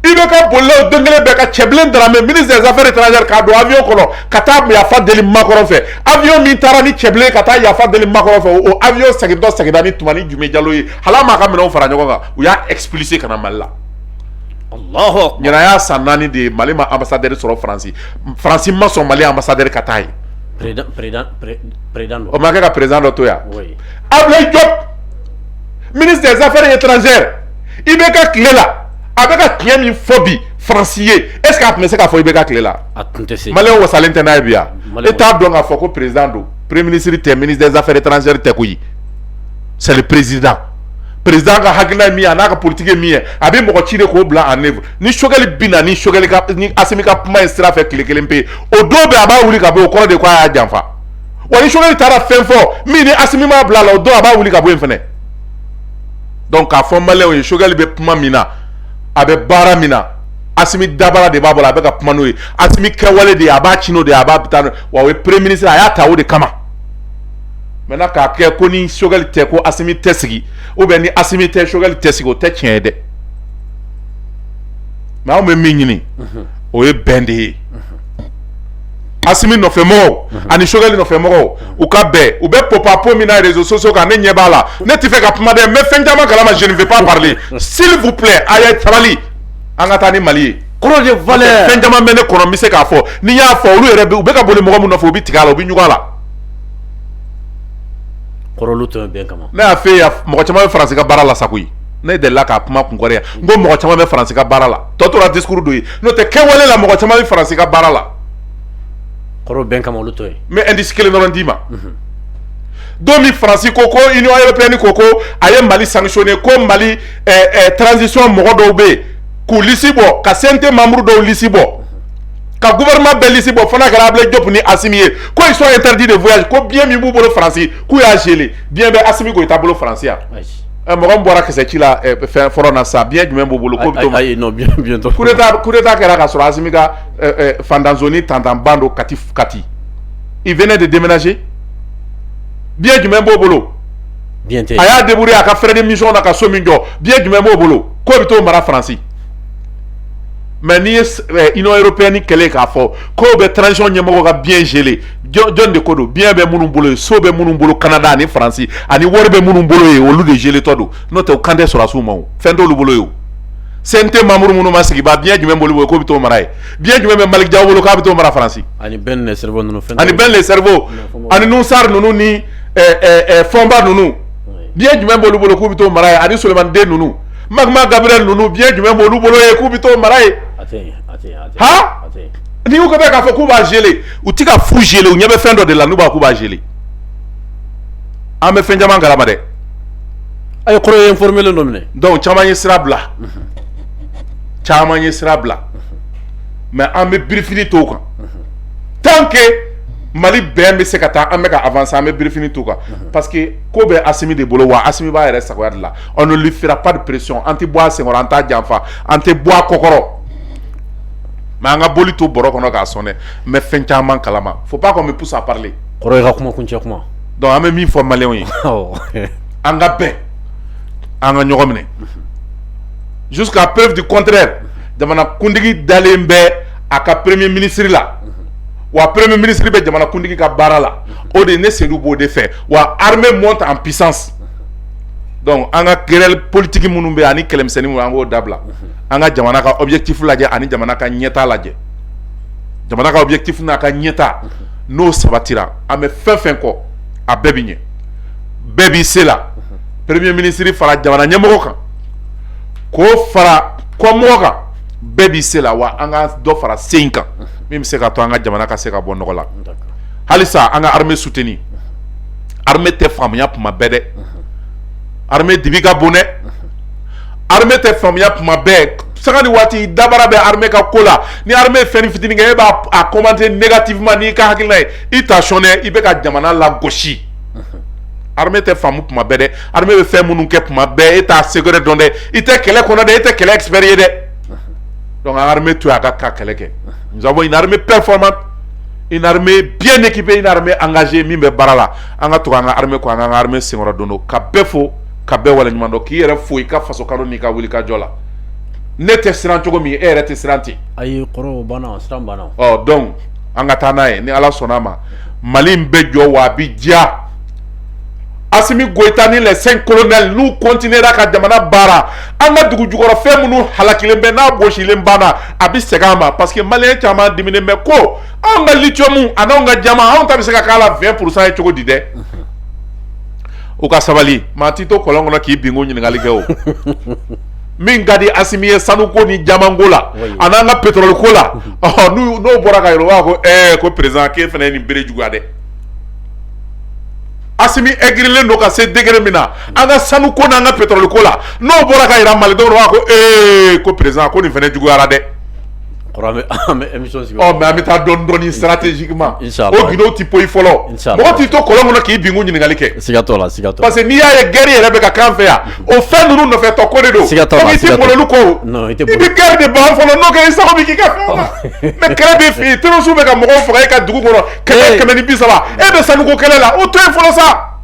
IBK bolilaw o don kelen bɛɛ ka Cɛbilen Daramɛ ministre des affaires étrangères k'a don avion kɔnɔ ka taa yafa deli Macron fɛ avion min taara ni Cɛbilen ka taa yafa deli Macron fɛ o avion segintɔ seginna ni Toumani Djimé Diallo ye hali a m'a ka minɛnw fara ɲɔgɔn kan u y'a expulsé ka na Mali la Allahu Akbar ɲinan y'a san 4 de ye Mali ma ambassadeur sɔrɔ faransi ma sɔn Mali ambassadeur ka taa yen président o ma kɛ ka président dɔ to yan oui Ablaye Diop ministre des affaires étrangères IBK tile la a bɛ ka tiɲɛ min fɔ bi faransi ye est ce que a tun bɛ se k'a fɔ IBK tile la a tun tɛ se maliyɛnw wasalen tɛ n'a ye bi yan e t'a dɔn k'a fɔ ko président don premier ministre tɛ ministre des affaires étrangères tɛ koyi c'est le président président ka hakilina ye min ye a n'a ka politique ye min ye a bɛ mɔgɔ ci de k'o bila en œuvre ni Choguel bɛ na ni Choguel ka ni Assimi ka kuma ye sira fɛ tile kelen pe o don bɛɛ a b'a wuli ka bɔ o kɔrɔ de ko a y'a janfa wa ni Choguel taara fɛn fɔ min ni Assimi m'a bila a la o don a b'a wuli ka bɔ yen fɛnɛ donc k'a fɔ maliyɛnw ye Choguel bɛ kuma min na a bɛ baara min na Assimi dabara de b'a bolo a bɛ ka kuma n'o ye Assimi kɛwale de ye a b'a ci n'o de ye a b'a taa wa o ye premier ministre a y'a ta o de kama maintenant k'a kɛ ko ni Choguel tɛ ko Assimi tɛ sigi ou bien ni Assimi tɛ Choguel tɛ sigi o tɛ tiɲɛ ye dɛ mais anw bɛ min ɲini o ye bɛn de ye Assimi nɔfɛmɔgɔw ani Choguel nɔfɛmɔgɔw u ka bɛn u bɛ popapo min na réseaux sociaux kan ne ɲɛ b'a la ne tɛ fɛ ka kuma dɛ n bɛ fɛn caman kalama je ne vais pas parler s'il vous plaît a ye sabali an ka taa ni Mali ye kɔrɔ de valeur fɛn caman bɛ ne kɔnɔ n bɛ se k'a fɔ ni y'a fɔ olu yɛrɛ u bɛ ka boli mɔgɔ min nɔfɛ u bɛ tigɛ a la u bɛ ɲugun a la kɔrɔlu tɛ bɛn kama ne y'a fɛ yan mɔgɔ caman bɛ faransi ka baara la sa koyi ne delila k'a kuma kun kɔrɔ yan n ko mɔgɔ caman bɛ faransi ka baara la tɔ tora discours dɔ ye n'o tɛ kɛwale la mɔgɔ caman bɛ faransi ka baara la kɔrɔ bɛn kama olu tɛ ye n bɛ indice kelen dɔrɔn d'i ma don min faransi ko ko union européenne ko ko a ye Mali sanctionné ko Mali transition mɔgɔ dɔw bɛ yen k'u lisi bɔ ka CNT membre dɔw lisi bɔ ka gouvernement bɛɛ lisi bɔ fana kɛra Ablaye Diop ni Assimi ye ko ils sont interdits de voyage ko bien min b'u bolo faransi k'u y'a gelé bien bɛ Assimi ko i t'a bolo faransi yan mɔgɔ min bɔra kisɛ ci la fɛn fɔlɔ na sa bien jumɛn b'u bolo ko bɛ to ayi non bien tɔ coup d'état kɛra ka sɔrɔ Assimi ka fandanzoni tantanban do Kati il venait de déménager bien jumɛn b'o bolo bien tɛ a y'a débrouillé a ka frais de mission na ka so min jɔ bien jumɛn b'o bolo ko bɛ t'o mara faransi mais n'i ye union européenne kɛlɛ k'a fɔ k'o bɛ transition ɲɛmɔgɔ ka bien gelé jɔn de ko don bien bɛ minnu bolo ye so bɛ minnu bolo Canada ani faransi ani wari bɛ minnu bolo ye olu de gelé tɔ don n'o tɛ o kan tɛ sɔrɔdasiw ma o fɛn t'olu bolo ye o CNT membre minnu ma sigi ba bien jumɛn b'olu bolo k'o bɛ t'o mara ye bien jumɛn bɛ Malick Diaw bolo k'a bɛ t'o mara faransi ani Ben les cerveaux ninnu fɛn ani Ben les cerveaux ani Nusar ninnu ni Fɔnba ninnu bien jumɛn b'olu bolo k'u bɛ t'o mara ye ani Sulemani Den ninnu Magma Gabriel ninnu bien jumɛn b'olu bolo ye k'u bɛ t'o mara ye ha ni y'u kɛ k'a fɔ k'u b'a gelé u ti ka fu gelé u ɲɛ bɛ fɛn dɔ de la n'u b'a k'u b'a gelé an bɛ fɛn caman kalama dɛ a ye kɔrɔ ye informé len don minɛ donc caman ye sira bila caman ye sira bila mais an bɛ birifini t'o kan tant que Mali bɛn bɛ se ka taa an bɛ ka avancer an bɛ birifini t'o kan parce que ko bɛ Assimi de bolo wa Assimi b'a yɛrɛ sagoya de la on ne lui fera pas de pression an tɛ bɔ a senkɔrɔ an t'a janfa an tɛ bɔ a kɔkɔrɔ mais an ka boli to bɔrɔ kɔnɔ k'a sɔn dɛ n bɛ fɛn caman kalama faut pas qu'on me pousse à parler kɔrɔ ye ka kuma kuncɛ kuma donc an bɛ min fɔ maliyɛnw ye an ka bɛn an ka ɲɔgɔn minɛ jusqu'à preuve du contraire jamanakuntigi dalen bɛ a ka premier ministre la wa premier ministre be jamana kundigi ka baara la o de ne Seydou b'o de fɛ wa armée monte en puissance donc an ka querelle politique minnu bɛ ani kɛlɛmisɛnnin minnu an k'o dabila an ka jamana ka objectif lajɛ ani jamana ka ɲɛtaa lajɛ jamana ka objectif n'a ka ɲɛtaa n'o sabatira an bɛ fɛn fɛn kɔ a bɛɛ bi ɲɛ bɛɛ b'i se la premier ministre fara jamana ɲɛmɔgɔ kan k'o fara kɔmɔgɔ kan bɛɛ b'i se la wa an ka dɔ fara se in kan min bɛ se ka to an ka jamana ka se ka bɔ nɔgɔ la halisa an ka armée soutenir armée tɛ faamuya tuma bɛɛ dɛ armée dibi ka bon dɛ armée tɛ faamuya tuma bɛɛ sanga ni waati dabara bɛ armée ka ko la ni armée fɛn ni fitinin kɛ e b'a a commenter négativement n'i ka hakilina ye i tension dɛ i bɛ ka jamana lagosi armée tɛ faamu tuma bɛɛ dɛ armée bɛ fɛn minnu kɛ tuma bɛɛ e t'a secret dɔn dɛ i tɛ kɛlɛ kɔnɔ dɛ e tɛ kɛlɛ expert ye dɛ donc an armée to a ka kɛlɛ kɛ nous avons une armée performante une armée bien équipée une armée engagée min bɛ baara la an ka to an ka armée kɔ an ka armée senkɔrɔ don do ka bɛɛ fo ka bɛɛ waleɲuman dɔn k'i yɛrɛ fo i ka faso kanu n'i ka wuli ka jɔ la ne tɛ siran cogo min e yɛrɛ tɛ siran ten ayi kɔrɔ banna siran banna donc an ka taa n'a ye ni ala sɔnna a ma Mali in bɛ jɔ wa a bi diya Assimi Goïta ni les 5 colonels nous continuera ka jamana baara an ka dugu jukɔrɔ fɛn minnu halakilen bɛ n'a gosilen banna a bi segin an ma parce que maliyɛn caman diminen bɛ ko anw ka lithium a n'anw ka jama anw ta bɛ se ka k'a la 20% ye cogo di dɛ u ka sabali maa ti to kɔlɔn kɔnɔ k'i binko ɲininkali kɛ o min ka di Assimi ye sanuko ni jamanko la a n'an ka pétrole ko la n'o bɔra ka yɛlɛ o b'a ko ko président k'e fana ye nin bere juguya dɛ Assimi aigrilen do ka se degré min na an ka sanu ko n'an ka pétrole ko la n'o bɔra ka yira malidenw na ko président ko nin fana juguyara dɛ mais an bɛ taa dɔɔni dɔɔni stratégiquement o gindo ti poyi fɔlɔ mɔgɔ t'i to kɔlɔn kɔnɔ k'i binko ɲininkali kɛ siga t'o la siga t'o la parce que n'i y'a ye guerre yɛrɛ bɛ ka k'an fɛ yan o fɛn ninnu nɔfɛtɔ ko de don siga t'o la i tɛ boli olu kɔ i bɛ guerre de ban fɔlɔ n'o kɛ i sago bɛ k'i ka fɛn na mais kɛlɛ bɛ f'i ye terroriste bɛ ka mɔgɔw faga e ka dugu kɔnɔ kɛmɛ ni 30 e bɛ sanuko kɛlɛ la o to yen fɔlɔ sa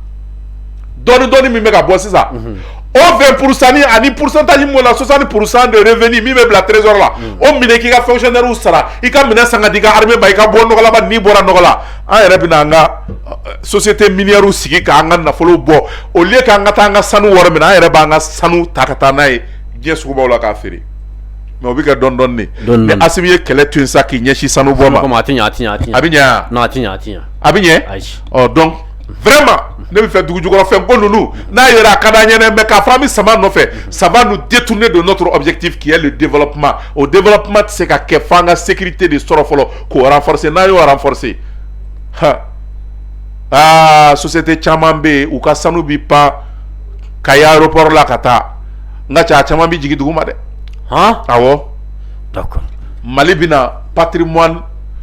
dɔɔni dɔɔni min bɛ ka bɔ sisan o 20% ani pourcentage min la 60% de revenu min bɛ bila trésor la o minɛ k'i ka fonctionnaire sara i ka minɛ san ka di i ka armée ma i ka bɔ nɔgɔ la ba n'i bɔra nɔgɔ la an yɛrɛ bɛ na an ka société minière sigi k'an ka nafolo bɔ au lieu k'an ka taa an ka sanu wari minɛ an yɛrɛ b'an ka sanu ta ka taa n'a ye diɲɛ sugubaw la k'a feere mais o bɛ kɛ dɔɔni dɔɔni de ni Assimi ye kɛlɛ to yen sa k'i ɲɛsin sanu bɔ ma a tɛ ɲɛ a tɛ ɲɛ a bɛ ɲɛ non a tɛ ɲɛ a tɛ ɲɛ a bɛ ɲɛ donc vraiment ne bɛ fɛ dugu jukɔrɔ fɛn ko ninnu n'a yɛrɛ a ka d'an ɲɛ dɛ mais k'a fɔ an bɛ sama nɔfɛ ça va nous détourner de notre objectif qui est le développement o développement tɛ se ka kɛ f'an ka sécurité de sɔrɔ fɔlɔ k'o renforcer n'a y'o renforcer société caman bɛ yen u ka sanu bi pan Kayi aéroport la ka taa n ka ca a caman bi jigin dugu ma dɛ awɔ d'accord Mali bɛna patrimoine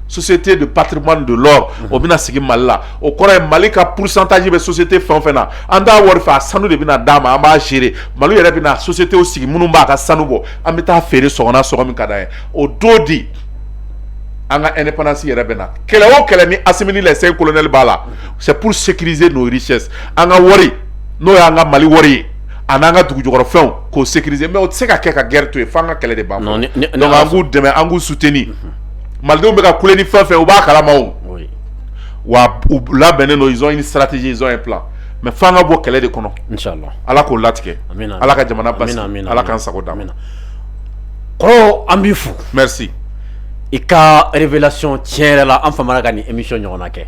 société de patrimoine de l'or o bɛna sigi Mali la o kɔrɔ ye Mali ka pourcentage bɛ société fɛn o fɛn na an t'a wari fɛ a sanu de bɛna d'a ma an b'a gérer Mali yɛrɛ bɛna société sigi minnu b'a ka sanu bɔ an bɛ taa feere sɔgɔna sɔgɔ min ka d'an ye o don di an ka indépendance yɛrɛ bɛna kɛlɛ o kɛlɛ ni Assimi ni les 5 colonels b'a la c'est pour sécuriser nos richesses an ka wari n'o y'an ka Mali wari ye a n'an ka dugu jukɔrɔ fɛnw k'o sécuriser mais o tɛ se ka kɛ ka guerre to yen f'an ka kɛlɛ de ban fɔlɔ donc an k'u dɛmɛ an k'u soutenir malidenw bɛ ka kule ni fɛn fɛn u b'a kalama o wa u labɛnnen don ils ont une stratégie ils ont un plan mais f'an ka bɔ kɛlɛ de kɔnɔ inchallah ala k'o latigɛ ala ka jamana basi ala k'an sago d'a ma kɔrɔ an b'i fo merci i ka révélation tiɲɛ yɛrɛ la an famana ka nin émission ɲɔgɔnna kɛ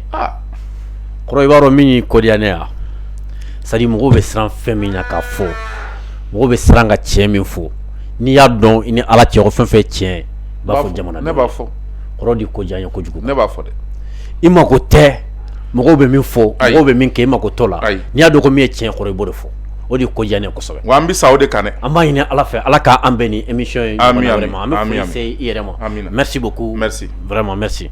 kɔrɔ i b'a dɔn min y'i kodiya ne ya c'est à dire mɔgɔw bɛ siran fɛn min na k'a fɔ mɔgɔw bɛ siran ka tiɲɛ min fɔ n'i y'a dɔn i ni ala cɛ ko fɛn fɛn tiɲɛ i b'a fɔ jamana ne b'a fɔ kɔrɔ di ko diya n ye kojugu ne b'a fɔ dɛ i mako tɛ mɔgɔw bɛ min fɔ mɔgɔw bɛ min kɛ i mako t'o la n'i y'a dɔn ko min ye tiɲɛ kɔrɔ i b'o de fɔ o de ko diya ne ye kosɛbɛ wa an bɛ sa o de kan dɛ an b'a ɲini ala fɛ ala k'an bɛn ni émission ye ɲɔgɔnna wɛrɛ ma an bɛ foli se i yɛrɛ ma merci beaucoup merci vraiment merci.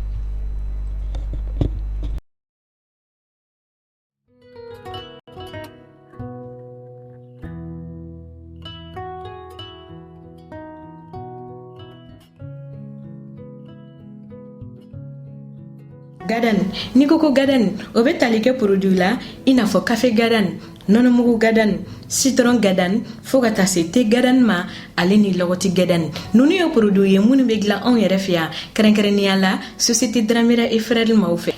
Gadan, ni ko Gadan, o bɛ tali kɛ produit la i n'a fɔ café Gadan, nɔnɔmugu gadan, citron gadan, fo ka taa se thé gadan ma ale ni lɔgɔti gadan. Nunu ye produit ye minnu bɛ dilan anw yɛrɛ fɛ yan kɛrɛnkɛrɛnnenya la Société Dramera et Frères maaw fɛ.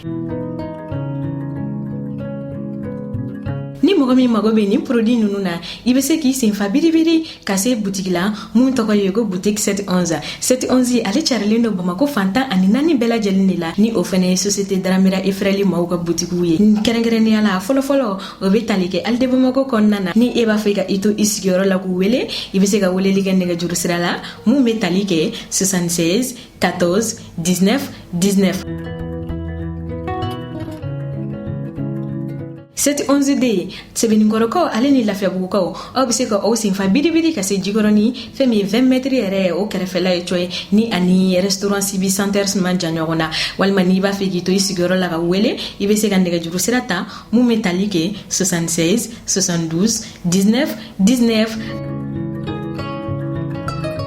Ni mɔgɔ min mago bɛ ni produit ninnu na i bɛ se k'i senfa biribiri ka se boutique la mun tɔgɔ ye ko boutique 711. 711 ale carilen don Bamako fantan ani 4 bɛɛ lajɛlen de la ni o fana ye Société Dramera et Frères maaw ka boutique ye. Kɛrɛnkɛrɛnnenya la fɔlɔfɔlɔ o bɛ tali kɛ Alde Bamako kɔnɔna na. Ni e b'a fɛ ka i to i sigiyɔrɔ la k'u wele i bɛ se ka weleli kɛ nɛgɛjuru sira la mun bɛ tali kɛ 76 14 19 19. 711D sɛbɛnnikɔrɔkaw ale ni lafiyabugukaw aw bɛ se ka aw senfa biribiri ka se jikɔrɔni fɛn min ye 20 mètres yɛrɛ o kɛrɛfɛla ye coye ni ani restaurant Sibi Center man jan ɲɔgɔn na walima n'i b'a fɛ k'i to i sigiyɔrɔ la ka wele i bɛ se ka nɛgɛjuru sira ta mun bɛ tali kɛ 76 72 19 19.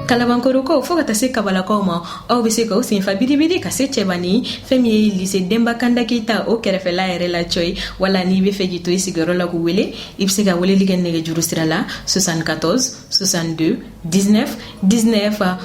Kalabankorokaw fo ka taa se Kabalakaw ma aw bɛ se ka aw senfa biribiri ka se Cɛbani fɛn min ye lycée Demba Kanda Keita o kɛrɛfɛla yɛrɛ la coye wala n'i bɛ fɛ k'i to i sigiyɔrɔ la k'u wele i bɛ se ka weleli kɛ nɛgɛjuru sira la 74 62 19 19.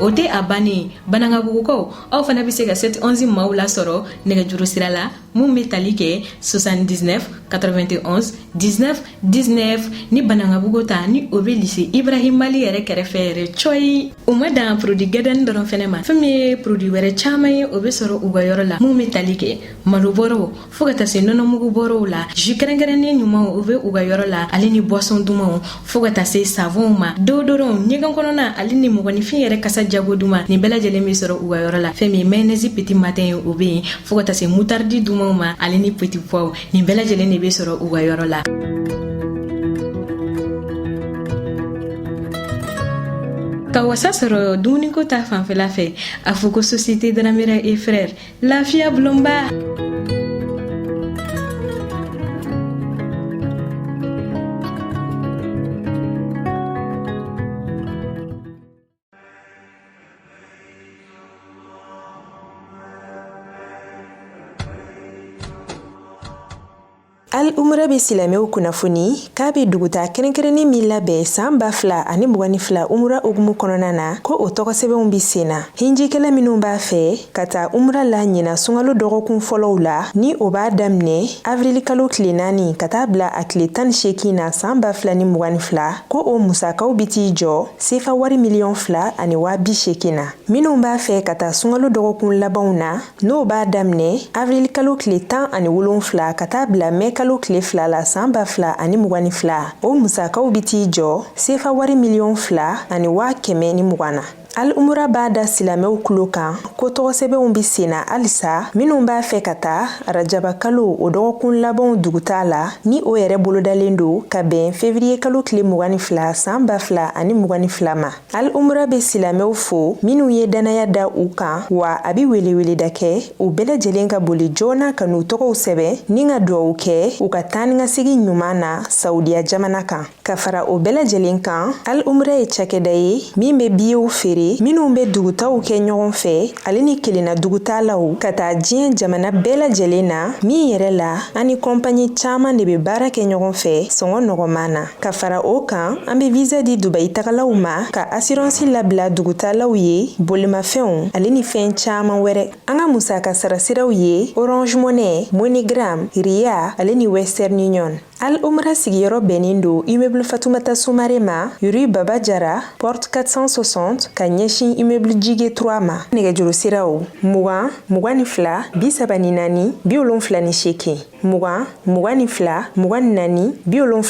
O tɛ a bannen Banangabugukaw aw fana bɛ se ka 711 maaw lasɔrɔ nɛgɛjuru sira la mun bɛ tali kɛ 79 91 19 19. Ni Banangabugu ta ni o bɛ lycée Ibrahim Mali yɛrɛ kɛrɛfɛ yɛrɛ coyi. O ma dan produit gadan dɔrɔn fɛnɛ ma fɛn min ye produit wɛrɛ caman ye o bɛ sɔrɔ u ka yɔrɔ la mun bɛ tali kɛ malo bɔrɔw fo ka taa se nɔnɔmugu bɔrɔw la jus kɛrɛnkɛrɛnnen ɲumanw o bɛ u ka yɔrɔ la ale ni boisson dumanw fo ka taa se savon ma deodorant ɲɛgɛn kɔnɔna ale ni mɔgɔninfin yɛrɛ kasa jago duman nin bɛɛ lajɛlen bɛ sɔrɔ u ka yɔrɔ la fɛn min mayonnaise petit matin ye o bɛ yen fo ka taa se moutarde dumanw ma ale ni petit pois nin bɛɛ lajɛlen de bɛ sɔrɔ u ka yɔrɔ la. Ka wasa sɔrɔ dumuniko ta fanfɛla fɛ a fɔ ko Société Dramera et Frères lafiya bulonba. Al Umra be silamɛw kunnafoni k'a be duguta kɛrɛnkɛrɛnni min labɛn san 2022 Umra hukumu kɔnɔna na ko o tɔgɔsɛbɛnw bi sen na. Hinjikɛla minnu b'a fɛ ka taa Umra la ɲina sunkalo dɔgɔkun fɔlɔw la ni o b'a daminɛ avril kalo tile 4 ka taa bila a tile 18 na san 2022 ko o musakaw bi t'i jɔ sefa wari miliyɔn 2 ani 280 na. Minnu b'a fɛ ka taa sunkalo dɔgɔkun labanw na n'o b'a daminɛ avril kalo tile 17 ka taa bila mai kalo tile 2 la san 2022 o musakaw bi t'i jɔ sefa wari miliyɔn 2 ani 120 na. Al Umra b'a da silamɛw kulo kan ko tɔgɔsɛbɛnw bi sen na halisa minnu b'a fɛ ka taa Rajaba kalo o dɔgɔkun labanw duguta la ni o yɛrɛ bolodalen don ka bɛn février kalo tile 22 san 2022 ma. Al Umra be silamɛw fo minnu ye danaya da u kan wa a bi weleweleda kɛ u bɛɛ lajɛlen ka boli joona ka n'u tɔgɔw sɛbɛn ni ka duwawu kɛ u ka taa ni ka segin ɲuman na Saudiya jamana kan. Ka fara o bɛɛ lajɛlen kan Al Umra ye cakɛda ye min bɛ biyew feere minnu bɛ dugutaw kɛ ɲɔgɔn fɛ ale ni kelenna dugutalaw ka taa diɲɛ jamana bɛɛ lajɛlen na min yɛrɛ la ani kɔnpanyi caman de bɛ baara kɛ ɲɔgɔn fɛ sɔngɔ nɔgɔman na. Ka fara o kan an bɛ visa di Dubai tagalaw ma ka assurance labila dugutalaw ye bolimafɛnw ale ni fɛn caman wɛrɛ. An ka musaka sarasiraw ye Orange Money, MoneyGram, Ria ale ni Western Union. Al Umra sigiyɔrɔ bɛnnen don immeuble Fatoumata Soumaré ma rue Baba Jara porte 460 ka ɲɛsin immeuble Jige 3 ma. Nɛgɛjuru siraw 20 24 74 78 20 22 24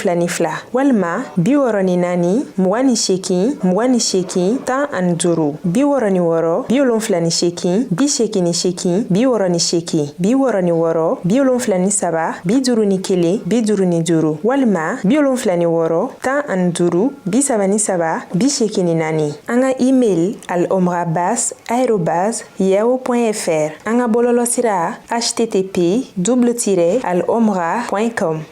74 walima 64 28 28 15 64 78 88 68 66 76 51 51 walima 76 15 77 84. An ka email alomrabas@yahoo.fr. An ka bɔlɔlɔ sira http://alomra.com.